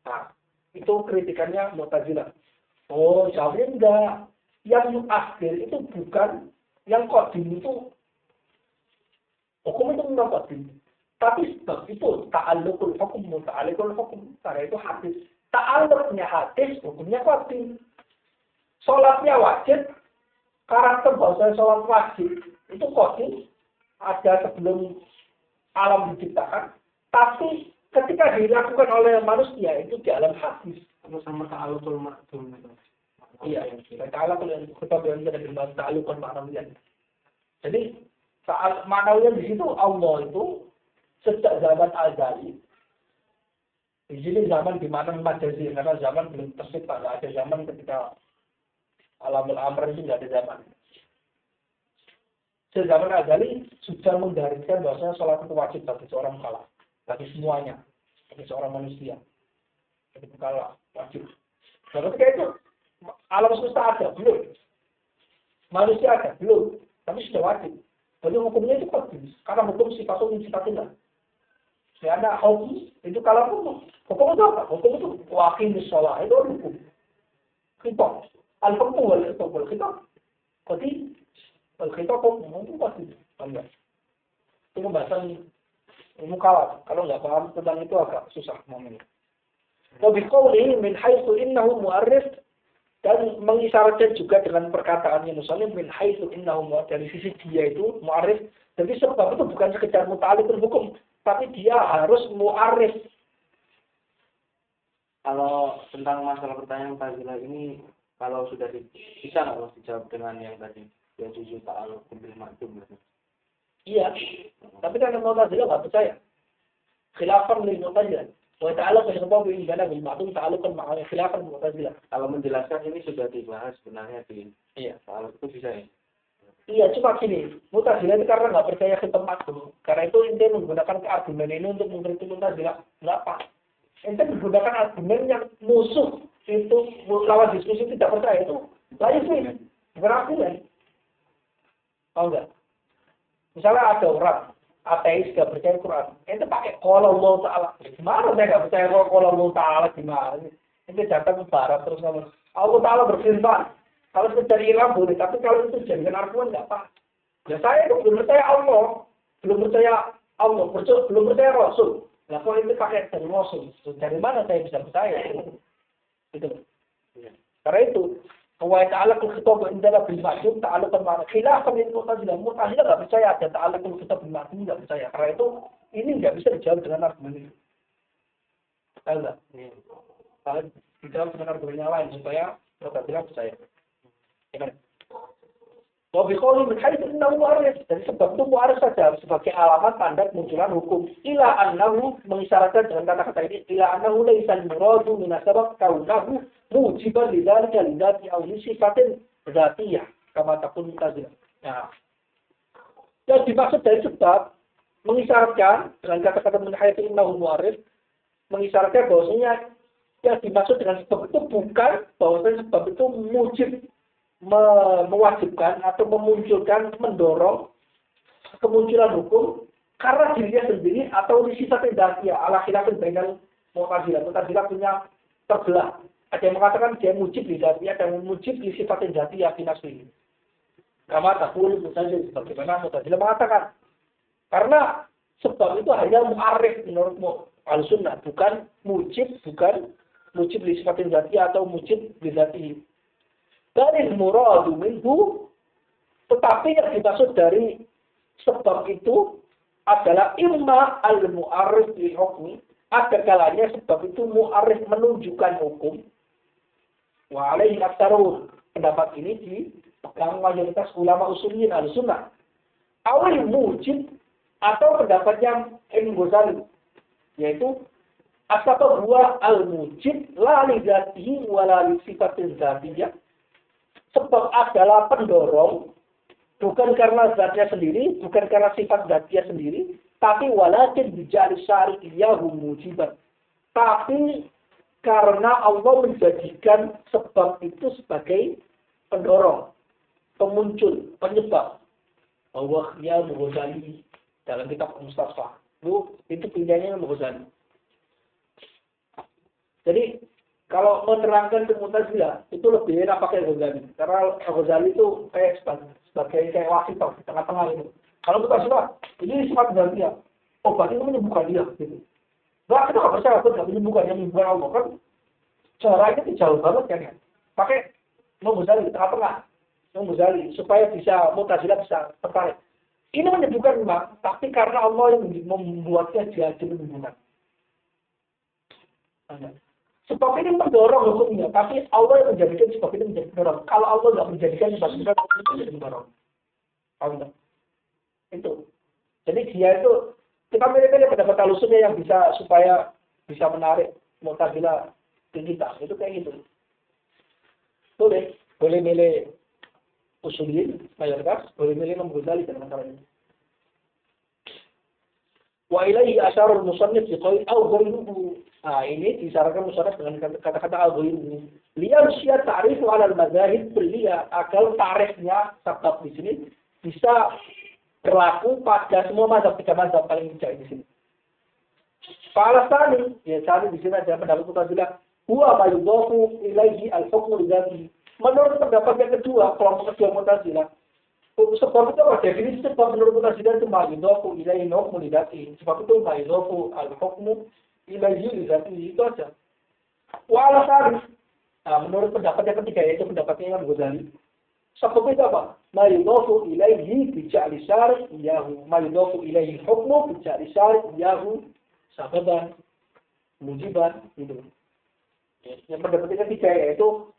Nah, itu kritikannya Mu'tazilah. Oh, Syafi'i enggak. Yang yu'athir itu bukan, yang qadim itu hukum itu memang qadim. Tapi sebab itu ta'alluqul hukum, karena itu hadis. Ta'alluqnya hadis, hukumnya qadim. Salatnya wajib, karakter bahasa salat wajib itu qadim, ada sebelum alam diciptakan, tapi ketika dilakukan oleh manusia itu di alam hadis. Sama ta'alluqul ma'dum. Iya, ta'alluqul kita bilang ada di ta'alluqul ma'nawiyan. Jadi ma'nawiyan di situ Allah itu sejak zaman azali. Di sini zaman di mana majazi, karena zaman belum tercipta, ada zaman ketika alamul amr itu nggak ada zaman. Sejak zaman azali sudah menggariskan bahwasanya sholat itu wajib bagi seorang mukallaf, bagi semuanya, bagi seorang manusia, bagi mukallaf wajib. Dan ketika itu alam semesta ada belum, manusia ada belum, tapi sudah wajib. Jadi hukumnya itu wajib, karena hukum sifatun min sifatillah. Karena hukum itu kalau hukum itu apa? Hukum itu waqimus shalah, itu hukum. Khitab. Al-hukmu wal khitab wal khitab. Jadi al-khitab itu pasti. Enggak. Itu pembahasan mukallaf. Kalau nggak paham tentang itu agak susah ngomongnya. Wa biqaulihi min haitsu innahu mu'arrif, dan mengisyaratkan juga dengan perkataannya musannif min haitsu innahu mu'arrif, dari sisi dia itu mu'arrif. Jadi sebab itu bukan sekedar muta'alliqul hukum, tapi dia harus mu'arif. Kalau tentang masalah pertanyaan Mu'tazilah ini, kalau sudah bisa nggak Mas dijawab dengan yang tadi, yang jujur ta'alluqul bil ma'dum? Iya, tapi kan Mu'tazilah nggak percaya. Khilafan lil Mu'tazilah. Wa ta'alluq bil khitab bil ma'dum ta'alluqan ma'a khilafan Mu'tazilah. Kalau menjelaskan ini sudah dibahas sebenarnya di ta'alluq itu bisa ya? Iya, cuma gini, Mu'tazilah itu karena nggak percaya khitab ma'dum. Karena itu ente menggunakan argumen ini untuk mengkritik Mu'tazilah. Nggak apa. Ente menggunakan argumen yang musuh itu lawan diskusi tidak percaya itu lain sih, bukan argumen. Tahu nggak? Misalnya ada orang ateis nggak percaya Quran, ente pakai qala Allah Ta'ala. Gimana saya nggak percaya qala Allah Ta'ala gimana? Ente datang ke barat terus ngomong Allah Ta'ala berfirman. Kalau sekedar ilham boleh, tapi kalau itu jadikan argumen nggak apa. Ya saya itu belum percaya Allah, belum percaya Allah, belum percaya Rasul. Nah kalau itu pakai dari Rasul, dari mana saya bisa percaya? Itu. Karena itu, wa ta'alluqul khitab indana bil ma'dum ta'alluqan ma'a khilafan lil Mu'tazilah. Mu'tazilah nggak percaya ada ta'alluqul khitab bil ma'dum, nggak percaya. Karena itu ini nggak bisa dijawab dengan argumen itu. Tahu nggak? Kalau dijawab dengan argumen yang lain supaya Mu'tazilah percaya. Wabiqauli min haitsu innahu mu'arrif, dari sebab itu mu'arrif saja sebagai alamat tanda kemunculan hukum. Ila annahu, mengisyaratkan dengan kata-kata ini, ila annahu laisa al-muradu min asbab kaunahu mujiban lidzalika lidzati aw li sifatin dzatiyah kama taqul Mu'tazilah. Nah, yang dimaksud dari sebab mengisyaratkan dengan kata-kata min haitsu innahu mu'arrif, mengisyaratkan bahwasanya yang dimaksud dengan sebab itu bukan bahwasanya sebab itu mujib, mewajibkan atau memunculkan, mendorong kemunculan hukum karena dirinya sendiri atau di sifat dzatiyah ala khilafin bainal Mu'tazilah. Mu'tazilah punya terbelah. Ada yang mengatakan dia mujib di dzatiyah dan mujib di sifat dzatiyah fi nafsihi. Kama taqul Mu'tazilah, sebagaimana Mu'tazilah mengatakan. Karena sebab itu hanya mu'arif menurut Ahlussunnah, bukan mujib di sifat dzatiyah atau mujib di dzatihi. Dari muradu minhu, tetapi yang dimaksud dari sebab itu adalah imma al-mu'arrif li hukmi, ada kalanya sebab itu mu'arrif menunjukkan hukum. Wa alaihi aktsarun. Pendapat ini dipegang mayoritas ulama usuliyin al-sunnah. Awal mujib atau pendapatnya Ibnu Ghazali, yaitu asbab huwa al-mujib la li dzatihi wa la li sifatin dzatiyah. Sebab adalah pendorong bukan karena zatnya sendiri, bukan karena sifat zatnya sendiri, tapi walakin bijari syari'iyahu mujiban. Tapi karena Allah menjadikan sebab itu sebagai pendorong, pemuncul, penyebab. Allah ya Ghazali dalam kitab Mustafa. Itu pilihannya Ghazali. Jadi kalau menerangkan ke Mu'tazilah itu lebih enak pakai Ghazali. Karena Ghazali itu kayak sebagai wasitah di tengah-tengah itu. Kalau Mu'tazilah ini sifat Dzatiyah. Oh berarti itu menyembuhkan dia gitu. Nah, kita nggak percaya betul nggak menyembuhkan yang menyembuhkan Allah kan? Caranya jauh banget kan ya. Pakai Ghazali di tengah-tengah. Ghazali supaya bisa Mu'tazilah bisa tertarik. Ini menyembuhkan memang, tapi karena Allah yang membuatnya jadi menyembuhkan. Sebab ini mendorong hukumnya, tapi Allah yang menjadikan sebab ini menjadi pendorong. Kalau Allah nggak menjadikan sebab ini menjadi pendorong. Itu. Jadi dia itu kita milih-milih pendapat alusunnya yang bisa supaya bisa menarik Mu'tazilah ke kita. Itu kayak gitu. Boleh milih usulin mayoritas, boleh milih Imam Ghazali dalam masalah ini. Wa ilaihi asyarul musannif fi qaul au ghairuhu. Nah, ini disarankan musannif dengan kata-kata au ghairuhu. Lian syiar ta'rifu 'ala al-madzahib kulliyah, agar tarifnya sebab di sini bisa berlaku pada semua mazhab, tiga mazhab paling bijak di sini. Falasani, ya tadi di sini ada pendapat Mu'tazilah, huwa ma yudhafu ilaihi al-hukmu lidzatihi. Menurut pendapat yang kedua, kelompok kedua Mu'tazilah, sebab itu apa? Definisi sebab menurut Mu'tazilah itu ma'yudhafu ilaihi hukmu lidzatihi. Sebab itu ma'yudhafu al-hukmu ilaihi lidzatihi, itu aja. Wa al-thalith. Nah, menurut pendapat yang ketiga yaitu pendapatnya Imam Ghazali. Sebab itu apa? Ma'yudhafu ilaihi bija'li syari'iyahu. Ma'yudhafu ilaihi hukmu bija'li syari'iyahu sababan mujiban gitu. Yang pendapat yang ketiga yaitu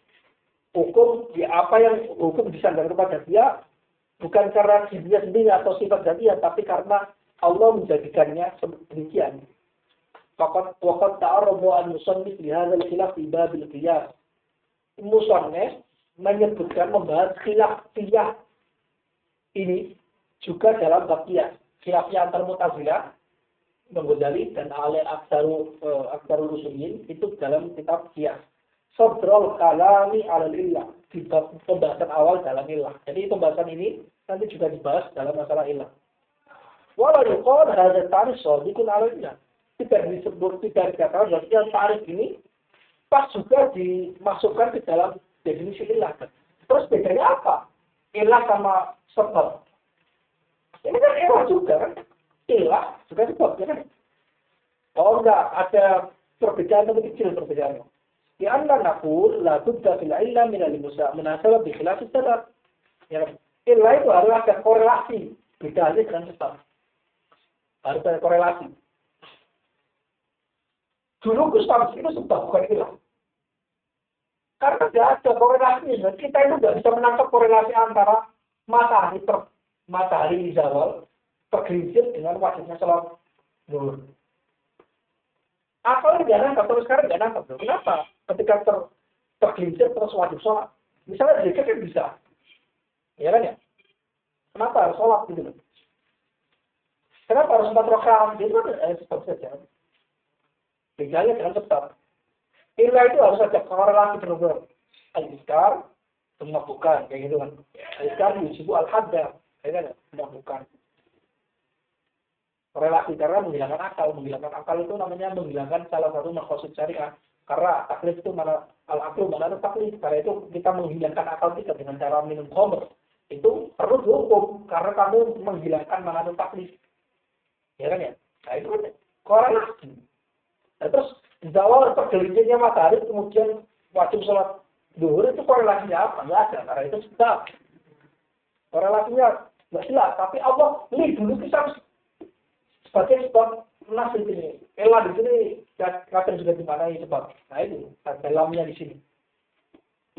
hukum apa yang hukum disandarkan kepada dia bukan karena dirinya sendiri atau sifat dia, tapi karena Allah menjadikannya demikian. Waqad ta'arrada al-musannif li hadzal khilaf fi bab al-qiyas. Musannif menyebutkan membahas khilafiyah ini juga dalam bab qiyas. Khilafiyah antar Mu'tazilah, Ghazali dan aktsarul usuliyin itu dalam kitab qiyas. Sadrul kalami alal illah, di pembahasan awal dalam illah. Jadi pembahasan ini nanti juga dibahas dalam masalah illah. Walau yuqal hadza ta'rif shadiqun alal illah. Tidak disebut, tidak dikatakan bahwa ta'rif ini pas juga dimasukkan ke dalam definisi illah. Terus bedanya apa? Illah sama sebab. Ini kan illah juga kan? Illah juga sebab, ya kan? Oh enggak, ada perbedaan yang kecil perbedaannya. Di antara naqul la budda fil illah min al-munasabah bi khilaf as-sabab. Ya, illah itu harus ada korelasi, bedanya dengan sebab. Harus ada korelasi. Dulu Gustav itu sebab bukan illah. Karena tidak ada korelasinya. Kita itu tidak bisa menangkap korelasi antara matahari zawal tergelincir dengan wajibnya salat zuhur. Apa nggak nangkap, terus sekarang nggak nangkap. Kenapa? Ketika tergelincir terus wajib sholat. Misalnya zikir kan bisa. Ya kan ya? Kenapa harus sholat gitu? Kenapa harus 4 rakaat? Itu kan sebab saja. Bedanya dengan sebab. Illah itu harus ada korelasi benar-benar. Al-Iskar, bukan. Kayak gitu kan. Al-Iskar yujibu al-hadda. Kayak kan? Bukan. Korelasi karena menghilangkan akal. Menghilangkan akal itu namanya menghilangkan salah satu maksud syariah. Karena taklif itu mana al-aklu mana taklif. Karena itu kita menghilangkan akal kita dengan cara minum khamr. Itu perlu dihukum karena kamu menghilangkan mana taklif. Ya kan ya? Nah itu kan korelasi. Nah, terus zawal tergelincirnya matahari kemudian wajib sholat zuhur itu korelasinya apa? Nggak ada. Karena itu sebab. Korelasinya nggak jelas. Tapi Allah dulu kita sebagai sebab nas di sini. Ela di sini kadang juga dimaknai sebab. Nah itu ada lamnya di sini.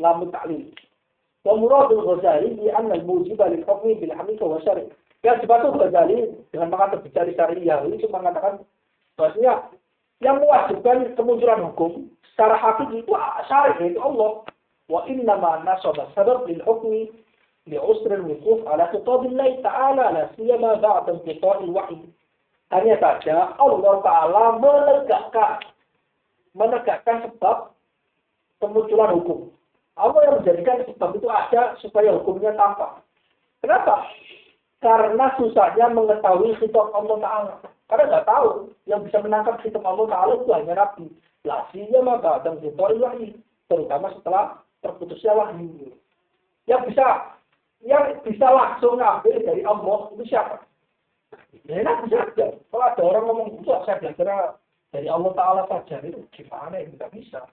Lam ta'lil. Wa muradul Ghazali bi anna al-mujib lil hukmi bil haqiqah wa syari'. Ya sebab itu Ghazali dengan mengatakan bicara syariah ini cuma mengatakan bahwasanya yang mewajibkan kemunculan hukum secara hakiki itu syariat itu Allah. Wa inna ma nasaba sabab lil hukmi li usr al-wuquf ala khitabillah ta'ala la siyama ba'da inqita'il wahyi. Hanya saja Allah Ta'ala menegakkan sebab kemunculan hukum. Allah yang menjadikan sebab itu ada supaya hukumnya tampak. Kenapa? Karena susahnya mengetahui kitab Allah Ta'ala. Karena nggak tahu yang bisa menangkap kitab Allah Ta'ala itu hanya Nabi. Lasinya maka dan kitab wahyu, terutama setelah terputusnya wahyu. Yang bisa langsung ngambil dari Allah itu siapa? Ya enak bisa aja. Kalau ada orang ngomong, saya belajar dari Allah Ta'ala saja, itu gimana ya? Tidak bisa.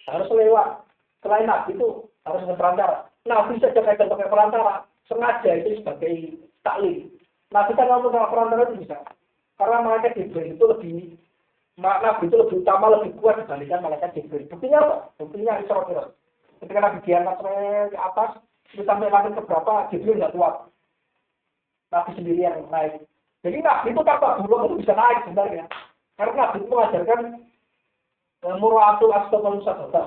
Harus lewat. Selain Nabi itu harus ada perantara. Nabi saja kaitan pakai perantara. Sengaja itu sebagai taklim. Nabi kan ngomong sama perantara itu bisa. Karena malaikat Jibril itu Nabi itu lebih utama, lebih kuat dibandingkan malaikat Jibril. Buktinya apa? Buktinya Isra Mi'raj. Ketika Nabi diangkat ke atas, itu sampai langit keberapa, Jibril nggak kuat. Nabi sendiri yang naik. Jadi Nabi itu tanpa burung itu bisa naik sebenarnya. Karena Nabi itu mengajarkan mura'atul astagfirullah musabadah.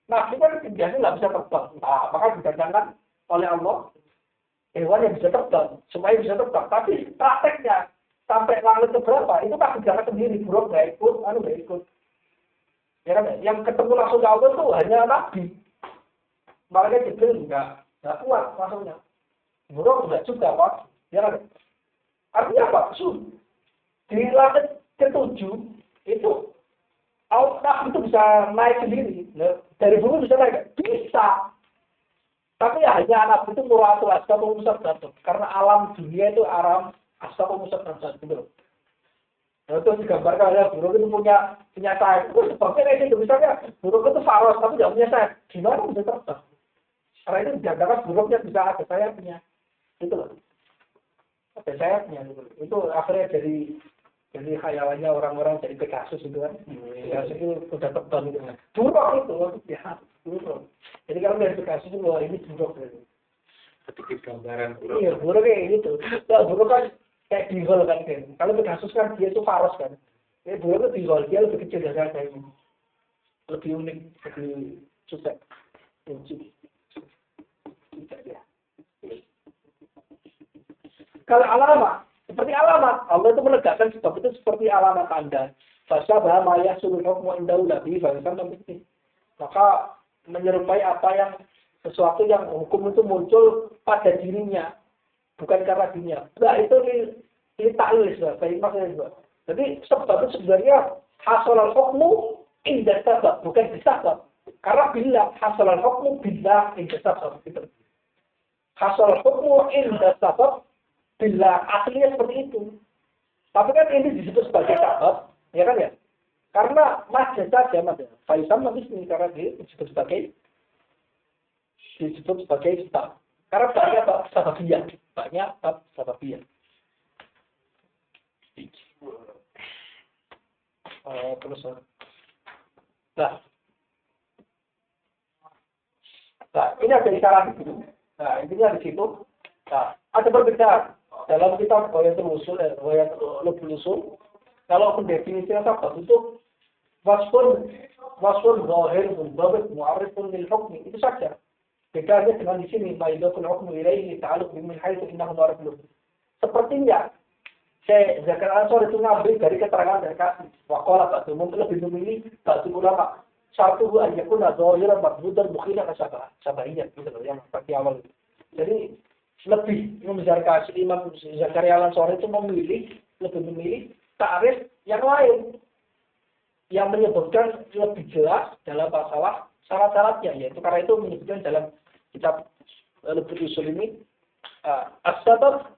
Nabi kan biasanya nggak bisa terbang. Nah, maka didatangkan oleh Allah hewan yang bisa terbang, supaya bisa terbang. Tapi prakteknya sampai langit keberapa itu Nabi jangan sendiri, burung nggak ikut. Ya kan? Yang ketemu langsung ke Allah itu hanya Nabi. Makanya Jibril nggak kuat maksudnya. Burung nggak juga Pak. Ya kan? Artinya apa? Di langit ke-7 itu Nabi itu bisa naik sendiri. Nah, dari bumi bisa naik? Bisa. Tapi ya hanya Nabi itu muratul asbabul musabbab. Karena alam dunia itu alam asbabul musabbab. Gitu. Nah, itu digambarkan ya, burung itu punya sayap. Itu sebabnya itu misalnya burung itu faros tapi tidak punya sayap. Gimana bisa terbang? Karena itu digambarkan burungnya bisa ada sayapnya. Gitu loh. Ada sayapnya gitu. Itu akhirnya jadi khayalannya orang-orang dari Pegasus itu kan. Pegasus itu udah terbang gitu kan. Buruk itu ya, buruk. Jadi kalau dari Pegasus itu wah ini buruk gitu. Sedikit gambaran. Iya, buruk kayak gitu. Nah, buruk kan kayak bihol kan kan. Kalau Pegasus kan dia itu faros kan. Buruk itu bihol, dia lebih kecil dari saya ini. Lebih unik, lebih susah. Kalau alamat, seperti alamat, Allah itu menegakkan sebab itu seperti alamat Anda. Bahasa bahwa maya suruh hukmu indahu nabi, bahasa membukti. Maka menyerupai apa yang sesuatu yang hukum itu muncul pada dirinya, bukan karena dirinya. Nah itu ini taklil, maksudnya. Jadi sebab itu sebenarnya hasolal hukmu indah sabab, bukan disabab. Karena bila hasolal hukmu bila indah sabab. Gitu. Hasolal hukmu indah sabab. Bila aslinya seperti itu. Tapi kan ini disebut sebagai sabab, ya kan ya? Karena masjid saja, Mas. Faisal habis ini karena dia disebut sebagai sebab. Karena banyak sababiyah. Banyak sababiyah. Terus. Nah, ini ada isyarat di situ. Nah, intinya di situ. Nah, ada perbedaan. Dalam kitab Ghayatul Usul, kalau pendefinisinya sabab itu wasfun zahir mundabit mu'arrifun lil hukmi, itu saja. Bedanya dengan di sini maidakul hukmu ilaihi ta'alluq bimin haitsu innahu ma'rifun. Sepertinya Syekh Zakaria Ansari itu ngambil dari keterangan dari kasih. Waqala ba'du mungkin lebih memilih ba'du ulama. Satu ayakun zahiran maqbudan bukhila sabahiyah gitu loh yang seperti awal. Jadi lebih Imam Zakaria Al-Ansari itu lebih memilih ta'rif yang lain yang menyebutkan lebih jelas dalam masalah syarat-syaratnya, yaitu karena itu menyebutkan dalam kitab Al-Usul ini as-sabab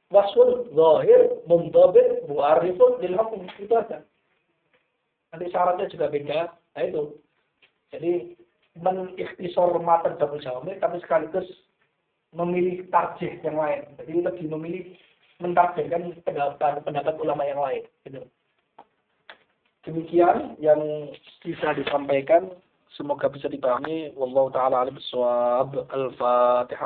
wasful zahir mundabit mu'arrifun lil hukm, itu aja. Nanti syaratnya juga beda. Nah itu. Jadi mengikhtisar matan Jawami tapi sekaligus memilih tarjih yang lain. Jadi lebih memilih mentafsirkan pendapat ulama yang lain. Gitu. Demikian yang bisa disampaikan, semoga bisa dipahami. Wallahu taala alim bissawab. Al-Fatihah.